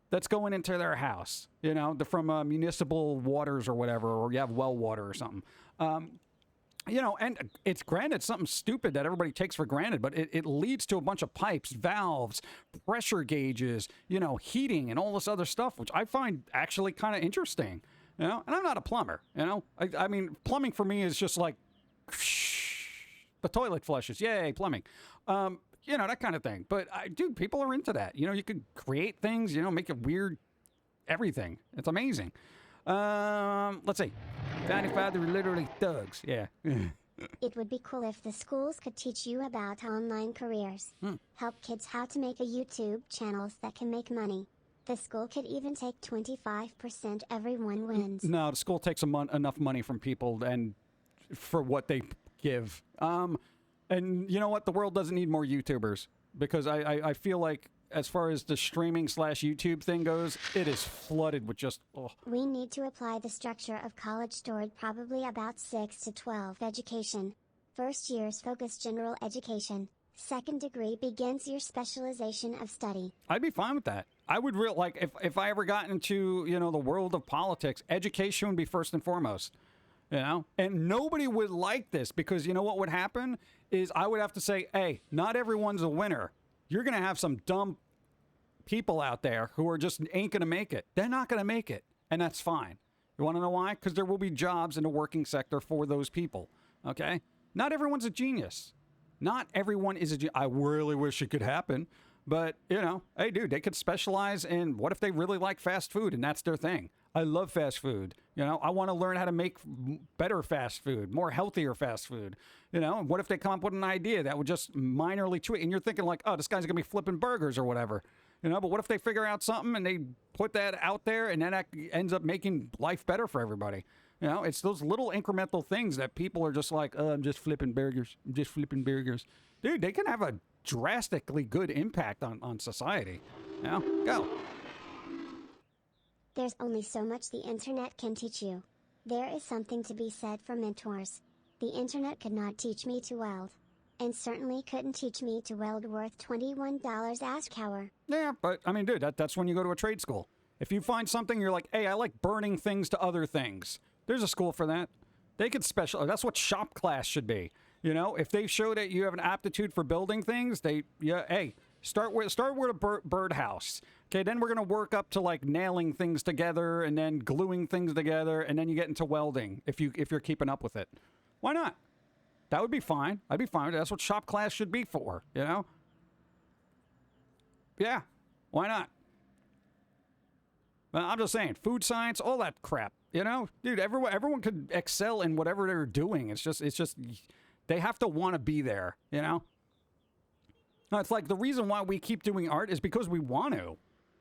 that's going into their house, you know, from municipal waters or whatever, or you have well water or something. You know, and it's granted something stupid that everybody takes for granted, but it leads to a bunch of pipes, valves, pressure gauges, you know, heating and all this other stuff, which I find actually kind of interesting. You know, and I'm not a plumber, you know. I mean, plumbing for me is just like the toilet flushes. Yay, plumbing. You know, that kind of thing. But, dude, people are into that. You know, you could create things, you know, make it weird, everything. It's amazing. Let's see. Founding Father were literally thugs. Yeah. It would be cool if the schools could teach you about online careers. Help kids how to make a YouTube channels that can make money. The school could even take 25%. Everyone wins. No, the school takes enough money from people and for what they give. And you know what? The world doesn't need more YouTubers, because I feel like as far as the streaming / YouTube thing goes, it is flooded with just... Oh. We need to apply the structure of college toward probably about 6 to 12 education. First year's focus general education. Second degree begins your specialization of study. I'd be fine with that. I would like if I ever got into, you know, the world of politics, education would be first and foremost. You know? And nobody would like this, because you know what would happen is I would have to say, hey, not everyone's a winner. You're going to have some dumb people out there who are just ain't going to make it. They're not going to make it. And that's fine. You want to know why? Because there will be jobs in the working sector for those people. Okay? Not everyone's a genius. Not everyone is a genius. I really wish it could happen. But, you know, hey, dude, they could specialize in what if they really like fast food and that's their thing. I love fast food. You know, I want to learn how to make better fast food, more healthier fast food. You know, and what if they come up with an idea that would just minorly tweak? And you're thinking like, oh, this guy's going to be flipping burgers or whatever. You know, but what if they figure out something and they put that out there and then that ends up making life better for everybody? You know, it's those little incremental things that people are just like, oh, I'm just flipping burgers. I'm just flipping burgers. Dude, they can have a drastically good impact on society. You know, go. There's only so much the internet can teach you. There is something to be said for mentors. The internet could not teach me to weld. And certainly couldn't teach me to weld worth $21 ask hour. Yeah, but I mean, dude, that's when you go to a trade school. If you find something, you're like, hey, I like burning things to other things. There's a school for that. They could that's what shop class should be. You know, if they show that you have an aptitude for building things, hey, start with a birdhouse. Okay, then we're going to work up to like nailing things together and then gluing things together, and then you get into welding if you're keeping up with it. Why not? That would be fine. I'd be fine with it. That's what shop class should be for, you know? Yeah, why not? Well, I'm just saying, food science, all that crap, you know? Dude, everyone could excel in whatever they're doing. It's just they have to want to be there, you know? No, it's like the reason why we keep doing art is because we want to.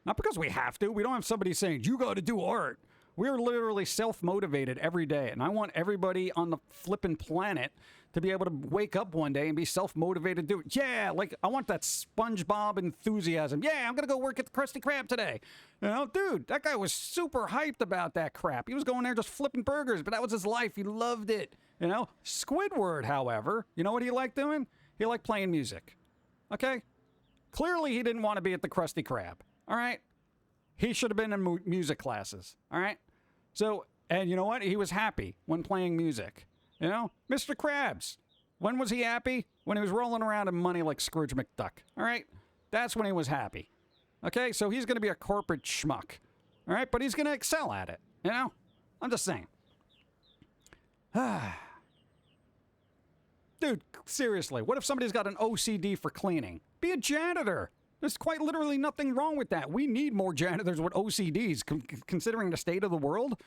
Not because we have to. We don't have somebody saying, you got to do art. We're literally self-motivated every day. And I want everybody on the flippin' planet to be able to wake up one day and be self-motivated to do it. Yeah, like I want that SpongeBob enthusiasm. Yeah, I'm going to go work at the Krusty Krab today. You know, dude, that guy was super hyped about that crap. He was going there just flipping burgers, but that was his life. He loved it. You know, Squidward, however, you know what he liked doing? He liked playing music. Okay? Clearly he didn't want to be at the Krusty Krab. All right? He should have been in music classes. All right? So, and you know what? He was happy when playing music. You know? Mr. Krabs. When was he happy? When he was rolling around in money like Scrooge McDuck. All right? That's when he was happy. Okay? So he's going to be a corporate schmuck. All right? But he's going to excel at it. You know? I'm just saying. Dude, seriously, what if somebody's got an OCD for cleaning? Be a janitor. There's quite literally nothing wrong with that. We need more janitors with OCDs, considering the state of the world.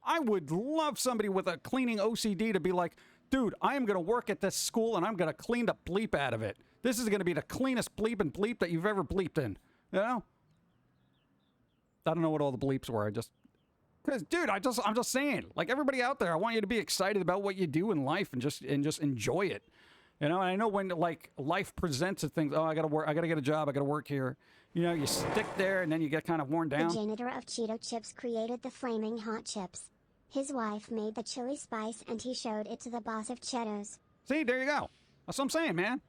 I would love somebody with a cleaning OCD to be like, dude, I am going to work at this school and I'm going to clean the bleep out of it. This is going to be the cleanest bleep that you've ever bleeped in. You know? I don't know what all the bleeps were. Because, dude, I'm just saying, like everybody out there, I want you to be excited about what you do in life and just enjoy it. You know, and I know when like life presents at things, oh, I gotta work, I gotta get a job, I gotta work here. You know, you stick there and then you get kind of worn down. The janitor of Cheeto Chips created the flaming hot chips. His wife made the chili spice and he showed it to the boss of Cheetos. See, there you go. That's what I'm saying, man.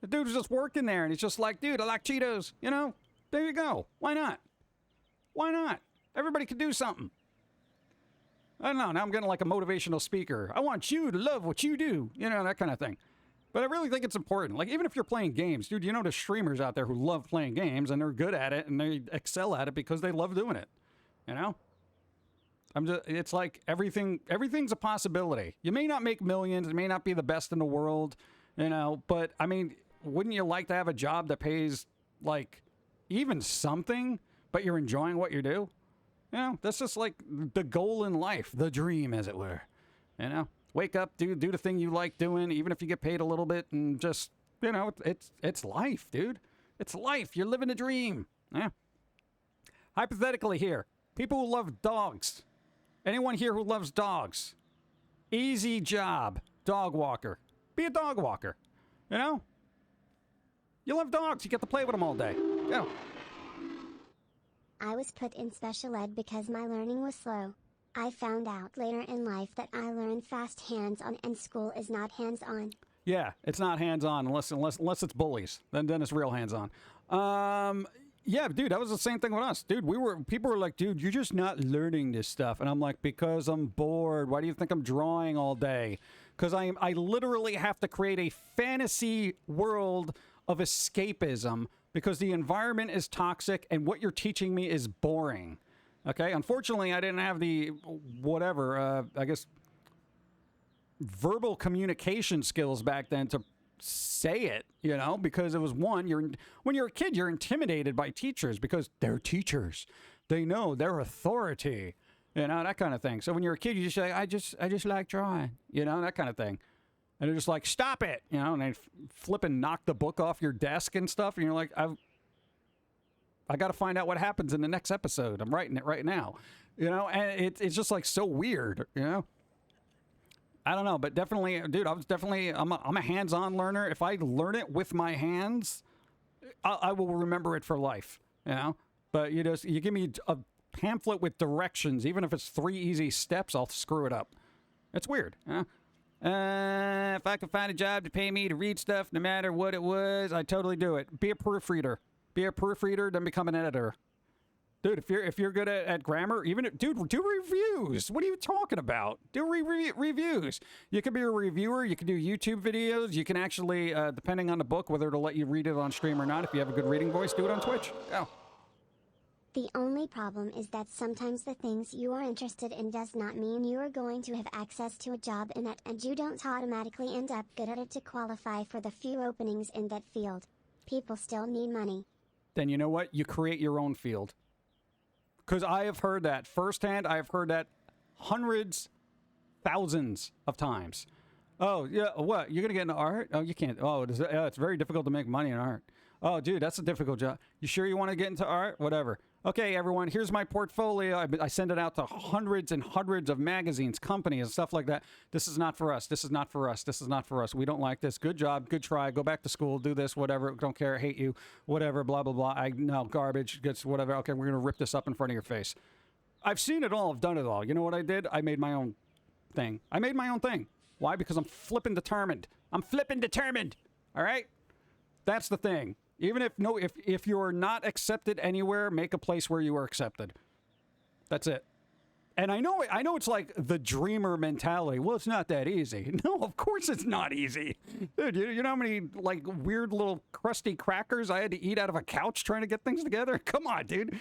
The dude was just working there and he's just like, dude, I like Cheetos. You know, there you go. Why not? Why not? Everybody could do something. I don't know. Now I'm getting like a motivational speaker. I want you to love what you do. You know, that kind of thing. But I really think it's important. Like, even if you're playing games, dude, you know there's streamers out there who love playing games and they're good at it and they excel at it because they love doing it. You know? It's like everything's a possibility. You may not make millions, it may not be the best in the world, you know, but I mean, wouldn't you like to have a job that pays like even something, but you're enjoying what you do? You know, that's just like the goal in life, the dream, as it were. You know, wake up, do the thing you like doing, even if you get paid a little bit, and just, you know, it's life, dude. It's life. You're living a dream. Yeah. Hypothetically here, people who love dogs. Anyone here who loves dogs? Easy job, dog walker. Be a dog walker. You know? You love dogs. You get to play with them all day. Go. I was put in special ed because my learning was slow. I found out later in life that I learn fast hands-on and school is not hands-on. Yeah, it's not hands-on unless it's bullies. Then it's real hands-on. Yeah, dude, that was the same thing with us. Dude, people were like, dude, you're just not learning this stuff. And I'm like, because I'm bored. Why do you think I'm drawing all day? Because I literally have to create a fantasy world of escapism because the environment is toxic and what you're teaching me is boring. Okay? Unfortunately, I didn't have the, whatever, I guess, verbal communication skills back then to say it, you know, because it was when you're a kid, you're intimidated by teachers because they're teachers. They know their authority, you know, that kind of thing. So when you're a kid, you just say, I just like drawing, you know, that kind of thing. And they're just like, stop it, you know, and they flip and knock the book off your desk and stuff. And you're like, I got to find out what happens in the next episode. I'm writing it right now, you know, and it's just like so weird, you know. I don't know, but definitely, dude, I'm a hands-on learner. If I learn it with my hands, I will remember it for life, you know. But you give me a pamphlet with directions, even if it's 3 easy steps, I'll screw it up. It's weird, you know. If I could find a job to pay me to read stuff, no matter what it was, I'd totally do it. Be a proofreader. Be a proofreader, then become an editor. Dude, if you're good at grammar, dude, do reviews. What are you talking about? Do reviews. You can be a reviewer. You can do YouTube videos. You can actually, depending on the book, whether it'll let you read it on stream or not, if you have a good reading voice, do it on Twitch. Go. The only problem is that sometimes the things you are interested in does not mean you are going to have access to a job in it, and you don't automatically end up good at it to qualify for the few openings in that field. People still need money. Then you know what? You create your own field. Because I have heard that firsthand. I have heard that hundreds, thousands of times. Oh, yeah, what? You're going to get into art? Oh, you can't. Oh, it's very difficult to make money in art. Oh, dude, that's a difficult job. You sure you want to get into art? Whatever. Okay, everyone, here's my portfolio. I send it out to hundreds and hundreds of magazines, companies, and stuff like that. This is not for us. This is not for us. This is not for us. We don't like this. Good job. Good try. Go back to school. Do this, whatever. Don't care. I hate you. Whatever. Blah, blah, blah. No, garbage. Gets whatever. Okay, we're going to rip this up in front of your face. I've seen it all. I've done it all. You know what I did? I made my own thing. I made my own thing. Why? Because I'm flipping determined. I'm flipping determined. All right? That's the thing. Even if you're not accepted anywhere, make a place where you are accepted. That's it. And I know it's like the dreamer mentality. Well, it's not that easy. No, of course it's not easy. Dude, you know how many like weird little crusty crackers I had to eat out of a couch trying to get things together? Come on, dude.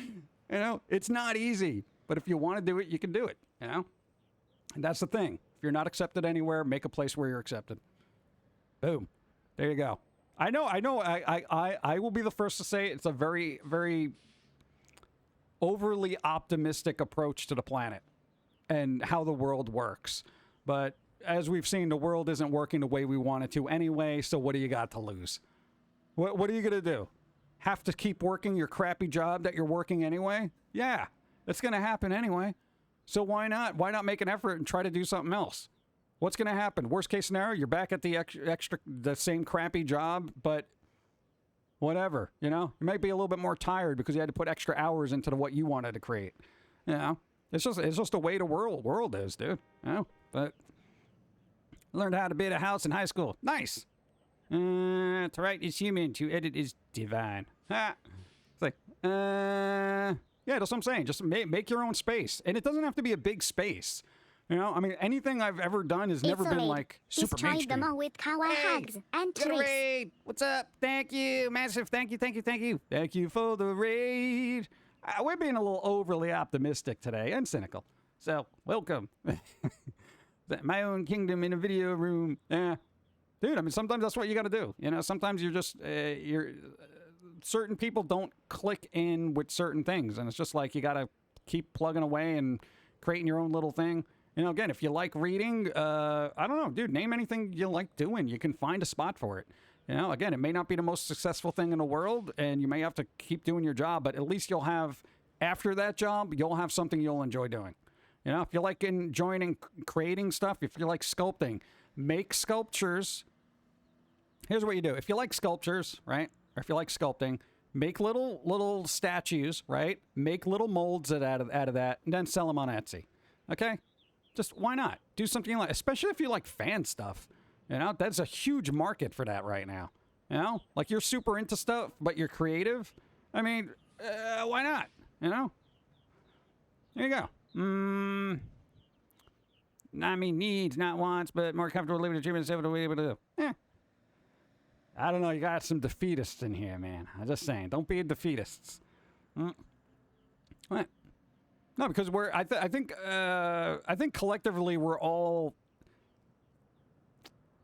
You know, it's not easy. But if you want to do it, you can do it, you know? And that's the thing. If you're not accepted anywhere, make a place where you're accepted. Boom. There you go. I know. I will be the first to say it's a very, very overly optimistic approach to the planet and how the world works. But as we've seen, the world isn't working the way we want it to anyway, so what do you got to lose? What are you going to do? Have to keep working your crappy job that you're working anyway? Yeah, it's going to happen anyway. So why not? Why not make an effort and try to do something else? What's going to happen? Worst case scenario, you're back at the the same crappy job, but whatever, you know? You might be a little bit more tired because you had to put extra hours into what you wanted to create. You know? It's just the way the world is, dude. You know? But I learned how to build a house in high school. Nice. To write is human, to edit is divine. Ha. It's like, yeah, that's what I'm saying. Just make your own space. And it doesn't have to be a big space. You know, I mean, anything I've ever done has never been like super mainstream. Them all with kawaii hugs and tricks. Raid. What's up? Thank you, massive. Thank you. Thank you for the raid. We're being a little overly optimistic today and cynical. So welcome. My own kingdom in a video room. Yeah, dude. I mean, sometimes that's what you got to do. You know, sometimes you're just certain people don't click in with certain things, and it's just like you got to keep plugging away and creating your own little thing. You know, again, if you like reading, I don't know, dude, name anything you like doing. You can find a spot for it. You know, again, it may not be the most successful thing in the world, and you may have to keep doing your job, but at least you'll have, after that job, you'll have something you'll enjoy doing. You know, if you like enjoying creating stuff, if you like sculpting, make sculptures. Here's what you do. If you like sculptures, right, or if you like sculpting, make little statues, right? Make little molds out of that, and then sell them on Etsy. Okay? Just why not? Do something you like, especially if you like fan stuff. You know, that's a huge market for that right now. You know, like you're super into stuff, but you're creative. I mean, why not? You know? There you go. I mean, needs, not wants, but more comfortable living achievements able to be able to do. Yeah. I don't know. You got some defeatists in here, man. I'm just saying. Don't be a defeatists. What? No, because I think collectively we're all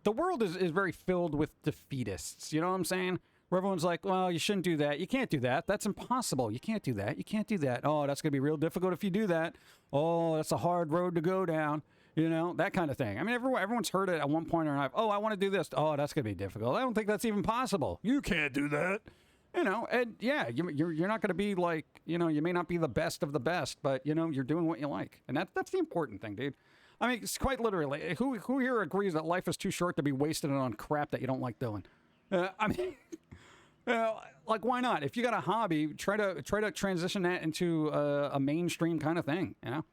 the world is very filled with defeatists. You know what I'm saying? Where everyone's like, well, you shouldn't do that. You can't do that. That's impossible. You can't do that. You can't do that. Oh, that's going to be real difficult if you do that. Oh, that's a hard road to go down. You know, that kind of thing. I mean, everyone's heard it at one point or another. Oh, I want to do this. Oh, that's going to be difficult. I don't think that's even possible. You can't do that. You know, and yeah, you're not going to be like, you know, you may not be the best of the best, but, you know, you're doing what you like. And that's the important thing, dude. I mean, it's quite literally. Who here agrees that life is too short to be wasted on crap that you don't like doing? I mean... like, why not? If you got a hobby, try to transition that into a mainstream kind of thing, you know?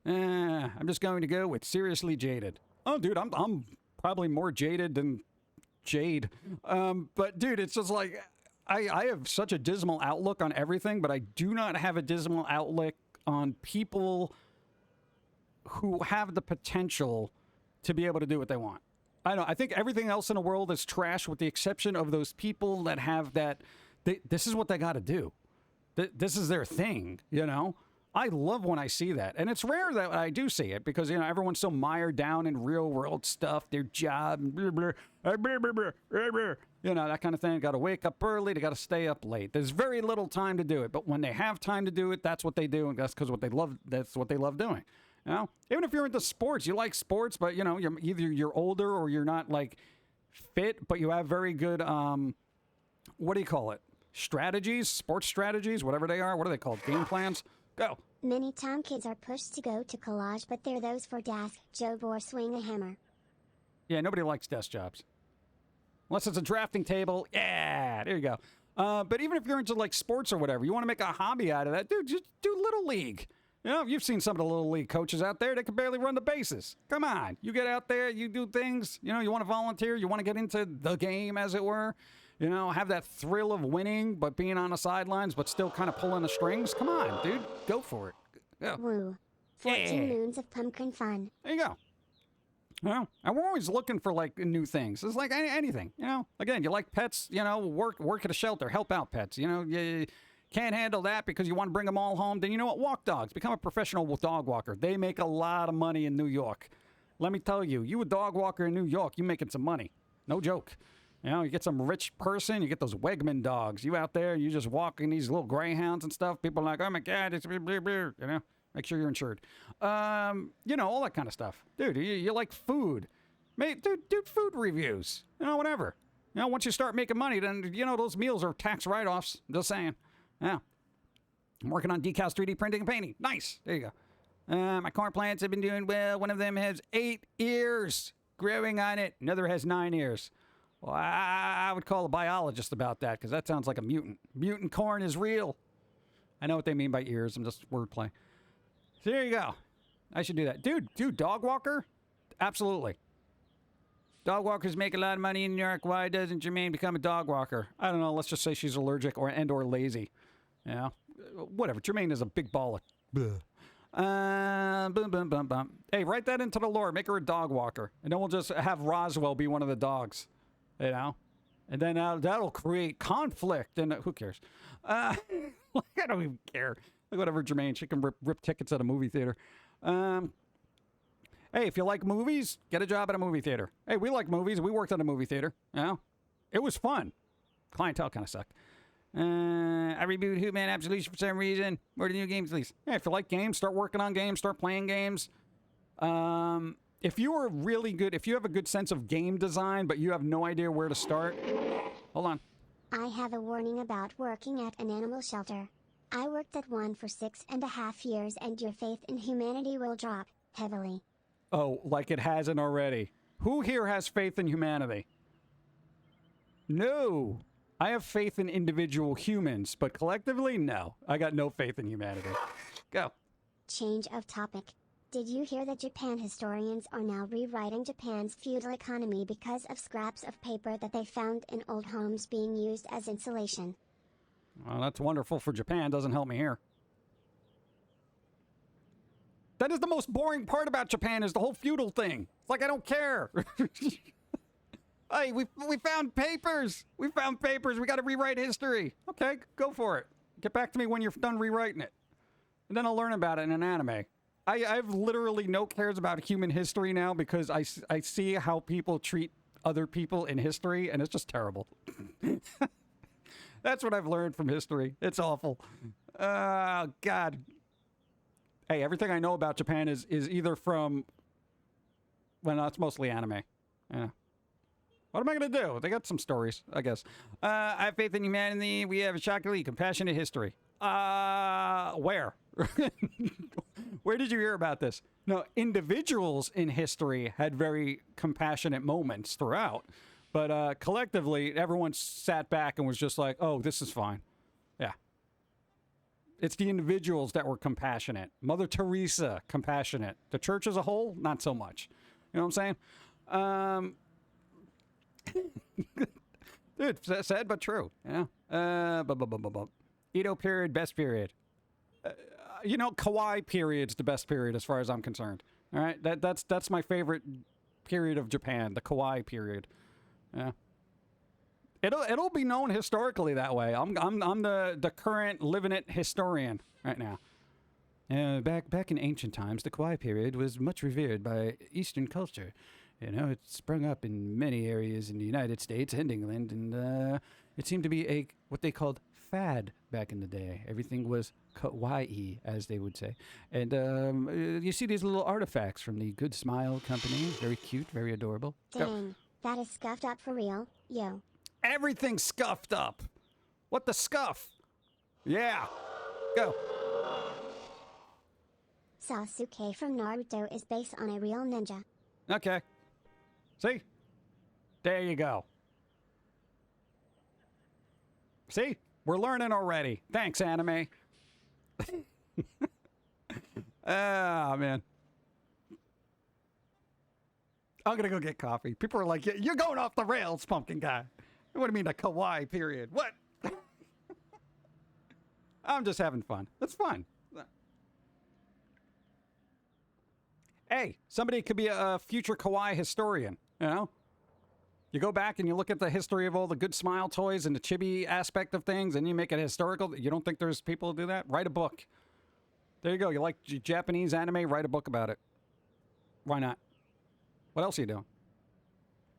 I'm just going to go with seriously jaded. Oh, dude, I'm probably more jaded than Jade. But, dude, it's just like, I have such a dismal outlook on everything, but I do not have a dismal outlook on people who have the potential to be able to do what they want. I know. I think everything else in the world is trash with the exception of those people that have that. This is what they got to do. This is their thing, you know? I love when I see that. And it's rare that I do see it because, you know, everyone's so mired down in real world stuff, their job, blah, blah, blah, blah, blah, blah, you know, that kind of thing. Got to wake up early. They got to stay up late. There's very little time to do it. But when they have time to do it, that's what they do. And that's because that's what they love doing. You know, even if you're into sports, you like sports, but, you know, you're older or you're not, like, fit, but you have very good, what do you call it? Strategies, sports strategies, whatever they are. What are they called? Game plans? Go. Many town kids are pushed to go to college, but they're those for desk job or swing a hammer. Yeah, nobody likes desk jobs. Unless it's a drafting table. Yeah, there you go. But even if you're into, like, sports or whatever, you want to make a hobby out of that, dude, just do Little League. You know, you've seen some of the Little League coaches out there. They can barely run the bases. Come on. You get out there. You do things. You know, you want to volunteer. You want to get into the game, as it were. You know, have that thrill of winning, but being on the sidelines, but still kind of pulling the strings. Come on, dude. Go for it. Yeah. Woo. 14 moons of pumpkin fun. There you go. Well, and we're always looking for, like, new things. It's like anything, you know. Again, you like pets, you know, work at a shelter. Help out pets. You know, you can't handle that because you want to bring them all home, then you know what? Walk dogs. Become a professional dog walker. They make a lot of money in New York. Let me tell you, you a dog walker in New York, you making some money. No joke. You know, you get some rich person, you get those Wegman dogs. You out there, you just walking these little greyhounds and stuff. People are like, oh my God, it's blah, blah, blah, you know. Make sure you're insured. You know, all that kind of stuff. Dude, you like food. Dude, food reviews. You know, whatever. You know, once you start making money, then, you know, those meals are tax write-offs. Just saying. Yeah. I'm working on decals, 3D printing, and painting. Nice. There you go. My corn plants have been doing well. One of them has 8 ears growing on it. Another has 9 ears. Well, I would call a biologist about that because that sounds like a mutant. Mutant corn is real. I know what they mean by ears. I'm just wordplay. So there you go. I should do that. Dude, dog walker? Absolutely. Dog walkers make a lot of money in New York. Why doesn't Jermaine become a dog walker? I don't know. Let's just say she's allergic or lazy. You know? Whatever. Jermaine is a big ball of... boom, boom, boom, boom. Hey, write that into the lore. Make her a dog walker. And then we'll just have Roswell be one of the dogs. You know? And then that'll create conflict. And who cares? I don't even care. Like whatever, Jermaine. She can rip tickets at a movie theater. Hey, if you like movies, get a job at a movie theater. Hey, we like movies. We worked at a movie theater. You know? It was fun. Clientele kind of sucked. I rebooted Hootman Absolution for some reason. Where the new games release? Yeah, if you like games, start working on games, start playing games. If you are really good, if you have a good sense of game design, but you have no idea where to start, hold on. I have a warning about working at an animal shelter. I worked at one for 6.5 years and your faith in humanity will drop heavily. Oh, like it hasn't already. Who here has faith in humanity? No. I have faith in individual humans, but collectively, no. I got no faith in humanity. Go. Change of topic. Did you hear that Japan historians are now rewriting Japan's feudal economy because of scraps of paper that they found in old homes being used as insulation? Well, that's wonderful for Japan. Doesn't help me here. That is the most boring part about Japan is the whole feudal thing. It's like I don't care. Hey, we found papers. We found papers. We got to rewrite history. Okay, go for it. Get back to me when you're done rewriting it. And then I'll learn about it in an anime. I've literally no cares about human history now because I see how people treat other people in history, and it's just terrible. That's what I've learned from history. It's awful. Oh, God. Hey, everything I know about Japan is either from... Well, no, it's mostly anime. Yeah. What am I going to do? They got some stories, I guess. I have faith in humanity. We have a shockingly compassionate history. Where? Where did you hear about this? No, individuals in history had very compassionate moments throughout. But collectively, everyone sat back and was just like, oh, this is fine. Yeah. It's the individuals that were compassionate. Mother Teresa, compassionate. The church as a whole, not so much. You know what I'm saying? Dude, sad but true. Yeah. Edo period, best period. You know, Kawaii period's the best period as far as I'm concerned. All right, that's my favorite period of Japan, the Kawaii period. Yeah. It'll be known historically that way. I'm the current living it historian right now. Back in ancient times, the Kawaii period was much revered by Eastern culture. You know, it sprung up in many areas in the United States and England, and it seemed to be what they called fad back in the day. Everything was kawaii, as they would say. And you see these little artifacts from the Good Smile Company. Very cute, very adorable. Dang, that is scuffed up for real, yo. Everything's scuffed up. What the scuff? Yeah. Go. Sasuke from Naruto is based on a real ninja. Okay. See? There you go. See? We're learning already. Thanks, anime. Ah, man. I'm going to go get coffee. People are like, you're going off the rails, pumpkin guy. What do you mean, the kawaii period? What? I'm just having fun. That's fun. Hey, somebody could be a future kawaii historian, you know? You go back and you look at the history of all the Good Smile toys and the chibi aspect of things, and you make it historical. You don't think there's people who do that? Write a book. There you go. You like Japanese anime? Write a book about it. Why not? What else are you doing?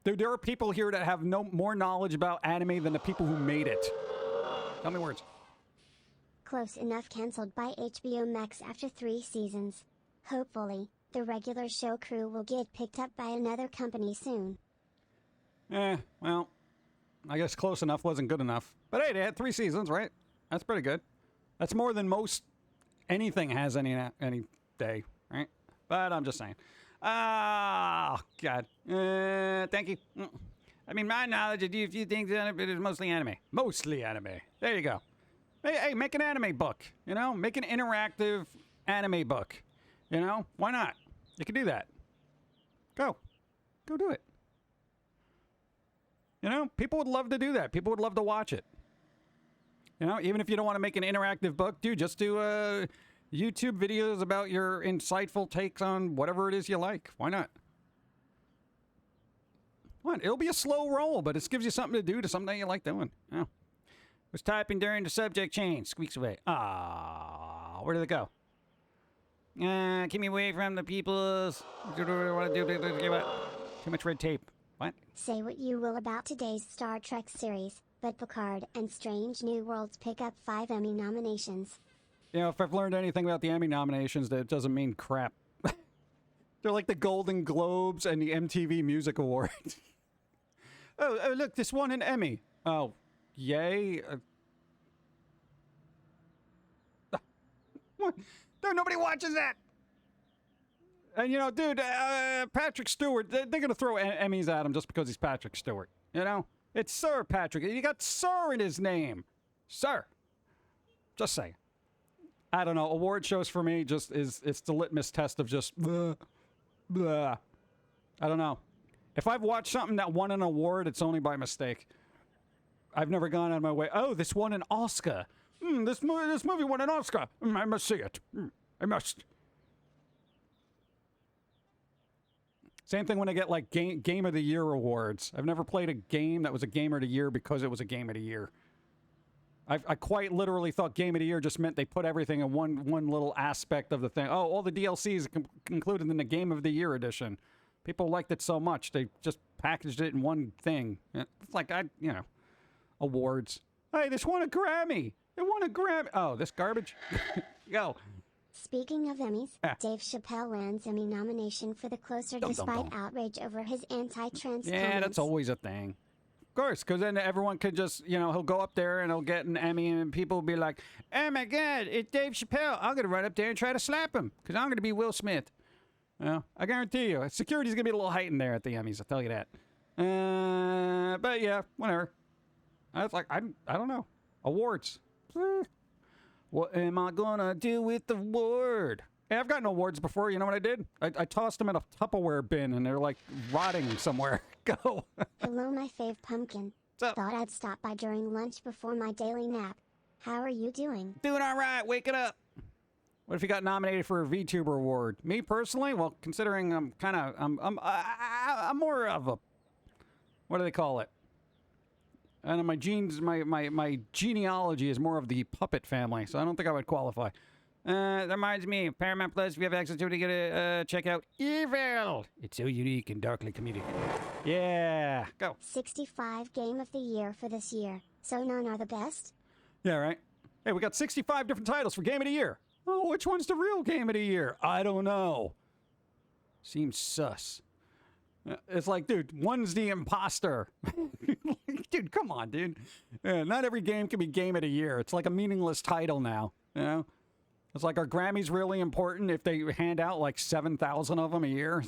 Dude, there are people here that have more knowledge about anime than the people who made it. Tell me words. Close enough canceled by HBO Max after 3 seasons. Hopefully, the regular show crew will get picked up by another company soon. Well, I guess close enough wasn't good enough. But hey, they had 3 seasons, right? That's pretty good. That's more than most anything has any day, right? But I'm just saying. Ah, God. Thank you. I mean, my knowledge of a few things on it, but it's mostly anime. Mostly anime. There you go. Hey, make an anime book, you know? Make an interactive anime book, you know? Why not? You can do that. Go do it. You know, people would love to do that. People would love to watch it. You know, even if you don't want to make an interactive book, dude, just do YouTube videos about your insightful takes on whatever it is you like. Why not? What? It'll be a slow roll, but it gives you something to do to something that you like doing. Yeah. Was typing during the subject change. Squeaks away. Ah, where did it go? Keep me away from the people's... Too much red tape. What? Say what you will about today's Star Trek series, but Picard and Strange New Worlds pick up 5 Emmy nominations. You know, if I've learned anything about the Emmy nominations, that it doesn't mean crap. They're like the Golden Globes and the MTV Music Awards. oh, look, this won an Emmy. Oh, yay. What? Dude, nobody watches that. And, you know, dude, Patrick Stewart, they're going to throw Emmys at him just because he's Patrick Stewart. You know? It's Sir Patrick. You got Sir in his name. Sir. Just saying. I don't know. Award shows for me it's the litmus test of just blah, blah. I don't know. If I've watched something that won an award, it's only by mistake. I've never gone out of my way. Oh, this won an Oscar. This movie won an Oscar. I must see it. I must. Same thing when I get like Game of the Year awards. I've never played a game that was a Game of the Year because it was a Game of the Year. I quite literally thought Game of the Year just meant they put everything in one little aspect of the thing. Oh, all the DLCs included in the Game of the Year edition. People liked it so much, they just packaged it in one thing. It's like, awards. Hey, this won a Grammy. It won a Grammy. Oh, this garbage? Go. Speaking of Emmys, Dave Chappelle lands Emmy nomination for The Closer despite outrage over his anti-trans comments. That's always a thing. Of course, because then everyone could just, he'll go up there and he'll get an Emmy and people will be like, oh my God, it's Dave Chappelle. I'm going to run up there and try to slap him because I'm going to be Will Smith. I guarantee you, security's going to be a little heightened there at the Emmys, I'll tell you that. But yeah, whatever. I don't know. Awards. What am I going to do with the award? Hey, I've gotten awards before. You know what I did? I tossed them in a Tupperware bin and they're like rotting somewhere. Go. Hello, my fave Pum'Kin. What's up? Thought I'd stop by during lunch before my daily nap. How are you doing? Doing all right. Waking up. What if you got nominated for a VTuber award? Me personally? Well, considering I'm more of a, what do they call it? And my genes, my genealogy is more of the puppet family, so I don't think I would qualify. That reminds me, Paramount Plus, if you have access to it, you gotta check out Evil. It's so unique and darkly comedic. Yeah, go. 65 Game of the Year for this year, so none are the best? Yeah, right. Hey, we got 65 different titles for Game of the Year. Oh, which one's the real Game of the Year? I don't know. Seems sus. It's like, dude, one's the imposter. Dude, come on, dude. Not every game can be Game of the Year. It's like a meaningless title now, It's like, are Grammys really important if they hand out like 7,000 of them a year?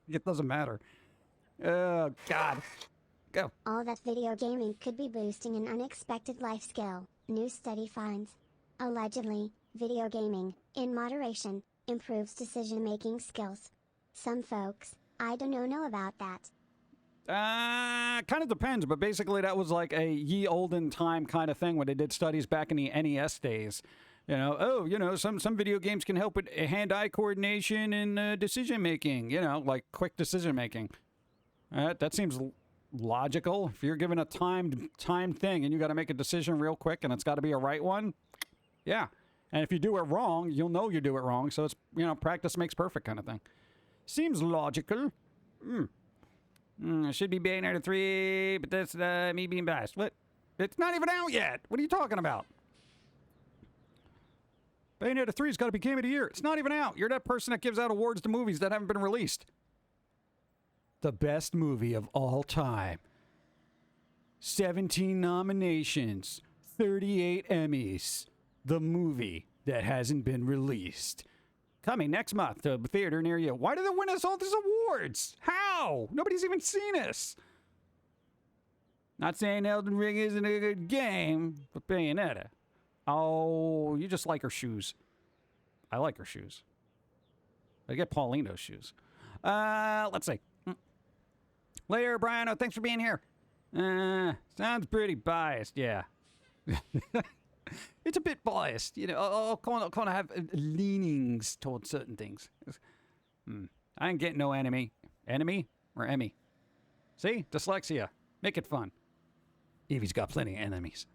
It doesn't matter. Oh, God. Go. All that video gaming could be boosting an unexpected life skill, new study finds. Allegedly, video gaming, in moderation, improves decision-making skills. Some folks, I don't know about that. Kind of depends, but basically that was like a ye olden time kind of thing when they did studies back in the NES days. Some video games can help with hand-eye coordination and decision-making, like quick decision-making. That seems logical. If you're given a timed thing and you got to make a decision real quick and it's got to be a right one, yeah. And if you do it wrong, you'll know you do it wrong. So it's, practice makes perfect kind of thing. Seems logical. It should be Bayonetta 3, but that's me being biased. What? It's not even out yet. What are you talking about? Bayonetta 3's got to be Game of the Year. It's not even out. You're that person that gives out awards to movies that haven't been released. The best movie of all time. 17 nominations. 38 Emmys. The movie that hasn't been released. Coming next month to a theater near you. Why do they win us all these awards? How? Nobody's even seen this. Not saying Elden Ring isn't a good game, but Bayonetta. Oh, you just like her shoes. I like her shoes. I get Paulino's shoes. Let's see. Later, Brian. Oh, thanks for being here. Sounds pretty biased, yeah. It's a bit biased, I'll kind of have leanings towards certain things. I ain't getting no enemy. Enemy or Emmy? See? Dyslexia. Make it fun. Evie's got plenty of enemies.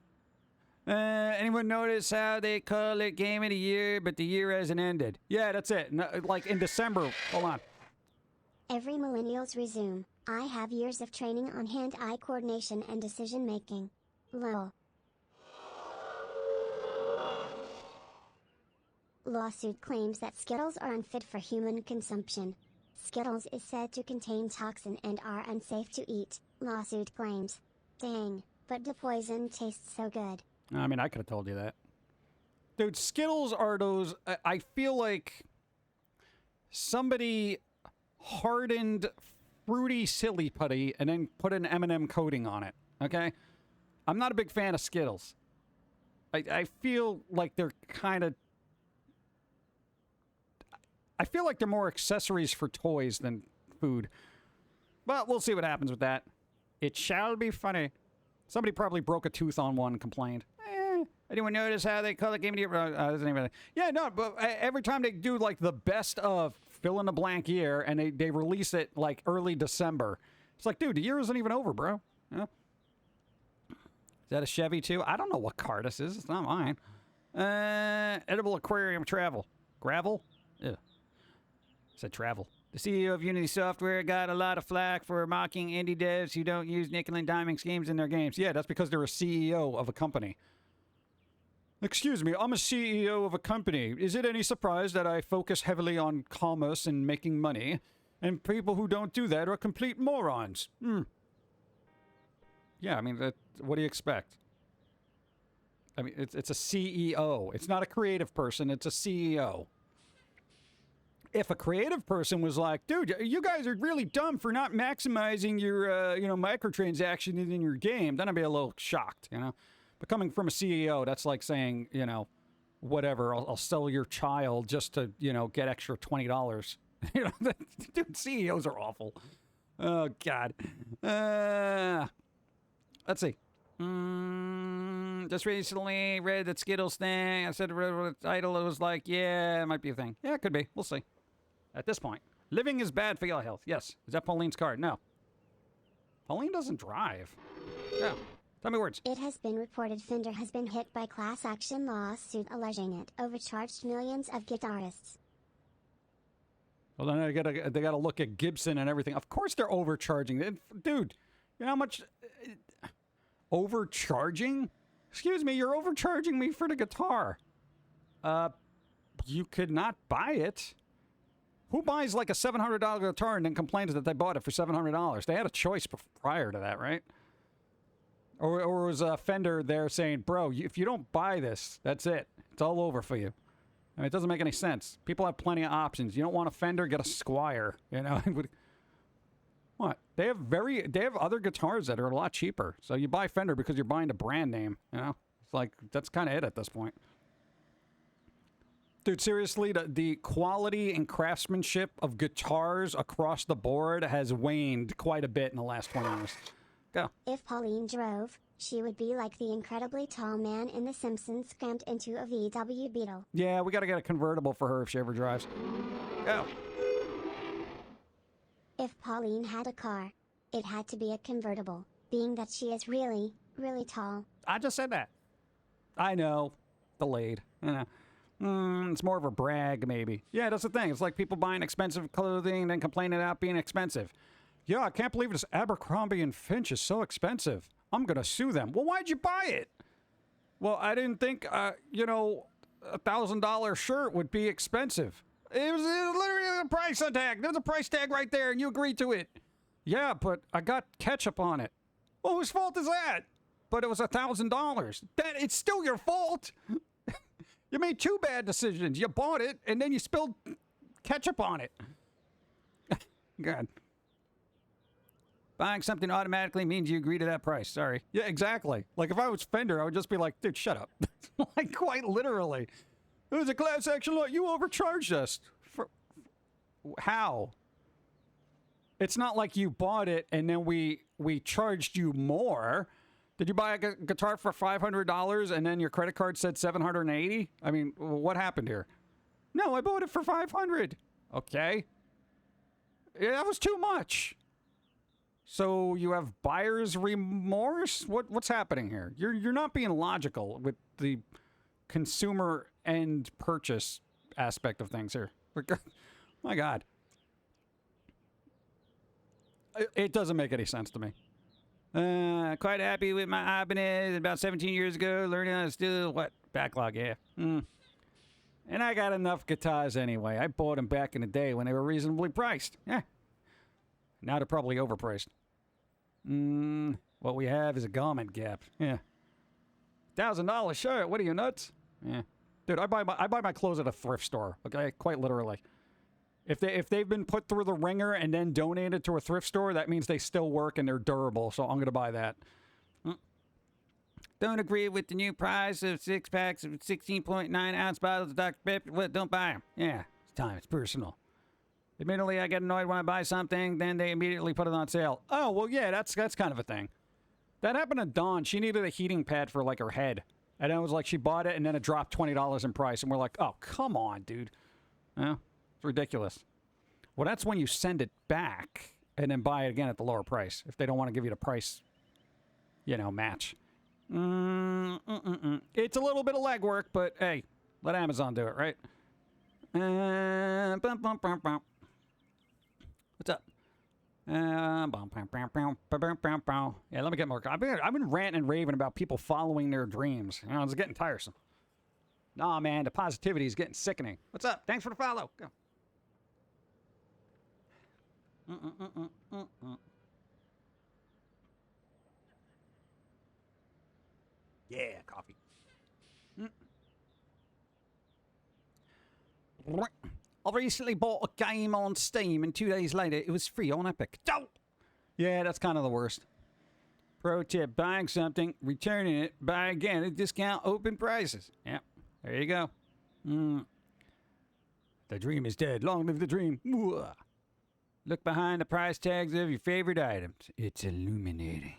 Anyone notice how they call it Game of the Year, but the year hasn't ended? Yeah, that's it. No, like in December. Hold on. Every millennials resume. I have years of training on hand-eye coordination and decision-making. Lol. Lawsuit claims that Skittles are unfit for human consumption. Skittles is said to contain toxin and are unsafe to eat, lawsuit claims. Dang, but the poison tastes so good. I mean, I could have told you that. Dude, Skittles are those... I feel like somebody hardened fruity silly putty and then put an M&M coating on it, okay? I'm not a big fan of Skittles. I feel like they're kind of... I feel like they're more accessories for toys than food. But we'll see what happens with that. It shall be funny. Somebody probably broke a tooth on one and complained. Anyone notice how they call it Game of the Year? Doesn't even... Yeah, no, but every time they do like the best of fill in the blank year and they release it like early December. It's like, dude, the year isn't even over, bro. that a Chevy too? I don't know what car this is. It's not mine. Edible aquarium travel. Gravel? Yeah. Said travel. The CEO of Unity Software got a lot of flack for mocking indie devs who don't use nickel and diming schemes in their games. Yeah, that's because they're a CEO of a company. Excuse me, I'm a CEO of a company. Is it any surprise that I focus heavily on commerce and making money? And people who don't do that are complete morons. Yeah, I mean, what do you expect? I mean, it's a CEO. It's not a creative person. It's a CEO. If a creative person was like, dude, you guys are really dumb for not maximizing your, microtransactions in your game, then I'd be a little shocked, But coming from a CEO, that's like saying, whatever, I'll sell your child just to, get extra $20. Dude, CEOs are awful. Oh, God. Let's see. Just recently read that Skittles thing. I said the title. It was like, yeah, it might be a thing. Yeah, it could be. We'll see. At this point, living is bad for your health. Yes. Is that Pauline's card? No. Pauline doesn't drive. No. Tell me words. It has been reported Fender has been hit by class action lawsuit alleging it overcharged millions of guitarists. Well, then they gotta look at Gibson and everything. Of course they're overcharging. Dude, you know how much... overcharging? Excuse me, you're overcharging me for the guitar. You could not buy it. Who buys like a $700 guitar and then complains that they bought it for $700? They had a choice prior to that, right? Or was Fender there saying, bro, if you don't buy this, that's it. It's all over for you. I mean, it doesn't make any sense. People have plenty of options. You don't want a Fender, get a Squire, What? They have other guitars that are a lot cheaper. So you buy Fender because you're buying the brand name, It's like, that's kind of it at this point. Dude, seriously, the quality and craftsmanship of guitars across the board has waned quite a bit in the last 20 years. Go. If Pauline drove, she would be like the incredibly tall man in The Simpsons crammed into a VW Beetle. Yeah, we gotta get a convertible for her if she ever drives. Go. If Pauline had a car, it had to be a convertible, being that she is really, really tall. I just said that. I know. Delayed. It's more of a brag, maybe. Yeah, that's the thing. It's like people buying expensive clothing and then complaining about being expensive. Yeah, I can't believe this Abercrombie and Finch is so expensive. I'm going to sue them. Well, why'd you buy it? Well, I didn't think, a $1,000 shirt would be expensive. It was literally a price tag. There's a price tag right there, and you agreed to it. Yeah, but I got ketchup on it. Well, whose fault is that? But it was $1,000. It's still your fault. You made two bad decisions. You bought it, and then you spilled ketchup on it. God. Buying something automatically means you agree to that price. Sorry. Yeah, exactly. Like, if I was Fender, I would just be like, dude, shut up. Like, quite literally. It was a class action law. You overcharged us. How? It's not like you bought it and then we charged you more. Did you buy a guitar for $500 and then your credit card said $780? I mean, what happened here? No, I bought it for $500. Okay. Yeah, that was too much. So you have buyer's remorse? What's happening here? You're not being logical with the consumer and purchase aspect of things here. My God. It doesn't make any sense to me. Quite happy with my Ibanez about 17 years ago, learning how to steal what? Backlog, yeah. And I got enough guitars anyway. I bought them back in the day when they were reasonably priced. Yeah. Now they're probably overpriced. What we have is a garment gap. Yeah. $1,000 shirt. What are you, nuts? Yeah. Dude, I buy my clothes at a thrift store. Okay, quite literally. If they've been put through the ringer and then donated to a thrift store, that means they still work and they're durable. So I'm gonna buy that. Don't agree with the new price of 6 packs of 16.9 ounce bottles of Dr. Pepper. Well, don't buy them. Yeah, it's time. It's personal. Admittedly, I get annoyed when I buy something, then they immediately put it on sale. Oh, well, yeah, that's kind of a thing. That happened to Dawn. She needed a heating pad for, like, her head. And it was like she bought it, and then it dropped $20 in price. And we're like, oh, come on, dude. Yeah, it's ridiculous. Well, that's when you send it back and then buy it again at the lower price if they don't want to give you the price, match. It's a little bit of legwork, but hey, let Amazon do it, right? What's up? Yeah, let me get more. I've been ranting and raving about people following their dreams. You know, it's getting tiresome. Nah, man, the positivity is getting sickening. What's up? Thanks for the follow. Go. Yeah, coffee. I recently bought a game on Steam, and 2 days later, it was free on Epic. Oh! Yeah, that's kind of the worst. Pro tip, buying something, returning it, buy again at discount open prices. Yep, there you go. The dream is dead. Long live the dream. Look behind the price tags of your favorite items. It's illuminating.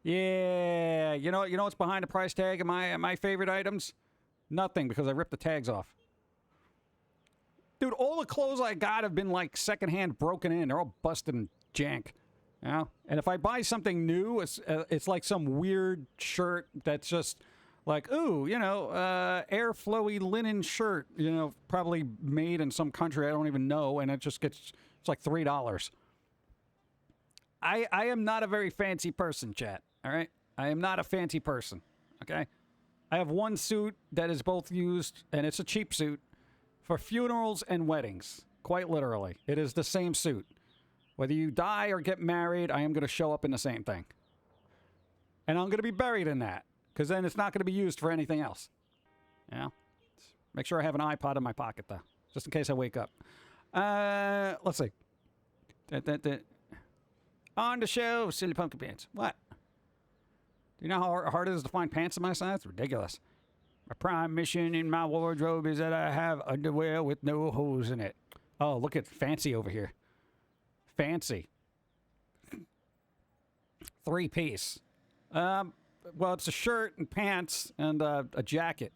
Yeah, you know what's behind the price tag of my favorite items? Nothing, because I ripped the tags off. Dude, all the clothes I got have been like secondhand broken in. They're all busted and jank. You know? And if I buy something new, it's like some weird shirt that's just like, ooh, air flowy linen shirt, probably made in some country I don't even know, and it's like $3. I am not a very fancy person, chat, all right? I am not a fancy person, okay? I have one suit that is both used, and it's a cheap suit, for funerals and weddings. Quite literally. It is the same suit. Whether you die or get married, I am going to show up in the same thing. And I'm going to be buried in that, because then it's not going to be used for anything else. Make sure I have an iPod in my pocket, though, just in case I wake up. Let's see. On the show, silly pumpkin pants. What? Do you know how hard it is to find pants in my size? It's ridiculous. My prime mission in my wardrobe is that I have underwear with no holes in it. Oh, look at Fancy over here. Fancy. 3-piece. Well, it's a shirt and pants and a jacket.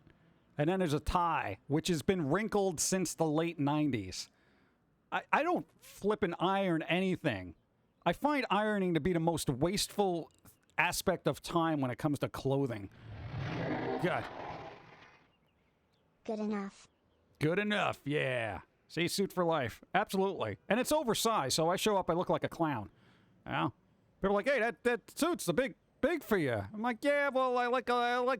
And then there's a tie, which has been wrinkled since the late 90s. I don't flip and iron anything. I find ironing to be the most wasteful aspect of time when it comes to clothing. God. Good enough. Good enough, yeah. See, suit for life. Absolutely. And it's oversized, so I show up, I look like a clown. People are like, hey, that suit's a big for you. I'm like, yeah, well, I like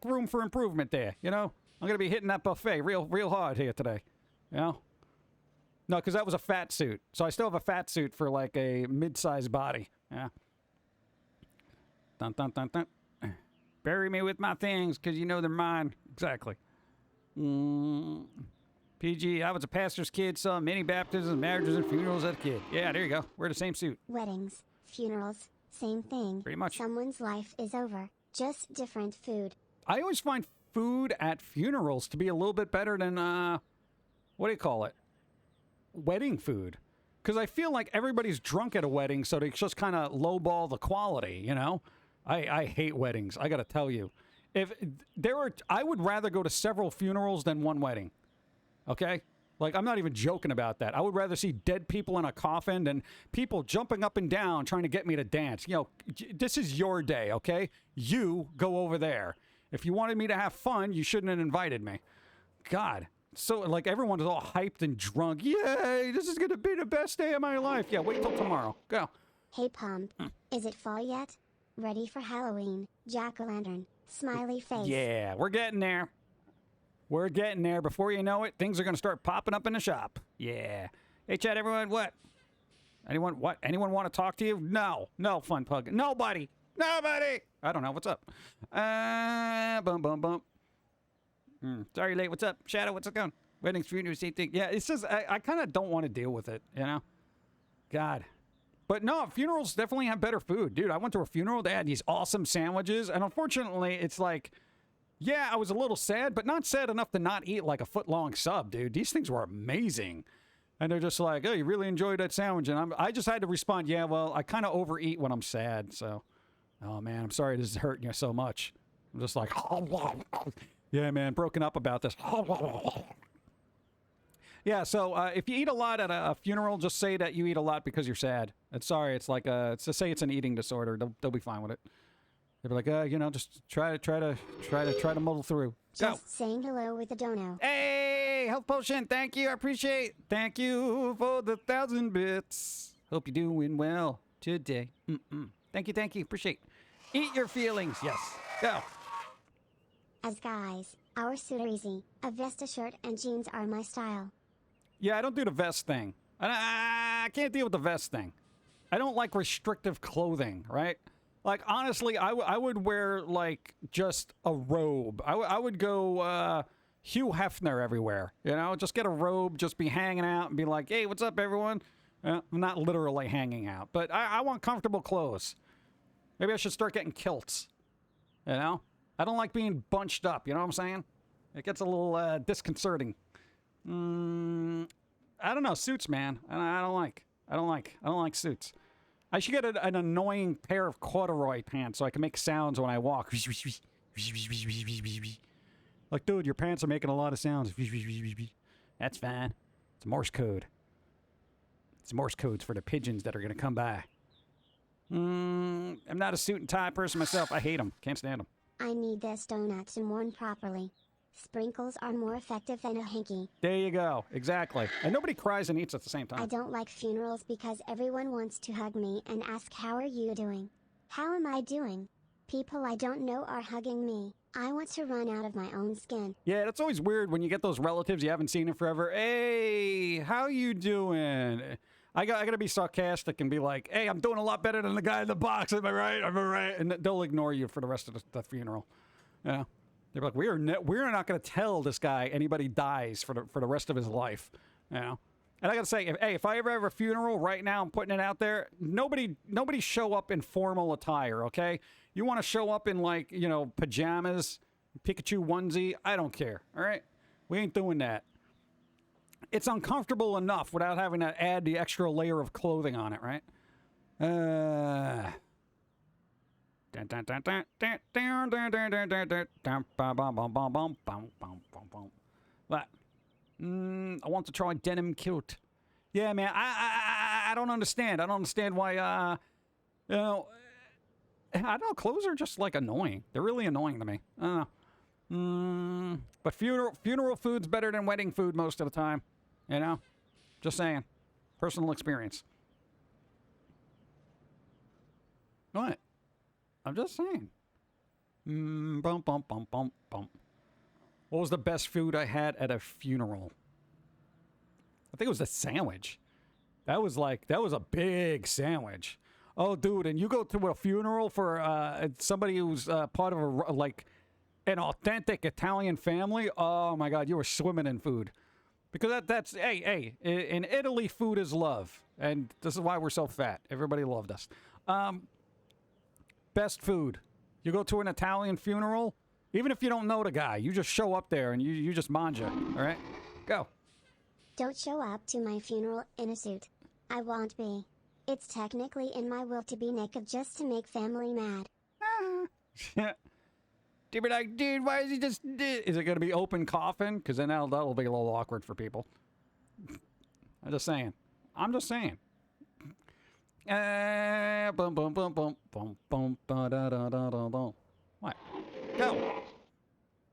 room for improvement there, I'm going to be hitting that buffet real hard here today, No, because that was a fat suit. So I still have a fat suit for like a mid-sized body. Yeah. Dun, dun, dun, dun. Bury me with my things, because they're mine. Exactly. PG, I was a pastor's kid, saw many baptisms, marriages, and funerals as a kid. Yeah, there you go. We're the same suit. Weddings, funerals, same thing. Pretty much. Someone's life is over, just different food. I always find food at funerals to be a little bit better than, what do you call it? Wedding food. Because I feel like everybody's drunk at a wedding, so they just kind of lowball the quality, I hate weddings, I gotta tell you. I would rather go to several funerals than one wedding. Okay? Like, I'm not even joking about that. I would rather see dead people in a coffin than people jumping up and down trying to get me to dance. This is your day, okay? You go over there. If you wanted me to have fun, you shouldn't have invited me. God. So, like, everyone is all hyped and drunk. Yay! This is going to be the best day of my life. Yeah, wait till tomorrow. Go. Hey, Pump. Is it fall yet? Ready for Halloween. Jack-o'-lantern. Smiley face. Yeah, we're getting there. We're getting there. Before you know it, things are going to start popping up in the shop. Yeah. Hey, chat, everyone, what? Anyone want to talk to you? No, Fun Pug. Nobody. I don't know. What's up? Bum. Sorry, late. What's up? Shadow, what's up going? Weddings, funerals, same thing. Yeah, it's just, I kind of don't want to deal with it, God. But no, funerals definitely have better food. Dude, I went to a funeral. They had these awesome sandwiches. And unfortunately, it's like, yeah, I was a little sad, but not sad enough to not eat like a foot-long sub, dude. These things were amazing. And they're just like, oh, you really enjoyed that sandwich? And I just had to respond, yeah, well, I kind of overeat when I'm sad. So, oh, man, I'm sorry this is hurting you so much. I'm just like, yeah, man, broken up about this. Yeah, so if you eat a lot at a funeral, just say that you eat a lot because you're sad. It's sorry, it's like, say it's an eating disorder. They'll be fine with it. They'd be like, just try to muddle through. Go. Just saying hello with a dono. Hey, health potion. Thank you. I appreciate. Thank you for the 1,000 bits. Hope you're doing well today. Thank you. Appreciate. Eat your feelings. Yes. Go. As guys, our suit are easy. A vest, a shirt, and jeans are my style. Yeah, I don't do the vest thing. I can't deal with the vest thing. I don't like restrictive clothing, right? Like, honestly, I would wear, like, just a robe. I would go Hugh Hefner everywhere, Just get a robe, just be hanging out and be like, hey, what's up, everyone? Not literally hanging out, but I want comfortable clothes. Maybe I should start getting kilts, I don't like being bunched up, you know what I'm saying? It gets a little disconcerting. I don't know, suits, man. I don't like suits. I should get an annoying pair of corduroy pants so I can make sounds when I walk. Like, dude, your pants are making a lot of sounds. That's fine. It's Morse code. It's Morse codes for the pigeons that are going to come by. I'm not a suit and tie person myself. I hate them. Can't stand them. I need this donut to mourn properly. Sprinkles are more effective than a hanky. There you go. Exactly. And nobody cries and eats at the same time. I don't like funerals because everyone wants to hug me and ask, how are you doing? How am I doing? People I don't know are hugging me. I want to run out of my own skin. Yeah, that's always weird when you get those relatives you haven't seen in forever. Hey, how you doing? I gotta be sarcastic and be like, hey, I'm doing a lot better than the guy in the box. Am I right? Am I right? And they'll ignore you for the rest of the funeral. They're like, we're not going to tell this guy anybody dies for the rest of his life, And I got to say, if I ever have a funeral right now, I'm putting it out there. Nobody show up in formal attire, okay? You want to show up in like pajamas, Pikachu onesie? I don't care. All right, we ain't doing that. It's uncomfortable enough without having to add the extra layer of clothing on it, right? What? I want to try denim kilt. Yeah, man. I don't understand. I don't understand why. I don't know. Clothes are just like annoying. They're really annoying to me. I don't know. But funeral food's better than wedding food most of the time. Just saying. Personal experience. What? I'm just saying. What was the best food I had at a funeral? I think it was a sandwich. That was a big sandwich. Oh, dude, and you go to a funeral for somebody who's part of an authentic Italian family. Oh my God, you were swimming in food. Because that's in Italy, food is love, and this is why we're so fat. Everybody loved us. Best food. You go to an Italian funeral, even if you don't know the guy, you just show up there and you just manja. All right, go. Don't show up to my funeral in a suit. I won't be. It's technically in my will to be naked just to make family mad. They'd be like, dude, why is he just... Is it going to be open coffin? Because then that'll be a little awkward for people. I'm just saying. Boom, boom, boom, boom, boom, boom, da, da, da, da, da, da. What? Go.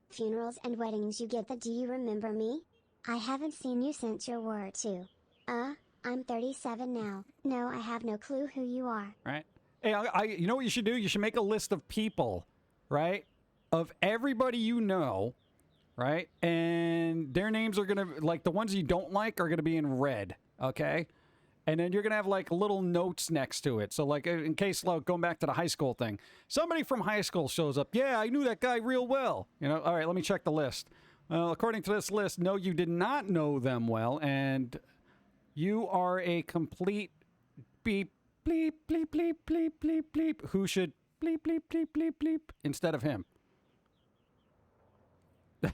Funerals and weddings, you get the do you remember me? I haven't seen you since you were 2. I'm 37 now. No, I have no clue who you are. Right. Hey, you know what you should do? You should make a list of people, right? Of everybody you know, right? And their names are going to, like, the ones you don't like are going to be in red, okay? And then you're going to have, like, little notes next to it. So, like, in case, like, going back to the high school thing, somebody from high school shows up. Yeah, I knew that guy real well. All right, let me check the list. According to this list, no, you did not know them well, and you are a complete beep, bleep, bleep, bleep, bleep, bleep, bleep, who should bleep, bleep, bleep, bleep, bleep instead of him. I'd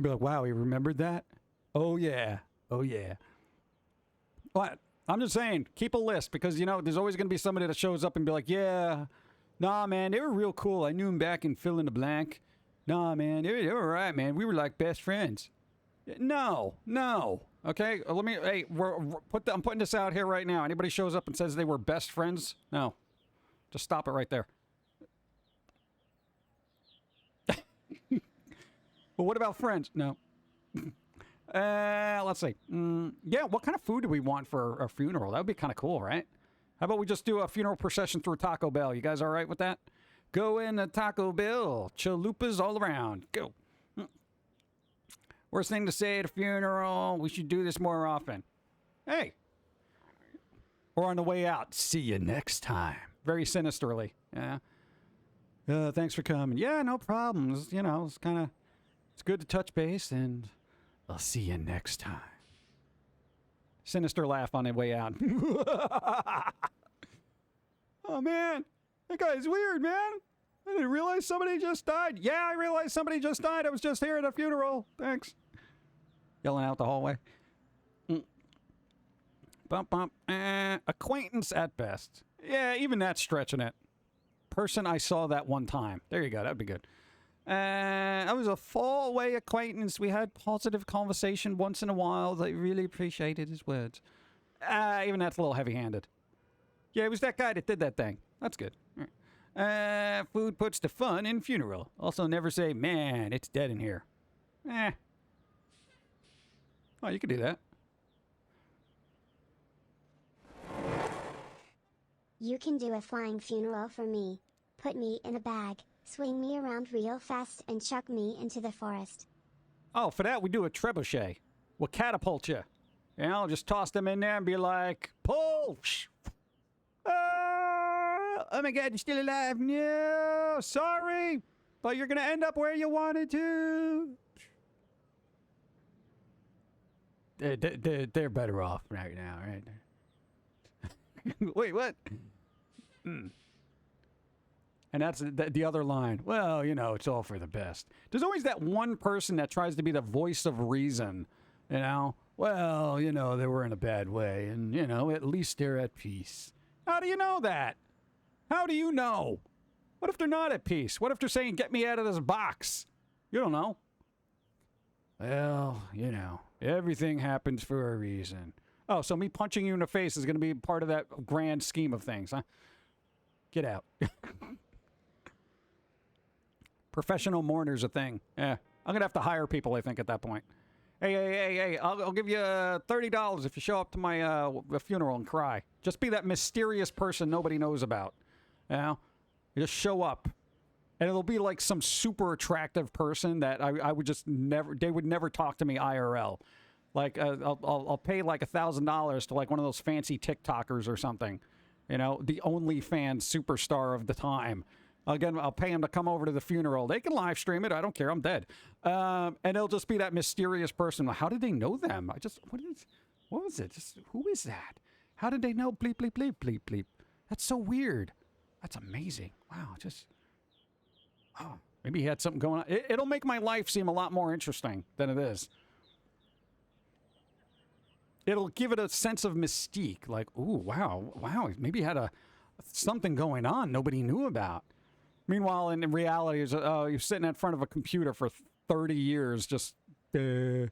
be like, wow, he remembered that? Oh, yeah. Oh, yeah. What? I'm just saying, keep a list because, there's always going to be somebody that shows up and be like, yeah, nah, man, they were real cool. I knew him back in fill in the blank. Nah, man, they were all right, man. We were like best friends. No. Okay, I'm putting this out here right now. Anybody shows up and says they were best friends? No. Just stop it right there. But what about friends? No. Let's see. Yeah, what kind of food do we want for a funeral? That would be kind of cool, right? How about we just do a funeral procession through Taco Bell? You guys all right with that? Go in a Taco Bell. Chalupas all around. Go. Worst thing to say at a funeral. We should do this more often. Hey. Or on the way out. See you next time. Very sinisterly. Yeah. Thanks for coming. Yeah, no problems. You know, it's good to touch base, and I'll see you next time. Sinister laugh on the way out. Oh, man. That guy's weird, man. I didn't realize somebody just died. Yeah, I realized somebody just died. I was just here at a funeral. Thanks. Yelling out the hallway. Bump, bump. Acquaintance at best. Yeah, even that's stretching it. Person I saw that one time. There you go. That'd be good. I was a far-away acquaintance. We had positive conversation once in a while. I really appreciated his words. Even that's a little heavy-handed. Yeah, it was that guy that did that thing. That's good. Food puts the fun in funeral. Also, never say, man, it's dead in here. Oh, you could do that. You can do a flying funeral for me. Put me in a bag, swing me around real fast, and chuck me into the forest. Oh, for that, we do a trebuchet. We'll catapult you. You know, just toss them in there and be like, pull! Oh my God, you're still alive. No, sorry, but you're going to end up where you wanted to. They're better off right now, right? Wait, what? And that's the other line. Well, you know, it's all for the best. There's always that one person that tries to be the voice of reason, you know? Well, you know, they were in a bad way, and, you know, at least they're at peace. How do you know that? How do you know? What if they're not at peace? What if they're saying, get me out of this box? You don't know. Well, you know, everything happens for a reason. Oh, so me punching you in the face is going to be part of that grand scheme of things, huh? Get out. Professional mourners a thing. Yeah. I'm going to have to hire people, I think, at that point. Hey, I'll give you $30 if you show up to my funeral and cry. Just be that mysterious person nobody knows about. You know? You just show up. And it'll be like some super attractive person that I would just never, they would never talk to me IRL. Like, I'll pay like $1,000 to like one of those fancy TikTokers or something. You know, the OnlyFans superstar of the time. Again, I'll pay him to come over to the funeral. They can live stream it. I don't care. I'm dead. And it'll just be that mysterious person. How did they know them? What was it? Just, who is that? How did they know? Bleep, bleep, bleep, bleep, bleep. That's so weird. That's amazing. Wow. Maybe he had something going on. It'll make my life seem a lot more interesting than it is. It'll give it a sense of mystique. Like, ooh, wow. Maybe he had something going on nobody knew about. Meanwhile, in reality, you're sitting in front of a computer for 30 years, just, yeah,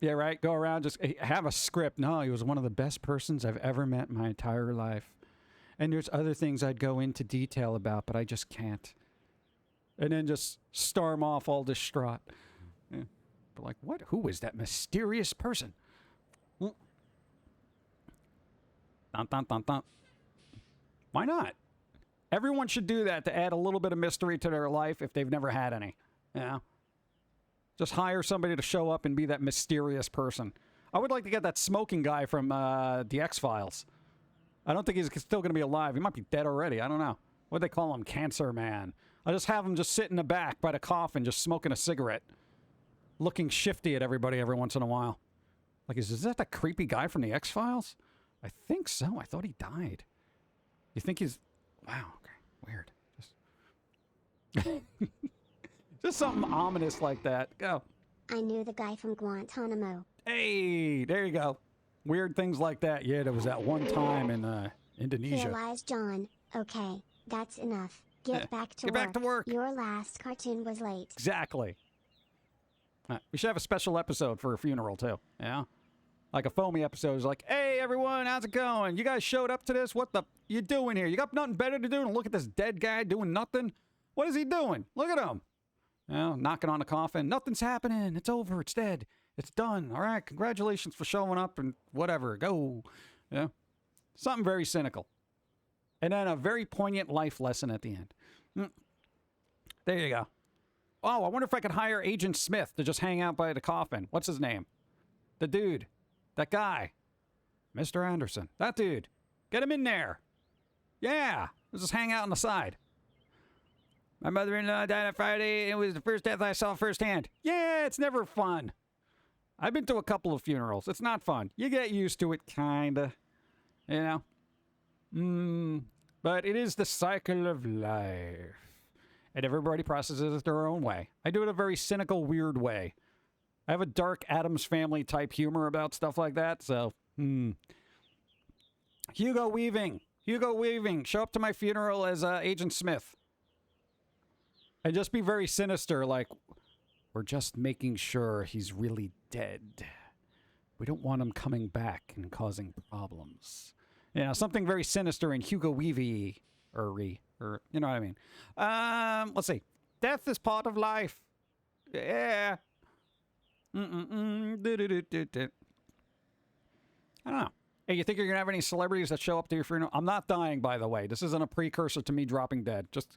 right? Go around, just have a script. No, he was one of the best persons I've ever met in my entire life. And there's other things I'd go into detail about, but I just can't. And then just storm off all distraught. Yeah. But like, what? Who is that mysterious person? Dun, dun, dun, dun. Why not? Everyone should do that to add a little bit of mystery to their life if they've never had any. You know? Just hire somebody to show up and be that mysterious person. I would like to get that smoking guy from the X-Files. I don't think he's still going to be alive. He might be dead already. I don't know. What'd they call him? Cancer Man. I'll just have him just sit in the back by the coffin, just smoking a cigarette. Looking shifty at everybody every once in a while. Like, is that that creepy guy from the X-Files? I think so. I thought he died. You think he's... Wow, okay. Weird. Just something ominous like that. Go. I knew the guy from Guantanamo. Hey, there you go. Weird things like that. Yeah, there was that one time in Indonesia. Here lies John. Okay, that's enough. Get back to work. Get back to work. Your last cartoon was late. Exactly. We should have a special episode for a funeral, too. Yeah? Like a Foamy episode. It's like, hey, everyone, how's it going? You guys showed up to this? What the you doing here? You got nothing better to do than look at this dead guy doing nothing? What is he doing? Look at him. You know, knocking on the coffin. Nothing's happening. It's over. It's dead. It's done. All right. Congratulations for showing up and whatever. Go. Yeah. Something very cynical. And then a very poignant life lesson at the end. There you go. Oh, I wonder if I could hire Agent Smith to just hang out by the coffin. What's his name? The dude. That guy. Mr. Anderson. That dude. Get him in there. Yeah. Let's just hang out on the side. My mother-in-law died on Friday. It was the first death I saw firsthand. Yeah, it's never fun. I've been to a couple of funerals. It's not fun. You get used to it, kinda. You know? But it is the cycle of life. And everybody processes it their own way. I do it a very cynical, weird way. I have a dark Addams Family type humor about stuff like that, so, Hugo Weaving. Show up to my funeral as Agent Smith. And just be very sinister, like, we're just making sure he's really dead. We don't want him coming back and causing problems. You know, something very sinister and Hugo Weavy, or you know what I mean. Let's see. Death is part of life. Yeah. I don't know. Hey, you think you're going to have any celebrities that show up to your funeral? I'm not dying, by the way. This isn't a precursor to me dropping dead. Just,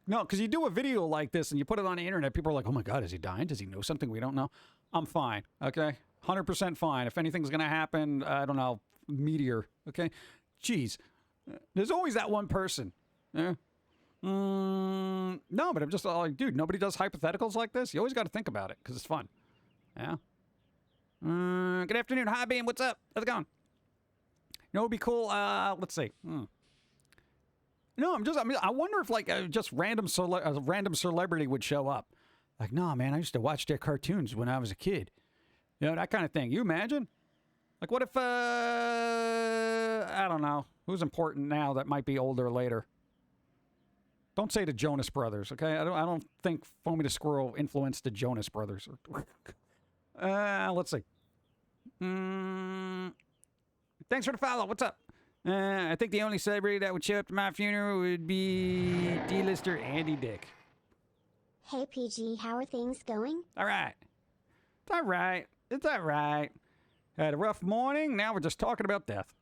no, because you do a video like this and you put it on the internet, people are like, oh my God, is he dying? Does he know something we don't know? I'm fine, okay? 100% fine. If anything's going to happen, I don't know, meteor, okay? Jeez. There's always that one person. Yeah. No, but I'm just like, dude, nobody does hypotheticals like this. You always got to think about it because it's fun. Yeah. Good afternoon, Hobby, and what's up? How's it going? You know, it'd be cool. Let's see. No, I wonder if like just a random celebrity would show up. Like, nah, man, I used to watch their cartoons when I was a kid. You know, that kind of thing. You imagine? Like, what if, I don't know. Who's important now that might be older later? Don't say the Jonas Brothers, okay? I don't think Foamy the Squirrel influenced the Jonas Brothers. Let's see. Thanks for the follow. What's up? I think the only celebrity that would show up to my funeral would be D-lister Andy Dick. Hey PG, how are things going? All right. It's all right. It's all right. Had a rough morning. Now we're just talking about death.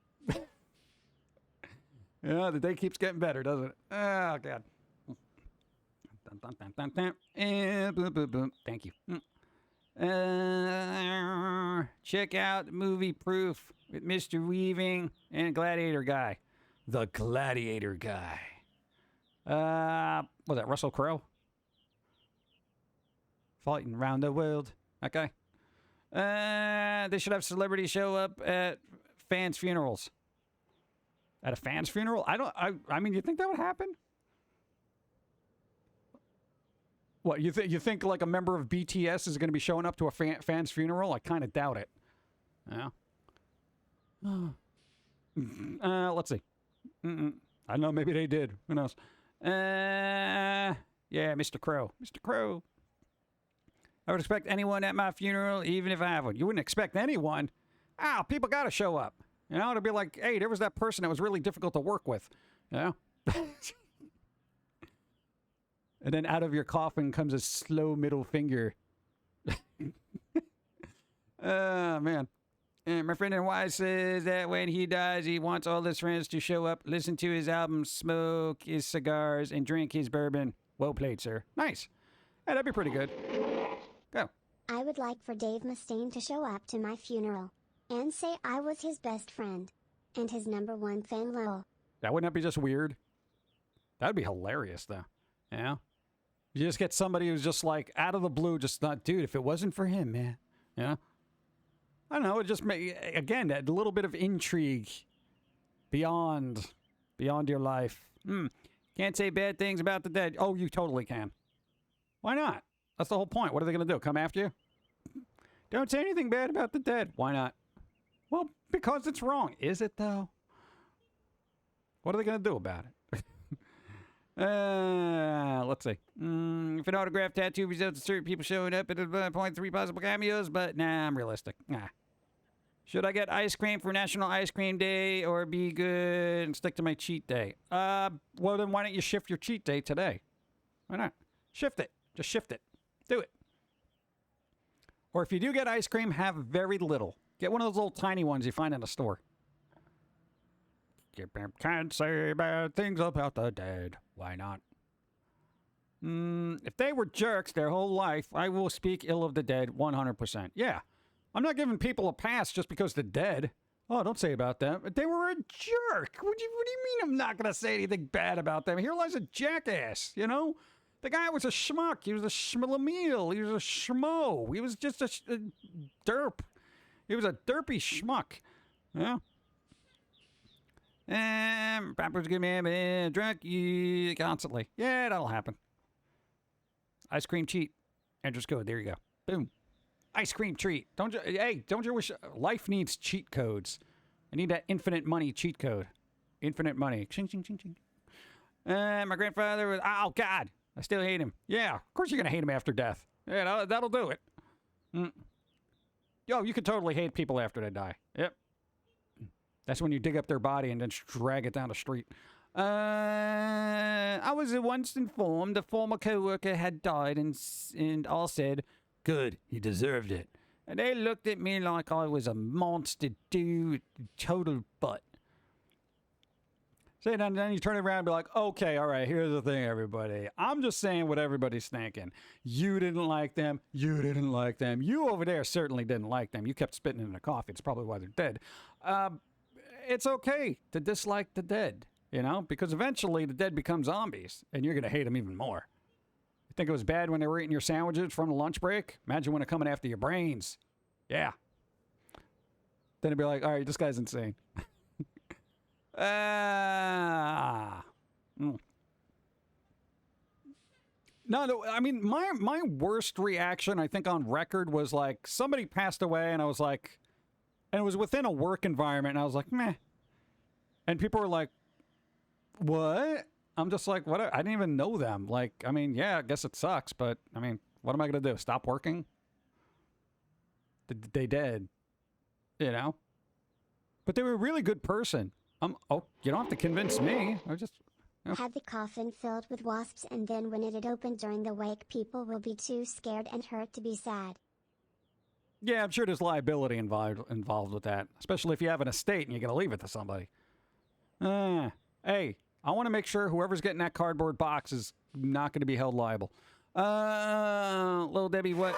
Yeah, the day keeps getting better, doesn't it? Oh, God. And boom, boom, boom. Thank you. Check out the movie Proof with Mr. Weaving and Gladiator Guy. The Gladiator Guy. Was that Russell Crowe? Fighting around the world. Okay. They should have celebrities show up at fans' funerals. At a fan's funeral? I mean, you think that would happen? What, you think like a member of BTS is going to be showing up to a fan's funeral? I kind of doubt it. Yeah. Let's see. I don't know, maybe they did. Who knows? Yeah, Mr. Crow. Mr. Crow. I would expect anyone at my funeral, even if I have one. You wouldn't expect anyone. People got to show up. You know, it'll be like, hey, there was that person that was really difficult to work with. You know? And then out of your coffin comes a slow middle finger. Man. And my friend NY says that when he dies, he wants all his friends to show up, listen to his album, smoke his cigars, and drink his bourbon. Well played, sir. Nice. Yeah, that'd be pretty good. Go. I would like for Dave Mustaine to show up to my funeral and say I was his best friend and his #1 fan, lol. That wouldn't that be just weird? That'd be hilarious, though. Yeah? You just get somebody who's just like, out of the blue, just not, dude, if it wasn't for him, man. You know? I don't know, it just make, again, that little bit of intrigue beyond your life. Can't say bad things about the dead. Oh, you totally can. Why not? That's the whole point. What are they going to do? Come after you? Don't say anything bad about the dead. Why not? Well, because it's wrong. Is it, though? What are they going to do about it? Let's see. If an autograph tattoo results in certain people showing up at a point 3 possible cameos, but nah, I'm realistic. Nah. Should I get ice cream for National Ice Cream Day or be good and stick to my cheat day? Well, then why don't you shift your cheat day today? Why not? Shift it. Just shift it. Do it. Or if you do get ice cream, have very little. Get one of those little tiny ones you find in the store. Can't say bad things about the dead. Why not? If they were jerks their whole life, I will speak ill of the dead 100%. Yeah. I'm not giving people a pass just because they're dead. Oh, don't say about them. They were a jerk. What do you mean I'm not going to say anything bad about them? Here lies a jackass, you know? The guy was a schmuck. He was a schmillameel. He was a schmo. He was just a derp. He was a derpy schmuck. Yeah. Papa's good man, drunk constantly. Yeah, that'll happen. Ice cream cheat. Enter's code. There you go. Boom. Ice cream treat. Don't you wish life needs cheat codes? I need that infinite money cheat code. Infinite money. Ching, ching, ching, ching. My grandfather was, oh God, I still hate him. Yeah, of course you're going to hate him after death. Yeah, that'll do it. Yo, you can totally hate people after they die. Yep. That's when you dig up their body and then drag it down the street. I was once informed a former co-worker had died and all said, good, he deserved it. And they looked at me like I was a monster dude, total butt. So then you turn around and be like, okay, all right, here's the thing, everybody. I'm just saying what everybody's thinking. You didn't like them. You didn't like them. You over there certainly didn't like them. You kept spitting in their coffee. It's probably why they're dead. It's okay to dislike the dead, you know, because eventually the dead become zombies, and you're going to hate them even more. You think it was bad when they were eating your sandwiches from the lunch break? Imagine when they're coming after your brains. Yeah. Then it'd be like, all right, this guy's insane. No, I mean, my worst reaction, I think, on record was like somebody passed away, and I was like, and it was within a work environment, and I was like, meh. And people were like, what? I'm just like, what? I didn't even know them. Like, I mean, yeah, I guess it sucks, but I mean, what am I going to do? Stop working? They dead, you know? But they were a really good person. Oh, you don't have to convince me. I just... You know. Had the coffin filled with wasps, and then when it had opened during the wake, people will be too scared and hurt to be sad. Yeah, I'm sure there's liability involved with that, especially if you have an estate and you're going to leave it to somebody. Hey, I want to make sure whoever's getting that cardboard box is not going to be held liable. Little Debbie, what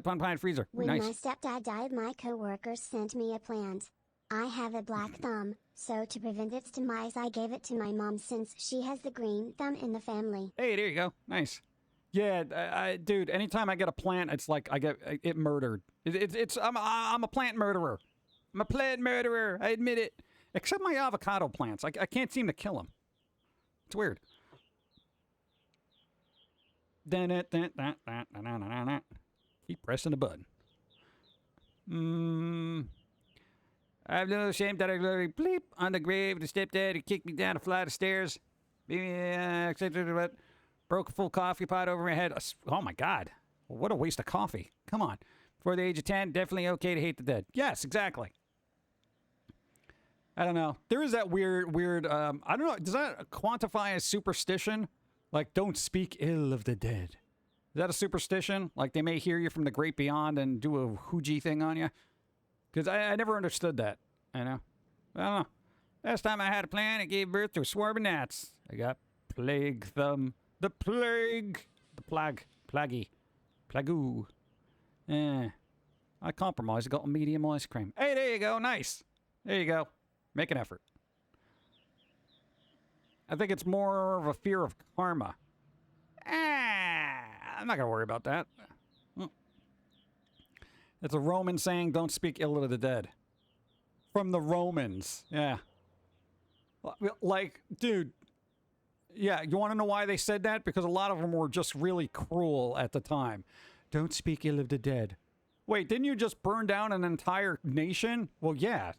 pine freezer? When nice. my stepdad died, my coworkers sent me a plant. I have a black thumb, so to prevent its demise, I gave it to my mom since she has the green thumb in the family. Hey, there you go. Nice. Yeah, dude. Anytime I get a plant, it's like I get it murdered. I'm a plant murderer. I'm a plant murderer. I admit it. Except my avocado plants. I can't seem to kill them. It's weird. Keep pressing the button. I have no shame that I literally bleep on the grave of the stepdad who kicked me down a flight of stairs. Broke a full coffee pot over my head. Oh my God. What a waste of coffee. Come on. Before the age of 10, definitely okay to hate the dead. Yes, exactly. I don't know. There is that weird, I don't know. Does that quantify as superstition? Like, don't speak ill of the dead. Is that a superstition? Like, they may hear you from the great beyond and do a hoogie thing on you? Because I never understood that, you know? I don't know. Last time I had a plant, it gave birth to a swarm of gnats. I got plague thumb. The plague. The plague. Plaggy. Plagoo. I compromised. I got a medium ice cream. Hey, there you go. Nice. There you go. Make an effort. I think it's more of a fear of karma. I'm not going to worry about that. It's a Roman saying, don't speak ill of the dead. From the Romans. Yeah. Like, dude. Yeah, you want to know why they said that? Because a lot of them were just really cruel at the time. Don't speak ill of the dead. Wait, didn't you just burn down an entire nation? Well, yeah.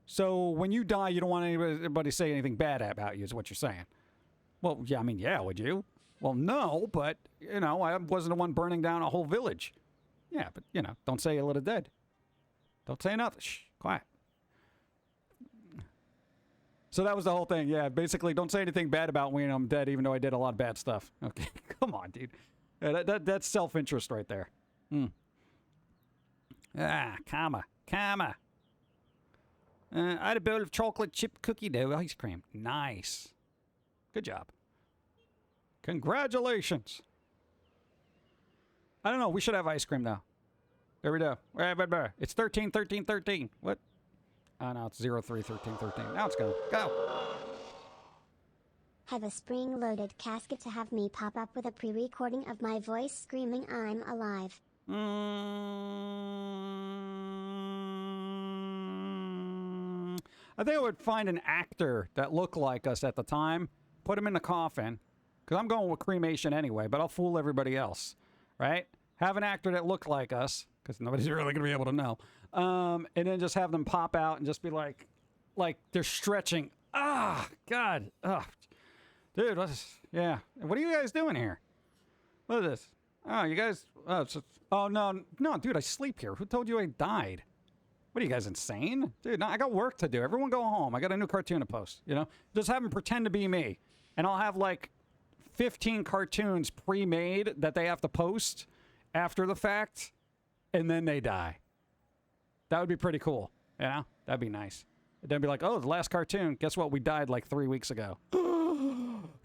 So when you die, you don't want anybody to say anything bad about you, is what you're saying. Well, yeah, I mean, yeah, would you? Well, no, but, you know, I wasn't the one burning down a whole village. Yeah, but, you know, don't say ill of the dead. Don't say nothing. Shh, quiet. So that was the whole thing. Yeah, basically, don't say anything bad about me when I'm dead, even though I did a lot of bad stuff. Okay, come on, dude. Yeah, that's self-interest right there. Comma. I had a bowl of chocolate chip cookie dough ice cream. Nice. Good job. Congratulations. I don't know. We should have ice cream now. There we go. It's 13, 13, 13. What? Oh, no, it's 0, 3, 13, 13. Now it's gonna go. Have a spring-loaded casket to have me pop up with a pre-recording of my voice screaming I'm alive. I think I would find an actor that looked like us at the time, put him in the coffin, because I'm going with cremation anyway, but I'll fool everybody else, right? Have an actor that looked like us, because nobody's really going to be able to know, and then just have them pop out and just be like they're stretching. Ah, God. Dude, yeah. What are you guys doing here? What is this? Oh, you guys, no, dude, I sleep here. Who told you I died? What are you guys, insane? Dude, no, I got work to do. Everyone go home. I got a new cartoon to post, you know? Just have them pretend to be me. And I'll have like 15 cartoons pre-made that they have to post after the fact, and then they die. That would be pretty cool, you know? That'd be nice. And then be like, oh, the last cartoon, guess what? We died like 3 weeks ago.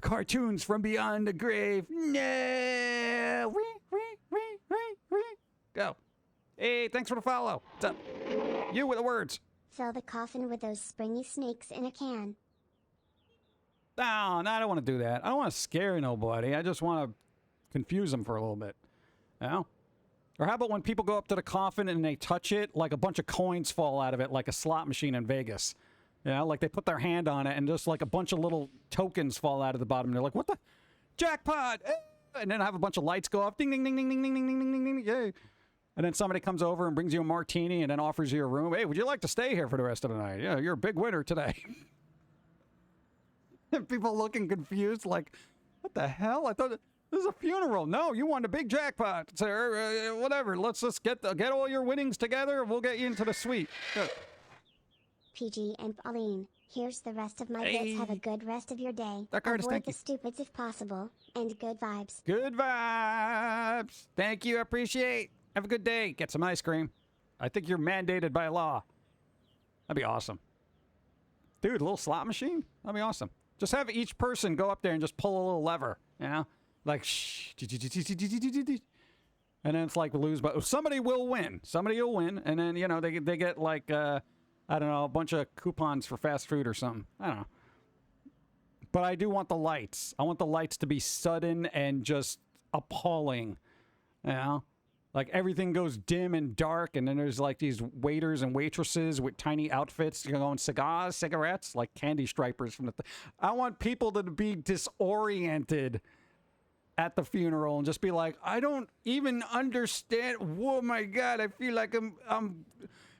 Cartoons from beyond the grave. No! Go. Hey, thanks for the follow. What's up? You with the words. Fill the coffin with those springy snakes in a can. No, I don't want to do that. I don't want to scare nobody. I just want to confuse them for a little bit. You know? Or how about when people go up to the coffin and they touch it, like a bunch of coins fall out of it, like a slot machine in Vegas. You know, like they put their hand on it and just like a bunch of little tokens fall out of the bottom. They're like, what the? Jackpot! And then have a bunch of lights go off. Ding, ding, ding, ding, ding, ding, ding, ding, ding, ding, yay. And then somebody comes over and brings you a martini and then offers you a room. Hey, would you like to stay here for the rest of the night? Yeah, you're a big winner today. People looking confused like, what the hell? I thought this is a funeral. No, you won a big jackpot, sir. Whatever. Let's just get all your winnings together and we'll get you into the suite. Good. PG and Pauline, here's the rest of my bits. Have a good rest of your day. Avoid the stupids if possible, and good vibes. Good vibes. Thank you. I appreciate. Have a good day. Get some ice cream. I think you're mandated by law. That'd be awesome. Dude, a little slot machine? That'd be awesome. Just have each person go up there and just pull a little lever, you know? Like, shh. And then it's like lose, but somebody will win. Somebody will win. And then, you know, they get like, I don't know, a bunch of coupons for fast food or something. I don't know. But I do want the lights. I want the lights to be sudden and just appalling, you know? Like, everything goes dim and dark, and then there's, like, these waiters and waitresses with tiny outfits, you know, going cigars, cigarettes, like candy stripers from the... I want people to be disoriented at the funeral and just be like, I don't even understand. Oh, my God, I feel like I'm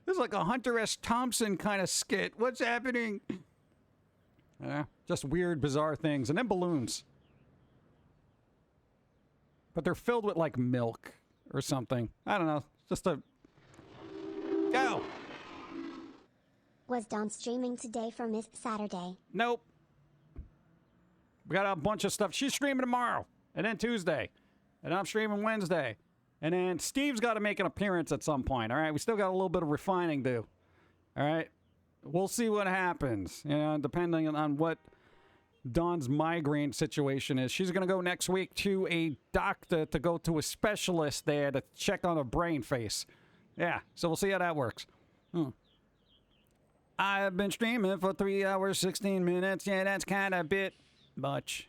this is like a Hunter S. Thompson kind of skit. What's happening? Yeah, just weird, bizarre things. And then balloons. But they're filled with, like, milk. Or something. I don't know. Just a... Go! Was Dawn streaming today for Miss Saturday? Nope. We got a bunch of stuff. She's streaming tomorrow. And then Tuesday. And I'm streaming Wednesday. And then Steve's got to make an appearance at some point. All right? We still got a little bit of refining to do. All right? We'll see what happens. You know, depending on what Dawn's migraine situation is. She's going to go next week to a doctor to go to a specialist there to check on her brain face. Yeah, so we'll see how that works. I've been streaming for 3 hours, 16 minutes. Yeah, that's kind of a bit much.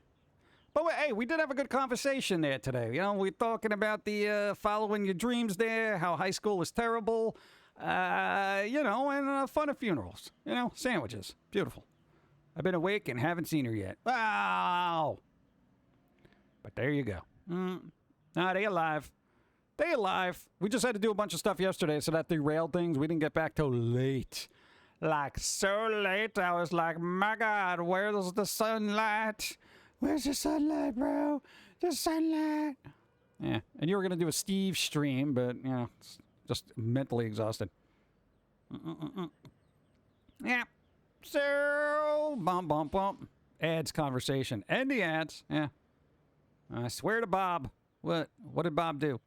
But hey, we did have a good conversation there today. You know, we're talking about the following your dreams there, how high school is terrible, you know, and fun at funerals. You know, sandwiches. Beautiful. I've been awake and haven't seen her yet. Wow! But there you go. Nah, they alive. They alive. We just had to do a bunch of stuff yesterday, so that derailed things. We didn't get back till late. Like, so late, I was like, my God, where's the sunlight? Where's the sunlight, bro? The sunlight. Yeah, and you were going to do a Steve stream, but, you know, just mentally exhausted. Yeah. So, bump, bump, bump. Ads conversation. End the ads. Yeah. I swear to Bob. What did Bob do?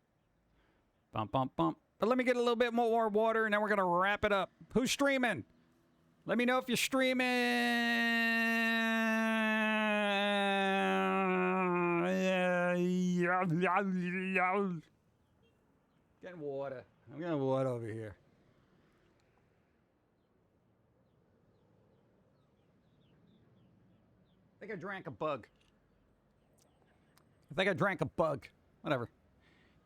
Bump, bump, bump. But let me get a little bit more water, and then we're going to wrap it up. Who's streaming? Let me know if you're streaming. Getting water. I'm getting water over here. I think I drank a bug. Whatever.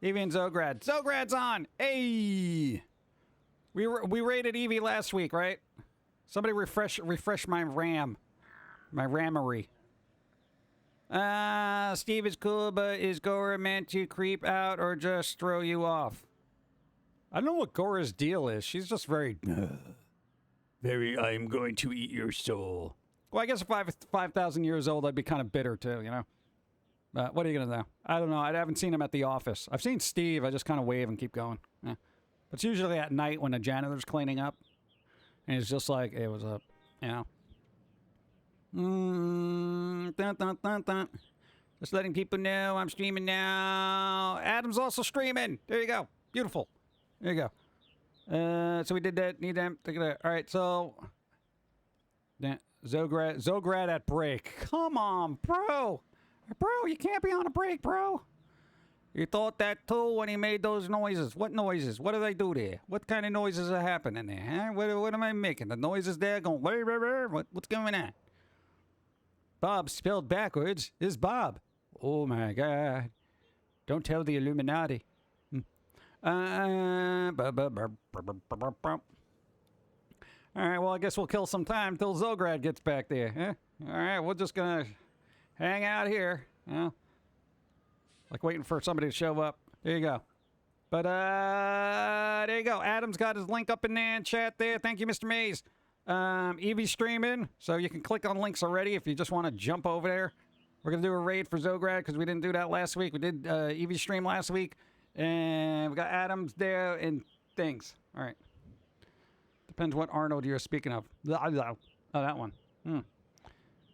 Evie and Zograd. Zograd's on! Hey! We rated Evie last week, right? Somebody refresh my RAM. My ramery. Steve is cool, but is Gora meant to creep out or just throw you off? I don't know what Gora's deal is. She's just very, I'm going to eat your soul. Well, I guess if 5,000 years old, I'd be kind of bitter too, you know? But what are you going to do? I don't know. I haven't seen him at the office. I've seen Steve. I just kind of wave and keep going. Yeah. It's usually at night when the janitor's cleaning up. And he's just like, hey, what's up? You know? Dun, dun, dun, dun. Just letting people know I'm streaming now. Adam's also streaming. There you go. Beautiful. There you go. So we did that. Need them. All right, so... Zograd at break. Come on, bro. Bro, you can't be on a break, bro. You thought that too when he made those noises. What noises? What do they do there? What kind of noises are happening there? Huh? What am I making? The noises there going... What's going on? Bob spelled backwards is Bob. Oh, my God. Don't tell the Illuminati. All right, well, I guess we'll kill some time till Zograd gets back there. Huh? All right, we're just going to hang out here. You know? Like waiting for somebody to show up. There you go. But, there you go. Adam's got his link up in there in chat there. Thank you, Mr. Mays. Evie's streaming, so you can click on links already if you just want to jump over there. We're going to do a raid for Zograd because we didn't do that last week. We did Evie's stream last week. And we got Adams there and things. All right. Depends what Arnold you're speaking of. Oh, that one.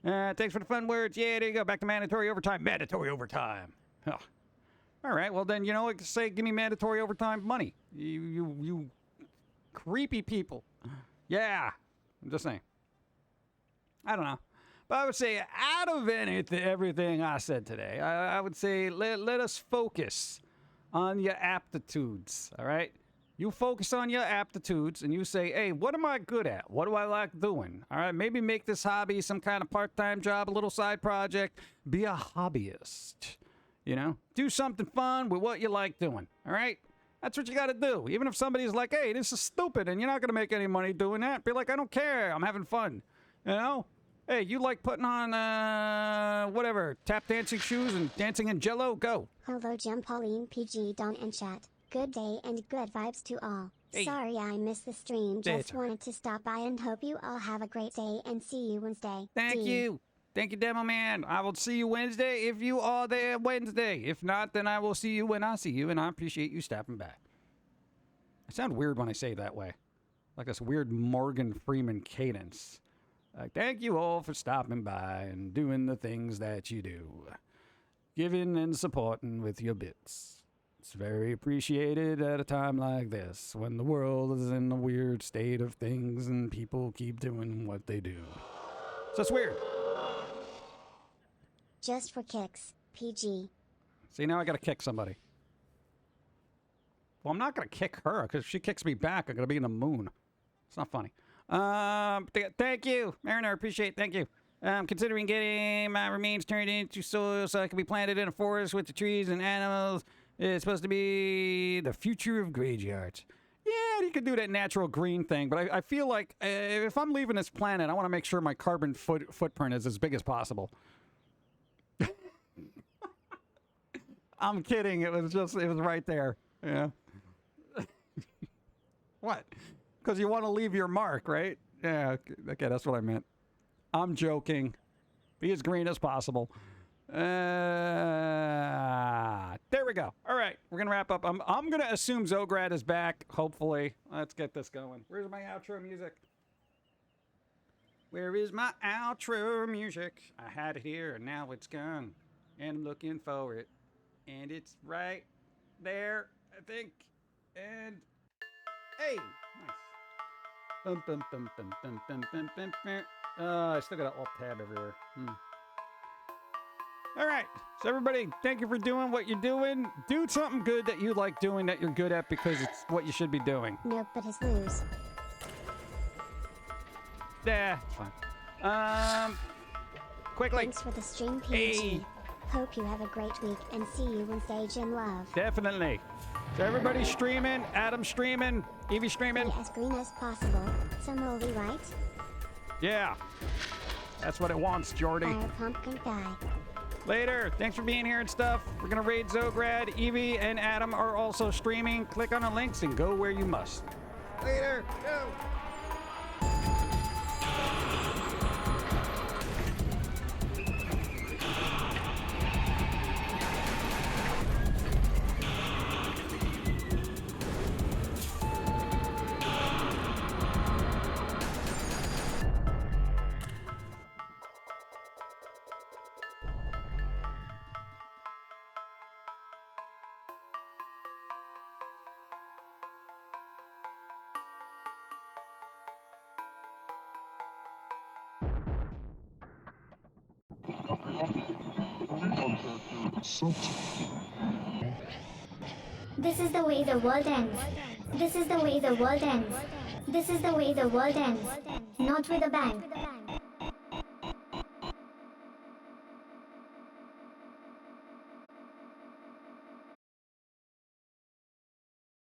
Thanks for the fun words. Yeah, there you go. Back to mandatory overtime. Mandatory overtime. Oh. All right. Well, then, you know, like say, give me mandatory overtime money. You creepy people. Yeah. I'm just saying. I don't know. But I would say out of everything I said today, I would say let us focus on your aptitudes, all right? You focus on your aptitudes and you say, hey, what am I good at? What do I like doing? All right, maybe make this hobby some kind of part-time job, a little side project. Be a hobbyist, you know? Do something fun with what you like doing, all right? That's what you got to do. Even if somebody's like, hey, this is stupid and you're not going to make any money doing that, be like, I don't care. I'm having fun, you know? Hey, you like putting on, whatever, tap dancing shoes and dancing in Jello? Go. Hello, Jim, Pauline, PG, Don, and chat. Good day and good vibes to all. Hey. Sorry I missed the stream. Just wanted to stop by and hope you all have a great day and see you Wednesday. Thank you. Thank you, Demo Man. I will see you Wednesday if you are there Wednesday. If not, then I will see you when I see you, and I appreciate you stopping by. I sound weird when I say it that way. Like this weird Morgan Freeman cadence. Like, thank you all for stopping by and doing the things that you do. Giving and supporting with your bits. It's very appreciated at a time like this, when the world is in a weird state of things and people keep doing what they do. So it's weird. Just for kicks, PG. See, now I gotta kick somebody. Well, I'm not gonna kick her, because if she kicks me back, I'm gonna be in the moon. It's not funny. Thank you, Mariner. Appreciate it. Thank you. I'm considering getting my remains turned into soil so I can be planted in a forest with the trees and animals. It's supposed to be the future of graveyards. Yeah, you could do that natural green thing, but I feel like if I'm leaving this planet, I want to make sure my carbon footprint is as big as possible. I'm kidding. It was right there. Yeah. What? Because you want to leave your mark, right? Yeah, okay, that's what I meant. I'm joking. Be as green as possible. There we go. All right, we're going to wrap up. I'm going to assume Zograd is back, hopefully. Let's get this going. Where's my outro music? Where is my outro music? I had it here and now it's gone. And I'm looking for it. And it's right there, I think. And hey, nice. Bum, bum, bum, bum, bum, bum, bum, bum, bum. I still got an alt tab everywhere. All right, so everybody, thank you for doing what you're doing. Do something good that you like doing, that you're good at, because it's what you should be doing. Nope, but his lose. Yeah, it's fine. Quickly. Thanks for the stream, PG. Hey. Hope you have a great week and see you on stage in love. Definitely. So everybody's streaming, Adam's streaming, Evie's streaming. Be as green as possible. So moldy, right? Yeah, that's what it wants, Jordy. Fire pumpkin guy. Later. Thanks for being here and stuff. We're going to raid Zograd. Evie and Adam are also streaming. Click on the links and go where you must. Later. Go. This is the way the world ends. This is the way the world ends. This is the way the world ends. Not with a bang.